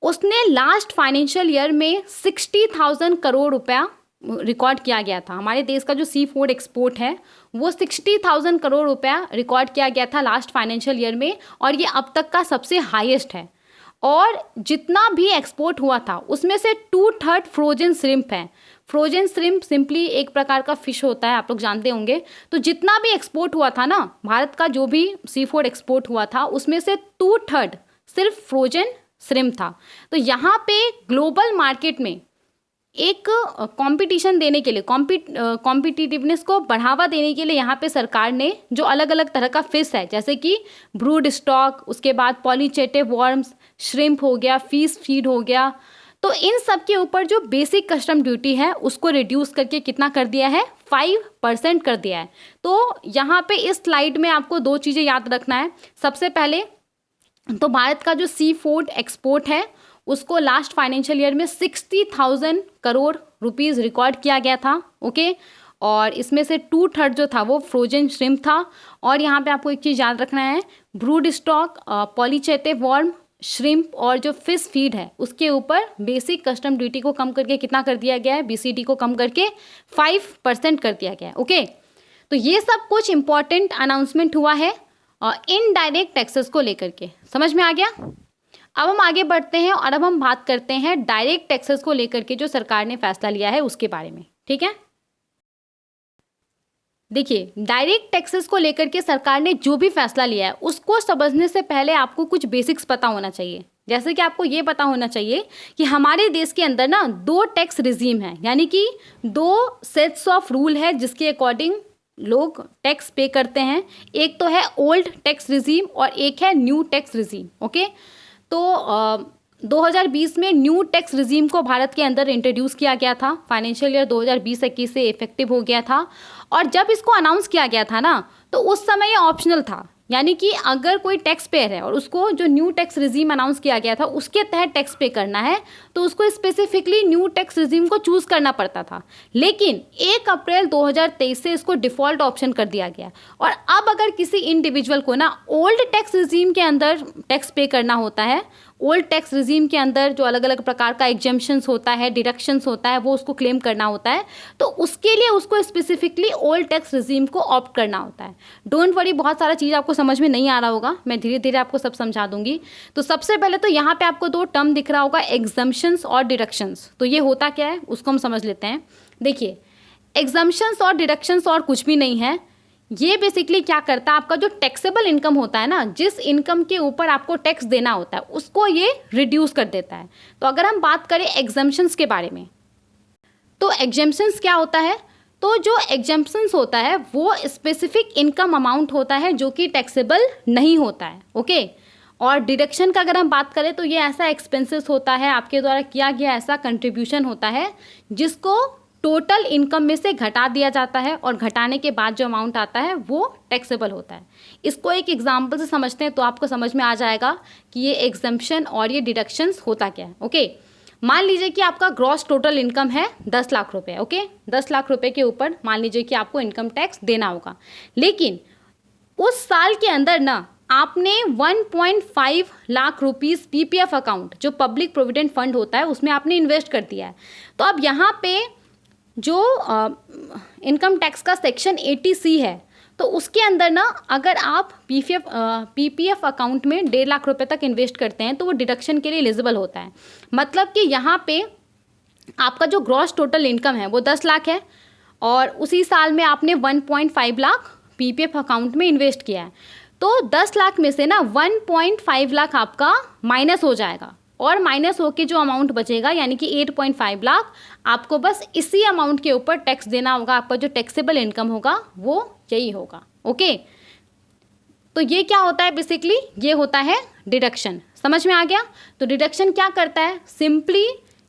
उसने लास्ट फाइनेंशियल ईयर में 60,000 करोड़ रुपया रिकॉर्ड किया गया था। हमारे देश का जो सी फूड एक्सपोर्ट है वो 60,000 करोड़ रुपया रिकॉर्ड किया गया था लास्ट फाइनेंशियल ईयर में, और ये अब तक का सबसे हाईएस्ट है। और जितना भी एक्सपोर्ट हुआ था उसमें से 2/3 फ्रोजन श्रिम्प है। फ्रोजन श्रिम्प सिंपली एक प्रकार का फिश होता है, आप लोग जानते होंगे। तो जितना भी एक्सपोर्ट हुआ था ना, भारत का जो भी सी फूड एक्सपोर्ट हुआ था उसमें से 2/3 सिर्फ फ्रोजन श्रिम्प था। तो यहाँ पे ग्लोबल मार्केट में एक कंपटीशन देने के लिए, कॉम्पिटिटिवनेस को बढ़ावा देने के लिए यहाँ पे सरकार ने जो अलग अलग तरह का फिश है, जैसे कि ब्रूड स्टॉक, उसके बाद पॉलीचेटेड वर्म्स, श्रिम्प हो गया, फिश फीड हो गया, तो इन सब के ऊपर जो बेसिक कस्टम ड्यूटी है उसको रिड्यूस करके कितना कर दिया है, 5% कर दिया है। तो यहाँ पे इस स्लाइड में आपको 2 चीज़ें याद रखना है। सबसे पहले तो भारत का जो सी फूड एक्सपोर्ट है उसको लास्ट फाइनेंशियल ईयर में 60,000 करोड़ रुपीज़ रिकॉर्ड किया गया था, ओके। और इसमें से 2/3 जो था वो फ्रोजन श्रिम्प था। और यहाँ पे आपको एक चीज़ याद रखना है, ब्रूड स्टॉक, पॉलीचेटेड वर्म, श्रिम्प और जो फिश फीड है उसके ऊपर बेसिक कस्टम ड्यूटी को कम करके कितना कर दिया गया है, BCD को कम करके 5% कर दिया गया है, ओके। तो ये सब कुछ इंपॉर्टेंट अनाउंसमेंट हुआ है इनडायरेक्ट टैक्सेस को लेकर के, समझ में आ गया। अब हम आगे बढ़ते हैं और अब हम बात करते हैं डायरेक्ट टैक्सेस को लेकर के जो सरकार ने फैसला लिया है उसके बारे में, ठीक है। देखिए, डायरेक्ट टैक्सेस को लेकर के सरकार ने जो भी फैसला लिया है उसको समझने से पहले आपको कुछ बेसिक्स पता होना चाहिए। जैसे कि आपको ये पता होना चाहिए कि हमारे देश के अंदर ना 2 टैक्स रिजीम है, यानी कि 2 सेट्स ऑफ रूल है जिसके अकॉर्डिंग लोग टैक्स पे करते हैं। एक तो है ओल्ड टैक्स रिजीम और एक है न्यू टैक्स रिजीम, ओके। तो 2020 में न्यू टैक्स रिजीम को भारत के अंदर इंट्रोड्यूस किया गया था, फाइनेंशियल ईयर 2020-21 से इफेक्टिव हो गया था। और जब इसको अनाउंस किया गया था ना, तो उस समय ये ऑप्शनल था, यानी कि अगर कोई टैक्स पेयर है और उसको जो न्यू टैक्स रिजीम अनाउंस किया गया था उसके तहत टैक्स पे करना है तो उसको स्पेसिफिकली न्यू टैक्स रिजीम को चूज़ करना पड़ता था। लेकिन 1 अप्रैल 2023 से इसको डिफ़ॉल्ट ऑप्शन कर दिया गया। और अब अगर किसी इंडिविजुअल को ना ओल्ड टैक्स रिजीम के अंदर टैक्स पे करना होता है, ओल्ड टैक्स रिजीम के अंदर जो अलग अलग प्रकार का एग्जेम्पशंस होता है, डिडक्शंस होता है, वो उसको क्लेम करना होता है, तो उसके लिए उसको स्पेसिफिकली ओल्ड टैक्स रिजीम को ऑप्ट करना होता है। डोंट वरी, बहुत सारा चीज़ आपको समझ में नहीं आ रहा होगा, मैं धीरे धीरे आपको सब समझा दूंगी। तो सबसे पहले तो यहाँ पे आपको 2 टर्म दिख रहा होगा, एग्जम्पशंस और डिडक्शंस। तो ये होता क्या है उसको हम समझ लेते हैं। देखिए, एग्जम्पशंस और डिडक्शंस और कुछ भी नहीं है, ये बेसिकली क्या करता है, आपका जो टैक्सेबल इनकम होता है ना, जिस इनकम के ऊपर आपको टैक्स देना होता है उसको ये रिड्यूस कर देता है। तो अगर हम बात करें एग्जम्पशंस के बारे में, तो एग्जम्पशंस क्या होता है, तो जो एग्जम्पशंस होता है वो स्पेसिफिक इनकम अमाउंट होता है जो कि टैक्सेबल नहीं होता है, ओके। और डिडक्शन का अगर हम बात करें तो ये ऐसा एक्सपेंसेस होता है, आपके द्वारा किया गया ऐसा कंट्रीब्यूशन होता है जिसको टोटल इनकम में से घटा दिया जाता है और घटाने के बाद जो अमाउंट आता है वो टैक्सेबल होता है। इसको एक एग्जांपल से समझते हैं तो आपको समझ में आ जाएगा कि ये एग्जम्पशन और ये डिडक्शंस होता क्या है, ओके। मान लीजिए कि आपका ग्रॉस टोटल इनकम है 10 लाख रुपए, ओके। 10 लाख रुपए के ऊपर मान लीजिए कि आपको इनकम टैक्स देना होगा, लेकिन उस साल के अंदर ना आपने 1.5 लाख रुपीज़ PPF अकाउंट, जो पब्लिक प्रोविडेंट फंड होता है, उसमें आपने इन्वेस्ट कर दिया है। तो अब यहाँ पे जो इनकम टैक्स का सेक्शन 80C है, तो उसके अंदर ना अगर आप PPF अकाउंट में 1.5 लाख रुपए तक इन्वेस्ट करते हैं तो वो डिडक्शन के लिए एलिजिबल होता है। मतलब कि यहाँ पे आपका जो ग्रॉस टोटल इनकम है वो 10 लाख है और उसी साल में आपने 1.5 लाख PPF अकाउंट में इन्वेस्ट किया है, तो 10 लाख में से ना 1.5 लाख आपका माइनस हो जाएगा और माइनस होके जो अमाउंट बचेगा यानी कि 8.5 लाख आपको बस इसी अमाउंट के ऊपर टैक्स देना होगा। आपका जो टैक्सेबल इनकम होगा वो यही होगा, ओके। तो ये क्या होता है, बेसिकली ये होता है डिडक्शन। समझ में आ गया। तो डिडक्शन क्या करता है, सिंपली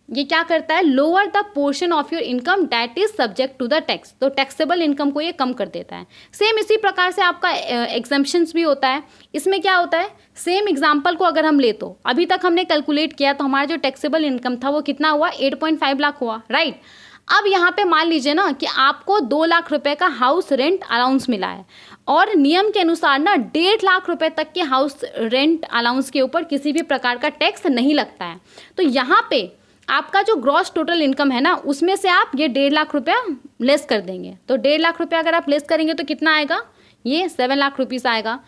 ये क्या करता है, lower the portion of your income that is subject to the tax. तो टैक्सेबल इनकम को ये कम कर देता है। सेम इसी प्रकार से आपका एग्जम्पशंस भी होता है। इसमें क्या होता है, सेम एग्जांपल को अगर हम ले तो अभी तक हमने कैलकुलेट किया तो हमारा जो टैक्सेबल इनकम था वो कितना हुआ, 8.5 लाख हुआ, राइट। अब यहाँ पे मान लीजिए ना कि आपको 2 लाख रुपए का हाउस रेंट अलाउंस मिला है और नियम के अनुसार ना 1.5 लाख रुपए तक के हाउस रेंट अलाउंस के ऊपर किसी भी प्रकार का टैक्स नहीं लगता है। तो यहाँ पे आपका जो ग्रॉस टोटल इनकम है ना उसमें से आप ये 1.5 लाख रुपया लेस कर देंगे। तो 1.5 लाख रुपया अगर आप लेस करेंगे तो कितना आएगा, ये 7 लाख रुपीज़ आएगा।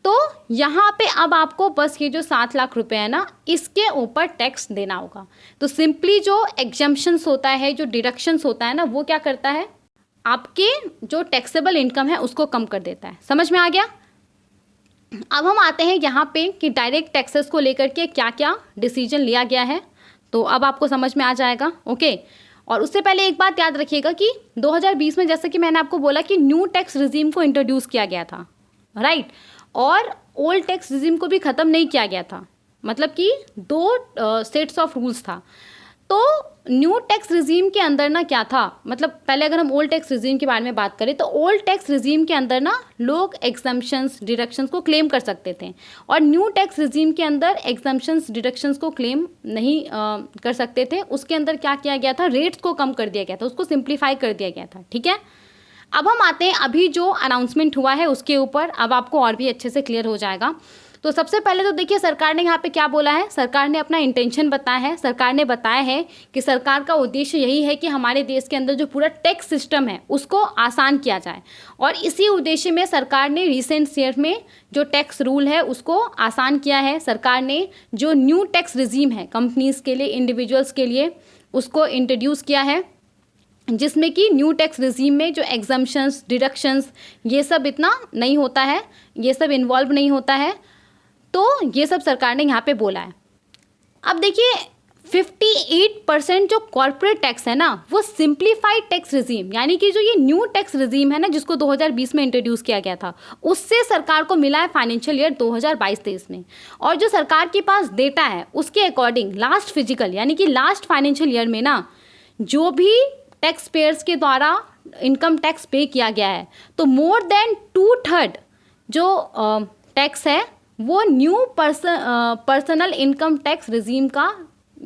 तो यहाँ पे अब आपको बस ये जो 7 लाख रुपए है ना, इसके ऊपर टैक्स देना होगा। तो सिंपली जो एग्जम्पशंस होता है, जो डिडक्शंस होता है ना, वो क्या करता है, आपके जो टैक्सेबल इनकम है उसको कम कर देता है। समझ में आ गया। अब हम आते हैं यहाँ पे कि डायरेक्ट टैक्सेस को लेकर के क्या क्या डिसीजन लिया गया है, तो अब आपको समझ में आ जाएगा। ओके, और उससे पहले एक बात याद रखिएगा कि 2020 में जैसे कि मैंने आपको बोला कि न्यू टैक्स रिजीम को इंट्रोड्यूस किया गया था, राइट, और ओल्ड टैक्स रिजीम को भी ख़त्म नहीं किया गया था, मतलब कि 2 सेट्स ऑफ रूल्स था। तो न्यू टैक्स रिजीम के अंदर ना क्या था, मतलब पहले अगर हम ओल्ड टैक्स रिजीम के बारे में बात करें तो ओल्ड टैक्स रिजीम के अंदर ना लोग एग्जम्पशंस डिडक्शंस को क्लेम कर सकते थे, और न्यू टैक्स रिजीम के अंदर एग्जम्पशंस डिडक्शंस को क्लेम नहीं कर सकते थे। उसके अंदर क्या किया गया था, रेट्स को कम कर दिया गया था, उसको सिंप्लीफाई कर दिया गया था। ठीक है, अब हम आते हैं अभी जो अनाउंसमेंट हुआ है उसके ऊपर, अब आपको और भी अच्छे से क्लियर हो जाएगा। तो सबसे पहले तो देखिए सरकार ने यहाँ पे क्या बोला है, सरकार ने अपना इंटेंशन बताया है। सरकार ने बताया है कि सरकार का उद्देश्य यही है कि हमारे देश के अंदर जो पूरा टैक्स सिस्टम है उसको आसान किया जाए, और इसी उद्देश्य में सरकार ने रिसेंट ईयर में जो टैक्स रूल है उसको आसान किया है। सरकार ने जो न्यू टैक्स रिजीम है कंपनीज़ के लिए, इंडिविजुअल्स के लिए, उसको इंट्रोड्यूस किया है, जिसमें कि न्यू टैक्स रिजीम में जो एग्जम्पशंस डिडक्शंस ये सब इतना नहीं होता है, ये सब इन्वॉल्व नहीं होता है। तो ये सब सरकार ने यहाँ पे बोला है। अब देखिए 58% जो कॉर्पोरेट टैक्स है ना, वो सिंप्लीफाइड टैक्स रिजीम, यानी कि जो ये न्यू टैक्स रिजीम है ना जिसको 2020 में इंट्रोड्यूस किया गया था, उससे सरकार को मिला है फाइनेंशियल ईयर 2022-23 में। और जो सरकार के पास डेटा है उसके अकॉर्डिंग लास्ट फिजिकल यानी कि लास्ट फाइनेंशियल ईयर में ना जो भी टैक्स पेयर्स के द्वारा इनकम टैक्स पे किया गया है, तो मोर देन 2/3 जो टैक्स है वो new personal income tax regime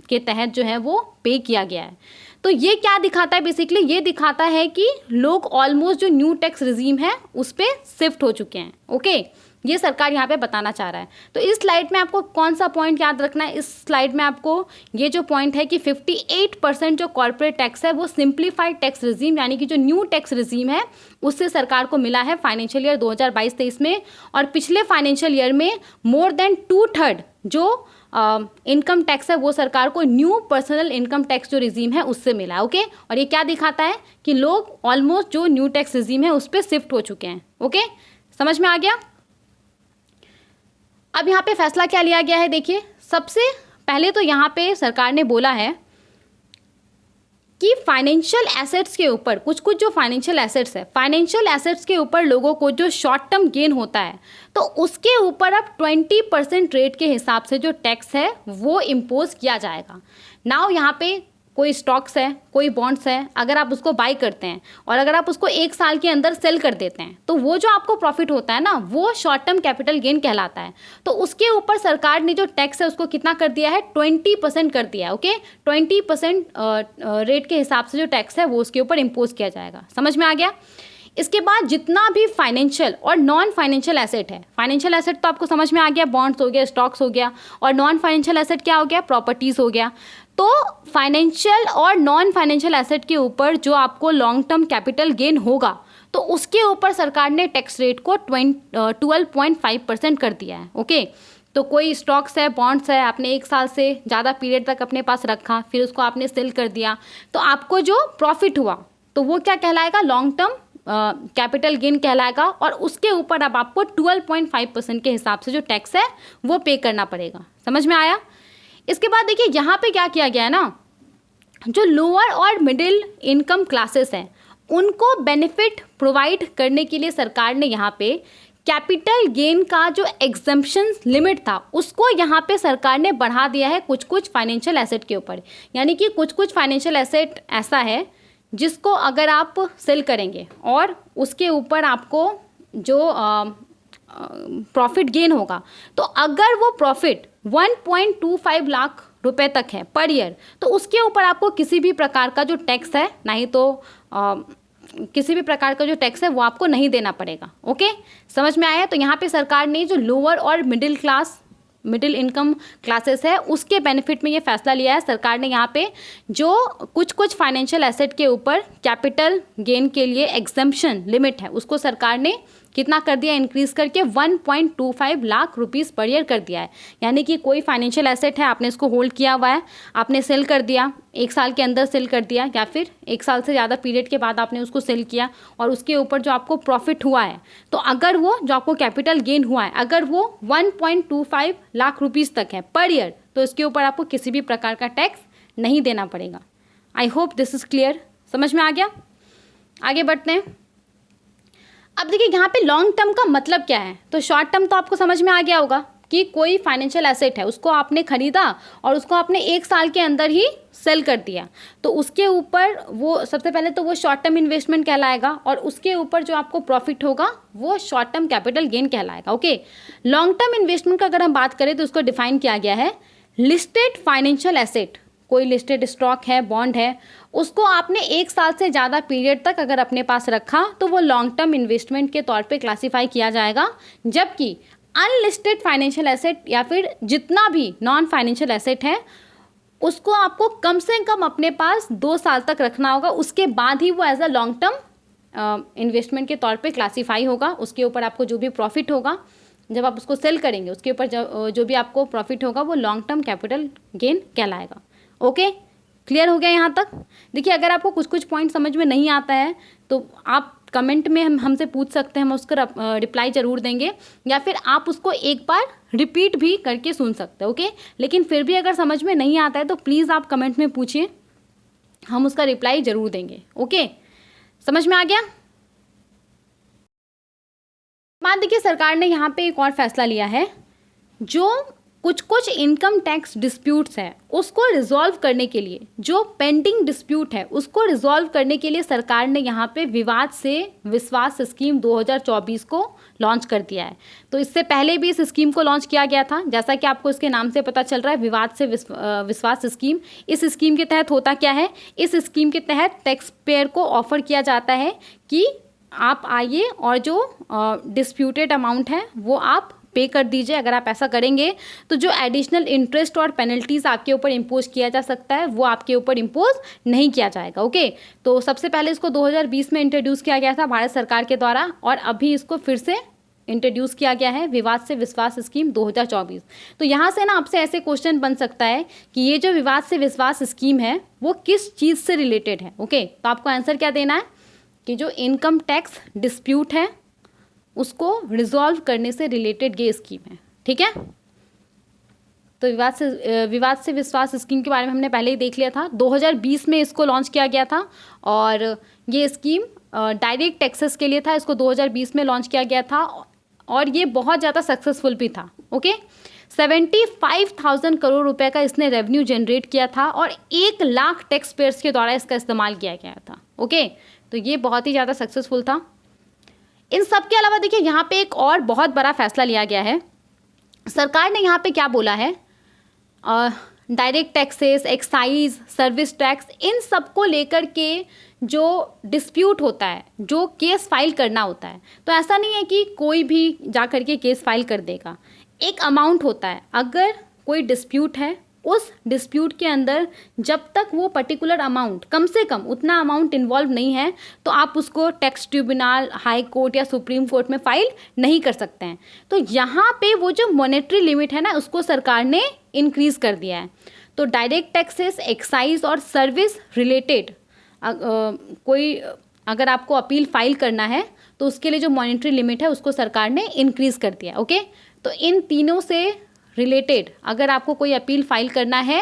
के तहत जो है वो पे किया गया है। तो ये क्या दिखाता है, बेसिकली ये दिखाता है कि लोग ऑलमोस्ट जो न्यू टैक्स रिजीम है उस पर शिफ्ट हो चुके हैं। ओके, ये सरकार यहाँ पे बताना चाह रहा है। तो इस स्लाइड में आपको कौन सा पॉइंट याद रखना है, इस स्लाइड में आपको ये जो पॉइंट है कि 58% जो कॉर्पोरेट टैक्स है वो सिंप्लीफाइड टैक्स रिजीम यानी कि जो न्यू टैक्स रिजीम है उससे सरकार को मिला है फाइनेंशियल ईयर 2022-23 में, और पिछले फाइनेंशियल ईयर में मोर देन 2/3 जो इनकम टैक्स है वो सरकार को न्यू पर्सनल इनकम टैक्स जो रिजीम है उससे मिला है। ओके, और ये क्या दिखाता है कि लोग ऑलमोस्ट जो न्यू टैक्स रिजीम है उस पर शिफ्ट हो चुके हैं। ओके, समझ में आ गया। अब यहाँ पे फैसला क्या लिया गया है, देखिए सबसे पहले तो यहाँ पे सरकार ने बोला है कि फाइनेंशियल एसेट्स के ऊपर कुछ जो फाइनेंशियल एसेट्स है, फाइनेंशियल एसेट्स के ऊपर लोगों को जो शॉर्ट टर्म गेन होता है तो उसके ऊपर अब 20% रेट के हिसाब से जो टैक्स है वो इम्पोज किया जाएगा। नाउ यहाँ पे कोई स्टॉक्स है, कोई बॉन्ड्स है, अगर आप उसको बाई करते हैं और अगर आप उसको 1 साल के अंदर सेल कर देते हैं तो वो जो आपको प्रॉफिट होता है ना वो शॉर्ट टर्म कैपिटल गेन कहलाता है। तो उसके ऊपर सरकार ने जो टैक्स है उसको कितना कर दिया है, 20% कर दिया है। ओके, 20% रेट के हिसाब से जो टैक्स है वो उसके ऊपर इम्पोज किया जाएगा। समझ में आ गया। इसके बाद जितना भी फाइनेंशियल और नॉन फाइनेंशियल एसेट है, फाइनेंशियल एसेट तो आपको समझ में आ गया, बॉन्ड्स हो गया, स्टॉक्स हो गया, और नॉन फाइनेंशियल एसेट क्या हो गया, प्रॉपर्टीज़ हो गया। तो फाइनेंशियल और नॉन फाइनेंशियल एसेट के ऊपर जो आपको लॉन्ग टर्म कैपिटल गेन होगा तो उसके ऊपर सरकार ने टैक्स रेट को 12.5% कर दिया है। ओके, तो कोई स्टॉक्स है, बॉन्ड्स है, आपने 1 साल से ज़्यादा पीरियड तक अपने पास रखा, फिर उसको आपने सेल कर दिया, तो आपको जो प्रॉफिट हुआ तो वो क्या कहलाएगा, लॉन्ग टर्म कैपिटल गेन कहलाएगा, और उसके ऊपर अब आपको 12.5% के हिसाब से जो टैक्स है वो पे करना पड़ेगा। समझ में आया। इसके बाद देखिए यहाँ पे क्या किया गया है ना, जो लोअर और मिडिल इनकम क्लासेस हैं उनको बेनिफिट प्रोवाइड करने के लिए सरकार ने यहाँ पे कैपिटल गेन का जो एग्जम्पशन लिमिट था उसको यहाँ पे सरकार ने बढ़ा दिया है कुछ फाइनेंशियल एसेट के ऊपर। यानी कि कुछ फाइनेंशियल एसेट ऐसा है जिसको अगर आप सेल करेंगे और उसके ऊपर आपको जो प्रॉफिट गेन होगा, तो अगर वो प्रॉफिट 1.25 लाख रुपए तक है पर ईयर, तो उसके ऊपर आपको किसी भी प्रकार का जो टैक्स है, नहीं तो किसी भी प्रकार का जो टैक्स है वो आपको नहीं देना पड़ेगा। ओके, समझ में आया। तो यहाँ पे सरकार ने जो लोअर और मिडिल इनकम क्लासेस है उसके बेनिफिट में ये फैसला लिया है। सरकार ने यहाँ पे जो कुछ फाइनेंशियल एसेट के ऊपर कैपिटल गेन के लिए एग्जम्पशन लिमिट है उसको सरकार ने कितना कर दिया इंक्रीज करके 1.25 लाख रुपीज़ पर ईयर कर दिया है। यानी कि कोई फाइनेंशियल एसेट है, आपने इसको होल्ड किया हुआ है, आपने सेल कर दिया, 1 साल के अंदर सेल कर दिया या फिर 1 साल से ज़्यादा पीरियड के बाद आपने उसको सेल किया और उसके ऊपर जो आपको प्रॉफिट हुआ है, तो अगर वो जो आपको कैपिटल गेन हुआ है अगर वो 1.25 लाख रुपीज़ तक है पर ईयर, तो इसके ऊपर आपको किसी भी प्रकार का टैक्स नहीं देना पड़ेगा। I hope this is clear, समझ में आ गया। आगे बढ़ते हैं। अब देखिए यहाँ पे लॉन्ग टर्म का मतलब क्या है। तो शॉर्ट टर्म तो आपको समझ में आ गया होगा कि कोई फाइनेंशियल एसेट है, उसको आपने खरीदा और उसको आपने 1 साल के अंदर ही सेल कर दिया, तो उसके ऊपर वो सबसे पहले तो वो शॉर्ट टर्म इन्वेस्टमेंट कहलाएगा और उसके ऊपर जो आपको प्रॉफिट होगा वो शॉर्ट टर्म कैपिटल गेन कहलाएगा। ओके, लॉन्ग टर्म इन्वेस्टमेंट का अगर हम बात करें तो उसको डिफाइन किया गया है, लिस्टेड फाइनेंशियल एसेट, कोई लिस्टेड स्टॉक है, बॉन्ड है, उसको आपने 1 साल से ज़्यादा पीरियड तक अगर अपने पास रखा तो वो लॉन्ग टर्म इन्वेस्टमेंट के तौर पे क्लासीफाई किया जाएगा। जबकि अनलिस्टेड फाइनेंशियल एसेट या फिर जितना भी नॉन फाइनेंशियल एसेट है उसको आपको कम से कम अपने पास 2 साल तक रखना होगा, उसके बाद ही वो as a long term investment के तौर पे क्लासीफाई होगा। उसके ऊपर आपको जो भी प्रॉफिट होगा जब आप उसको सेल करेंगे, उसके ऊपर जो भी आपको प्रॉफिट होगा वो लॉन्ग टर्म कैपिटल गेन कहलाएगा। ओके, क्लियर हो गया यहाँ तक। देखिए अगर आपको कुछ कुछ पॉइंट समझ में नहीं आता है तो आप कमेंट में हमसे पूछ सकते हैं, हम उसका रिप्लाई ज़रूर देंगे, या फिर आप उसको एक बार रिपीट भी करके सुन सकते हैं। ओके, लेकिन फिर भी अगर समझ में नहीं आता है तो प्लीज़ आप कमेंट में पूछिए, हम उसका रिप्लाई ज़रूर देंगे। ओके, समझ में आ गया। बात देखिए, सरकार ने यहाँ पे एक और फैसला लिया है, जो कुछ इनकम टैक्स डिस्प्यूट्स है उसको रिजॉल्व करने के लिए, जो पेंडिंग डिस्प्यूट है उसको रिजॉल्व करने के लिए सरकार ने यहाँ पे विवाद से विश्वास स्कीम 2024 को लॉन्च कर दिया है। तो इससे पहले भी इस स्कीम को लॉन्च किया गया था, जैसा कि आपको इसके नाम से पता चल रहा है, विवाद से विश्वास स्कीम। इस स्कीम के तहत होता क्या है, इस स्कीम के तहत टैक्स पेयर को ऑफर किया जाता है कि आप आइए और जो डिस्प्यूटेड अमाउंट है वो आप पे कर दीजिए। अगर आप ऐसा करेंगे तो जो एडिशनल इंटरेस्ट और पेनल्टीज़ आपके ऊपर इम्पोज किया जा सकता है वो आपके ऊपर इम्पोज नहीं किया जाएगा। ओके, तो सबसे पहले इसको 2020 में इंट्रोड्यूस किया गया था भारत सरकार के द्वारा और अभी इसको फिर से इंट्रोड्यूस किया गया है, विवाद से विश्वास स्कीम 2024। तो यहाँ से ना आपसे ऐसे क्वेश्चन बन सकता है कि ये जो विवाद से विश्वास स्कीम है वो किस चीज़ से रिलेटेड है। ओके, तो आपको आंसर क्या देना है कि जो इनकम टैक्स डिस्प्यूट है उसको रिजॉल्व करने से रिलेटेड ये स्कीम है। ठीक है, तो विवाद से विश्वास स्कीम के बारे में हमने पहले ही देख लिया था। 2020 में इसको लॉन्च किया गया था और ये स्कीम डायरेक्ट टैक्सेस के लिए था। इसको 2020 में लॉन्च किया गया था और ये बहुत ज़्यादा सक्सेसफुल भी था। ओके, 75,000 करोड़ रुपए का इसने रेवेन्यू जनरेट किया था और 1 लाख टैक्स पेयर्स के द्वारा इसका इस्तेमाल किया गया था। ओके, तो ये बहुत ही ज़्यादा सक्सेसफुल था। इन सब के अलावा देखिए यहाँ पे एक और बहुत बड़ा फैसला लिया गया है। सरकार ने यहाँ पे क्या बोला है, direct taxes, excise, service tax, इन सब को लेकर के जो डिस्प्यूट होता है, जो केस फाइल करना होता है, तो ऐसा नहीं है कि कोई भी जा कर के केस फाइल कर देगा। एक अमाउंट होता है, अगर कोई डिस्प्यूट है उस डिस्प्यूट के अंदर जब तक वो पर्टिकुलर अमाउंट, कम से कम उतना अमाउंट इन्वॉल्व नहीं है तो आप उसको टैक्स ट्रिब्यूनल, हाई कोर्ट या सुप्रीम कोर्ट में फाइल नहीं कर सकते हैं। तो यहाँ पे वो जो मॉनेटरी लिमिट है ना उसको सरकार ने इंक्रीज़ कर दिया है। तो डायरेक्ट टैक्सेस, एक्साइज और सर्विस रिलेटेड कोई अगर आपको अपील फाइल करना है तो उसके लिए जो मॉनेटरी लिमिट है उसको सरकार ने इंक्रीज़ कर दिया। ओके, तो इन तीनों से रिलेटेड अगर आपको कोई अपील फाइल करना है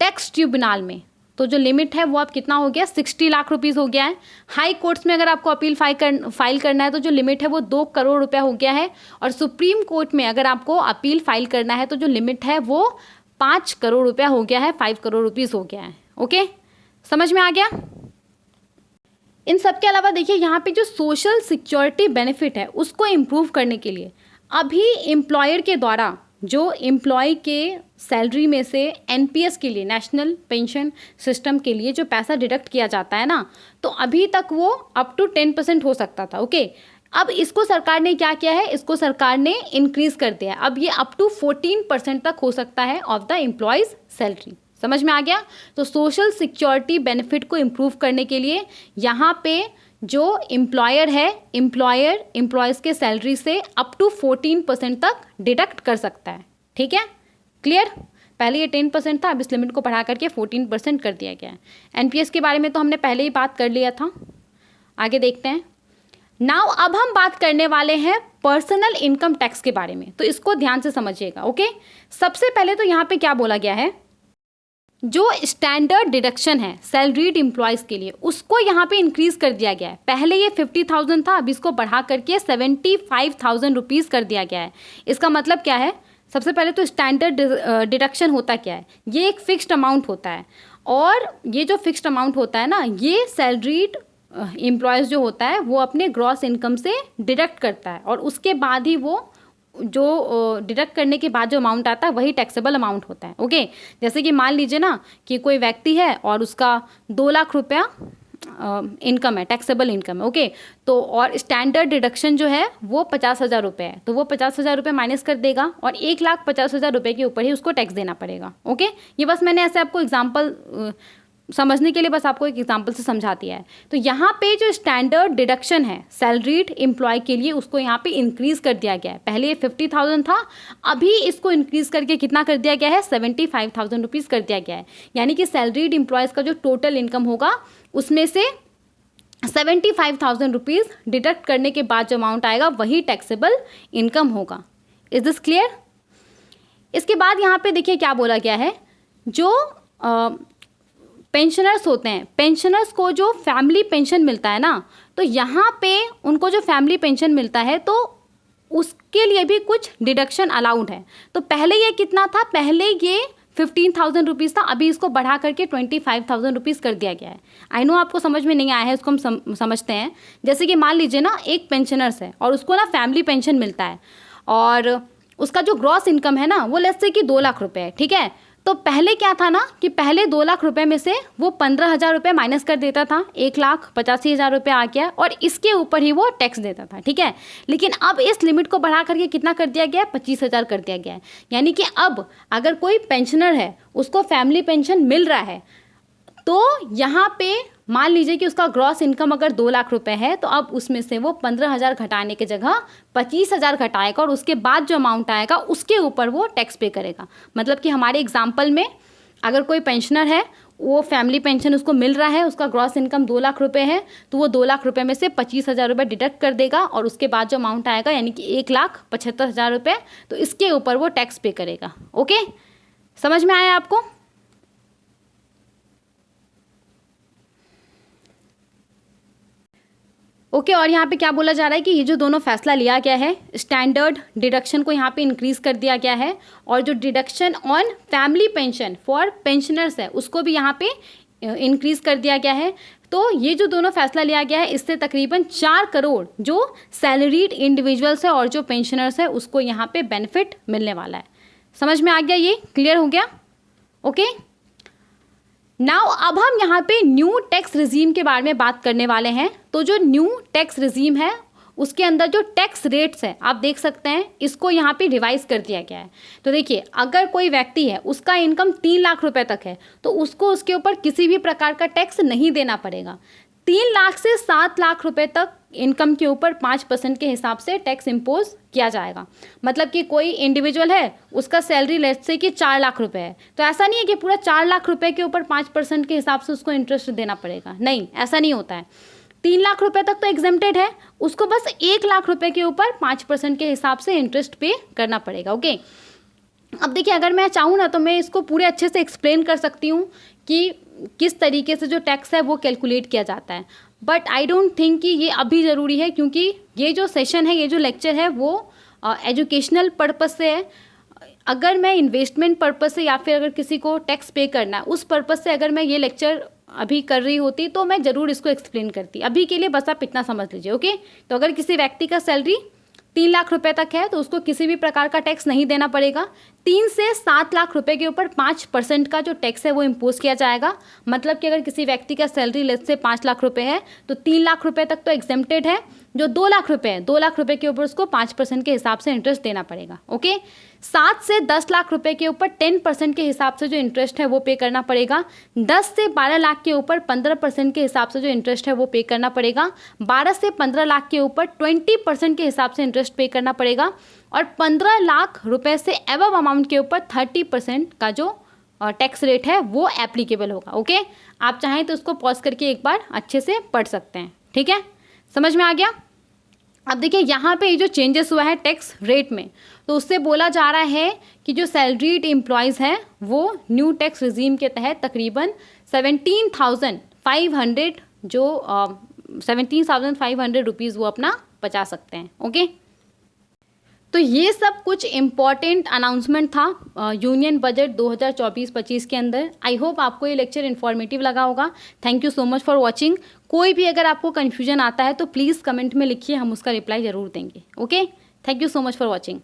टैक्स ट्रिब्यूनल में तो जो लिमिट है वो अब कितना हो गया, 60 लाख रुपीज़ हो गया है। हाई कोर्ट्स में अगर आपको अपील फाइल करना है तो जो लिमिट है वो 2 करोड़ रुपया हो गया है और सुप्रीम कोर्ट में अगर आपको अपील फाइल करना है तो जो लिमिट है वो 5 करोड़ रुपया हो गया है, 5 करोड़ रुपीज़ हो गया है। ओके, समझ में आ गया। इन सब के अलावा देखिए यहाँ पे जो सोशल सिक्योरिटी बेनिफिट है उसको इम्प्रूव करने के लिए अभी एम्प्लॉयर के द्वारा जो एम्प्लॉय के सैलरी में से एनपीएस के लिए, नेशनल पेंशन सिस्टम के लिए जो पैसा डिडक्ट किया जाता है ना, तो अभी तक वो अप टू 10% हो सकता था। ओके, अब इसको सरकार ने क्या किया है, इसको सरकार ने इंक्रीज़ कर दिया है। अब ये अप टू 14% तक हो सकता है ऑफ द एम्प्लॉयज़ सैलरी। समझ में आ गया। तो सोशल सिक्योरिटी बेनिफिट को इम्प्रूव करने के लिए यहाँ पे जो एम्प्लॉयर है, एम्प्लॉयज़ के सैलरी से अप टू 14% तक डिडक्ट कर सकता है। ठीक है, क्लियर। पहले ये 10% था, अब इस लिमिट को बढ़ा करके 14% कर दिया गया है। एनपीएस के बारे में तो हमने पहले ही बात कर लिया था। आगे देखते हैं। नाउ अब हम बात करने वाले हैं पर्सनल इनकम टैक्स के बारे में, तो इसको ध्यान से समझिएगा। ओके, सबसे पहले तो यहाँ पे क्या बोला गया है, जो स्टैंडर्ड डिडक्शन है सैलरीड एम्प्लॉयज़ के लिए, उसको यहाँ पे इंक्रीज कर दिया गया है। पहले ये 50,000 था, अब इसको बढ़ा करके 75,000 रुपीज़ कर दिया गया है। इसका मतलब क्या है, सबसे पहले तो स्टैंडर्ड डिडक्शन होता क्या है, ये एक फिक्स्ड अमाउंट होता है, और ये जो फिक्स्ड अमाउंट होता है ना, ये सैलरीड एम्प्लॉयज़ जो होता है वो अपने ग्रॉस इनकम से डिडक्ट करता है, और उसके बाद ही वो जो डिडक्ट करने के बाद जो अमाउंट आता है वही टैक्सेबल अमाउंट होता है। ओके, जैसे कि मान लीजिए ना कि कोई व्यक्ति है और उसका 2 लाख रुपया इनकम है, टैक्सेबल इनकम है। ओके, तो और स्टैंडर्ड डिडक्शन जो है वो 50,000 रुपये है, तो वो 50,000 रुपये माइनस कर देगा और 1,50,000 रुपये के ऊपर ही उसको टैक्स देना पड़ेगा। ओके, ये बस मैंने ऐसे आपको एग्जाम्पल समझने के लिए बस आपको एक एग्जांपल से समझा दिया है। तो यहाँ पे जो स्टैंडर्ड डिडक्शन है सैलरीड एम्प्लॉय के लिए, उसको यहाँ पे इंक्रीज कर दिया गया है। पहले ये 50,000 था, अभी इसको इंक्रीज करके कितना कर दिया गया है, 75,000 रुपीज़ कर दिया गया है। यानी कि सैलरीड एम्प्लॉयज़ का जो टोटल इनकम होगा उसमें से 75,000 रुपीज़ डिडक्ट करने के बाद जो अमाउंट आएगा वही टैक्सेबल इनकम होगा। Is this clear. इसके बाद यहाँ पे देखिए क्या बोला गया है, जो पेंशनर्स होते हैं, पेंशनर्स को जो फैमिली पेंशन मिलता है ना, तो यहाँ पे उनको जो फैमिली पेंशन मिलता है तो उसके लिए भी कुछ डिडक्शन अलाउड है। तो पहले ये कितना था, पहले ये 15,000 रुपीज़ था, अभी इसको बढ़ा करके 25,000 रुपीज़ कर दिया गया है। आई नो आपको समझ में नहीं आया है, इसको हम समझते हैं। जैसे कि मान लीजिए ना एक पेंशनर्स है और उसको ना फैमिली पेंशन मिलता है, और उसका जो ग्रॉस इनकम है ना वो लेट्स से कि 2 लाख रुपए है। ठीक है, तो पहले क्या था ना कि पहले 2 लाख रुपए में से वो 15,000 रुपये माइनस कर देता था, 1,85,000 रुपये आ गया, और इसके ऊपर ही वो टैक्स देता था। ठीक है, लेकिन अब इस लिमिट को बढ़ा करके कितना कर दिया गया है, 25,000 कर दिया गया है। यानी कि अब अगर कोई पेंशनर है उसको फैमिली पेंशन मिल रहा है, तो यहाँ पे मान लीजिए कि उसका ग्रॉस इनकम अगर 2 लाख रुपए है, तो अब उसमें से वो 15,000 घटाने की जगह 25,000 घटाएगा, और उसके बाद जो अमाउंट आएगा उसके ऊपर वो टैक्स पे करेगा। मतलब कि हमारे एग्जाम्पल में अगर कोई पेंशनर है, वो फैमिली पेंशन उसको मिल रहा है, उसका ग्रॉस इनकम 2 लाख रुपए है, तो वो 2 लाख रुपए में से 25,000 रुपये डिडक्ट कर देगा, और उसके बाद जो अमाउंट आएगा यानी कि 1,75,000 रुपये, तो इसके ऊपर वो टैक्स पे करेगा। ओके, समझ में आया आपको। ओके, और यहाँ पे क्या बोला जा रहा है कि ये जो दोनों फैसला लिया गया है, स्टैंडर्ड डिडक्शन को यहाँ पे इंक्रीज कर दिया गया है, और जो deduction on family pension for pensioners है उसको भी यहाँ पे इंक्रीज कर दिया गया है। तो ये जो दोनों फैसला लिया गया है, इससे तकरीबन 4 करोड़ जो सैलरीड इंडिविजुअल्स है और जो पेंशनर्स है उसको यहाँ पे बेनिफिट मिलने वाला है। समझ में आ गया, ये क्लियर हो गया। ओके, नाउ अब हम यहाँ पे न्यू टैक्स रिजीम के बारे में बात करने वाले हैं। तो जो न्यू टैक्स रिजीम है उसके अंदर जो टैक्स रेट्स है आप देख सकते हैं, इसको यहाँ पे रिवाइज कर दिया गया है। तो देखिए, अगर कोई व्यक्ति है उसका इनकम 3 लाख रुपए तक है, तो उसको उसके ऊपर किसी भी प्रकार का टैक्स नहीं देना पड़ेगा। 3 लाख से 7 लाख रुपए तक इनकम के ऊपर 5% के हिसाब से टैक्स इम्पोज किया जाएगा। मतलब कि कोई इंडिविजुअल है, उसका सैलरी लेट्स से कि 4 लाख रुपए है, तो ऐसा नहीं है कि पूरा 4 लाख रुपए के ऊपर 5% के हिसाब से उसको इंटरेस्ट देना पड़ेगा। नहीं, ऐसा नहीं होता है। 3 लाख रुपए तक तो एग्जेम्प्टेड है, उसको बस 1 लाख रुपए के ऊपर 5% के हिसाब से इंटरेस्ट पे करना पड़ेगा। ओके, अब देखिए, अगर मैं चाहूँ ना तो मैं इसको पूरे अच्छे से एक्सप्लेन कर सकती हूँ कि किस तरीके से जो टैक्स है वो कैलकुलेट किया जाता है, बट आई डोंट थिंक कि ये अभी ज़रूरी है, क्योंकि ये जो सेशन है, ये जो लेक्चर है वो एजुकेशनल पर्पस से है। अगर मैं इन्वेस्टमेंट पर्पस से या फिर अगर किसी को टैक्स पे करना है उस पर्पस से अगर मैं ये लेक्चर अभी कर रही होती तो मैं ज़रूर इसको एक्सप्लेन करती। अभी के लिए बस आप इतना समझ लीजिए। ओके, तो अगर किसी व्यक्ति का सैलरी 3 लाख रुपए तक है तो उसको किसी भी प्रकार का टैक्स नहीं देना पड़ेगा। 3 से 7 लाख रुपए के ऊपर 5% का जो टैक्स है वो इम्पोज किया जाएगा। मतलब कि अगर किसी व्यक्ति का सैलरी लेट्स से 5 लाख रुपए है तो 3 लाख रुपए तक तो एग्जेम्प्टेड है, जो 2 लाख रुपए है, 2 लाख रुपए के ऊपर उसको 5% के हिसाब से इंटरेस्ट देना पड़ेगा। ओके, 7 से 10 लाख रुपए के ऊपर 10% के हिसाब से जो इंटरेस्ट है वो पे करना पड़ेगा। 10 से 12 लाख के ऊपर 15% के हिसाब से जो इंटरेस्ट है वो पे करना पड़ेगा। 12 से 15 लाख के ऊपर 20% के हिसाब से इंटरेस्ट पे करना पड़ेगा। और 15 लाख रुपए से एबव अमाउंट के ऊपर 30% का जो टैक्स रेट है वो एप्लीकेबल होगा। ओके, आप चाहें तो उसको पॉज करके एक बार अच्छे से पढ़ सकते हैं। ठीक है, समझ में आ गया। अब देखिए यहाँ पे जो चेंजेस हुआ है टैक्स रेट में, तो उससे बोला जा रहा है कि जो सैलरीड एम्प्लॉयज़ हैं वो न्यू टैक्स रिजीम के तहत तकरीबन 17,500 रुपीज़ वो अपना बचा सकते हैं। ओके, तो ये सब कुछ इम्पॉर्टेंट अनाउंसमेंट था यूनियन बजट 2024-25 के अंदर। आई होप आपको ये लेक्चर इन्फॉर्मेटिव लगा होगा। Thank you so much for watching. कोई भी अगर आपको कन्फ्यूजन आता है तो प्लीज़ कमेंट में लिखिए, हम उसका रिप्लाई ज़रूर देंगे। Okay, thank you so much for watching.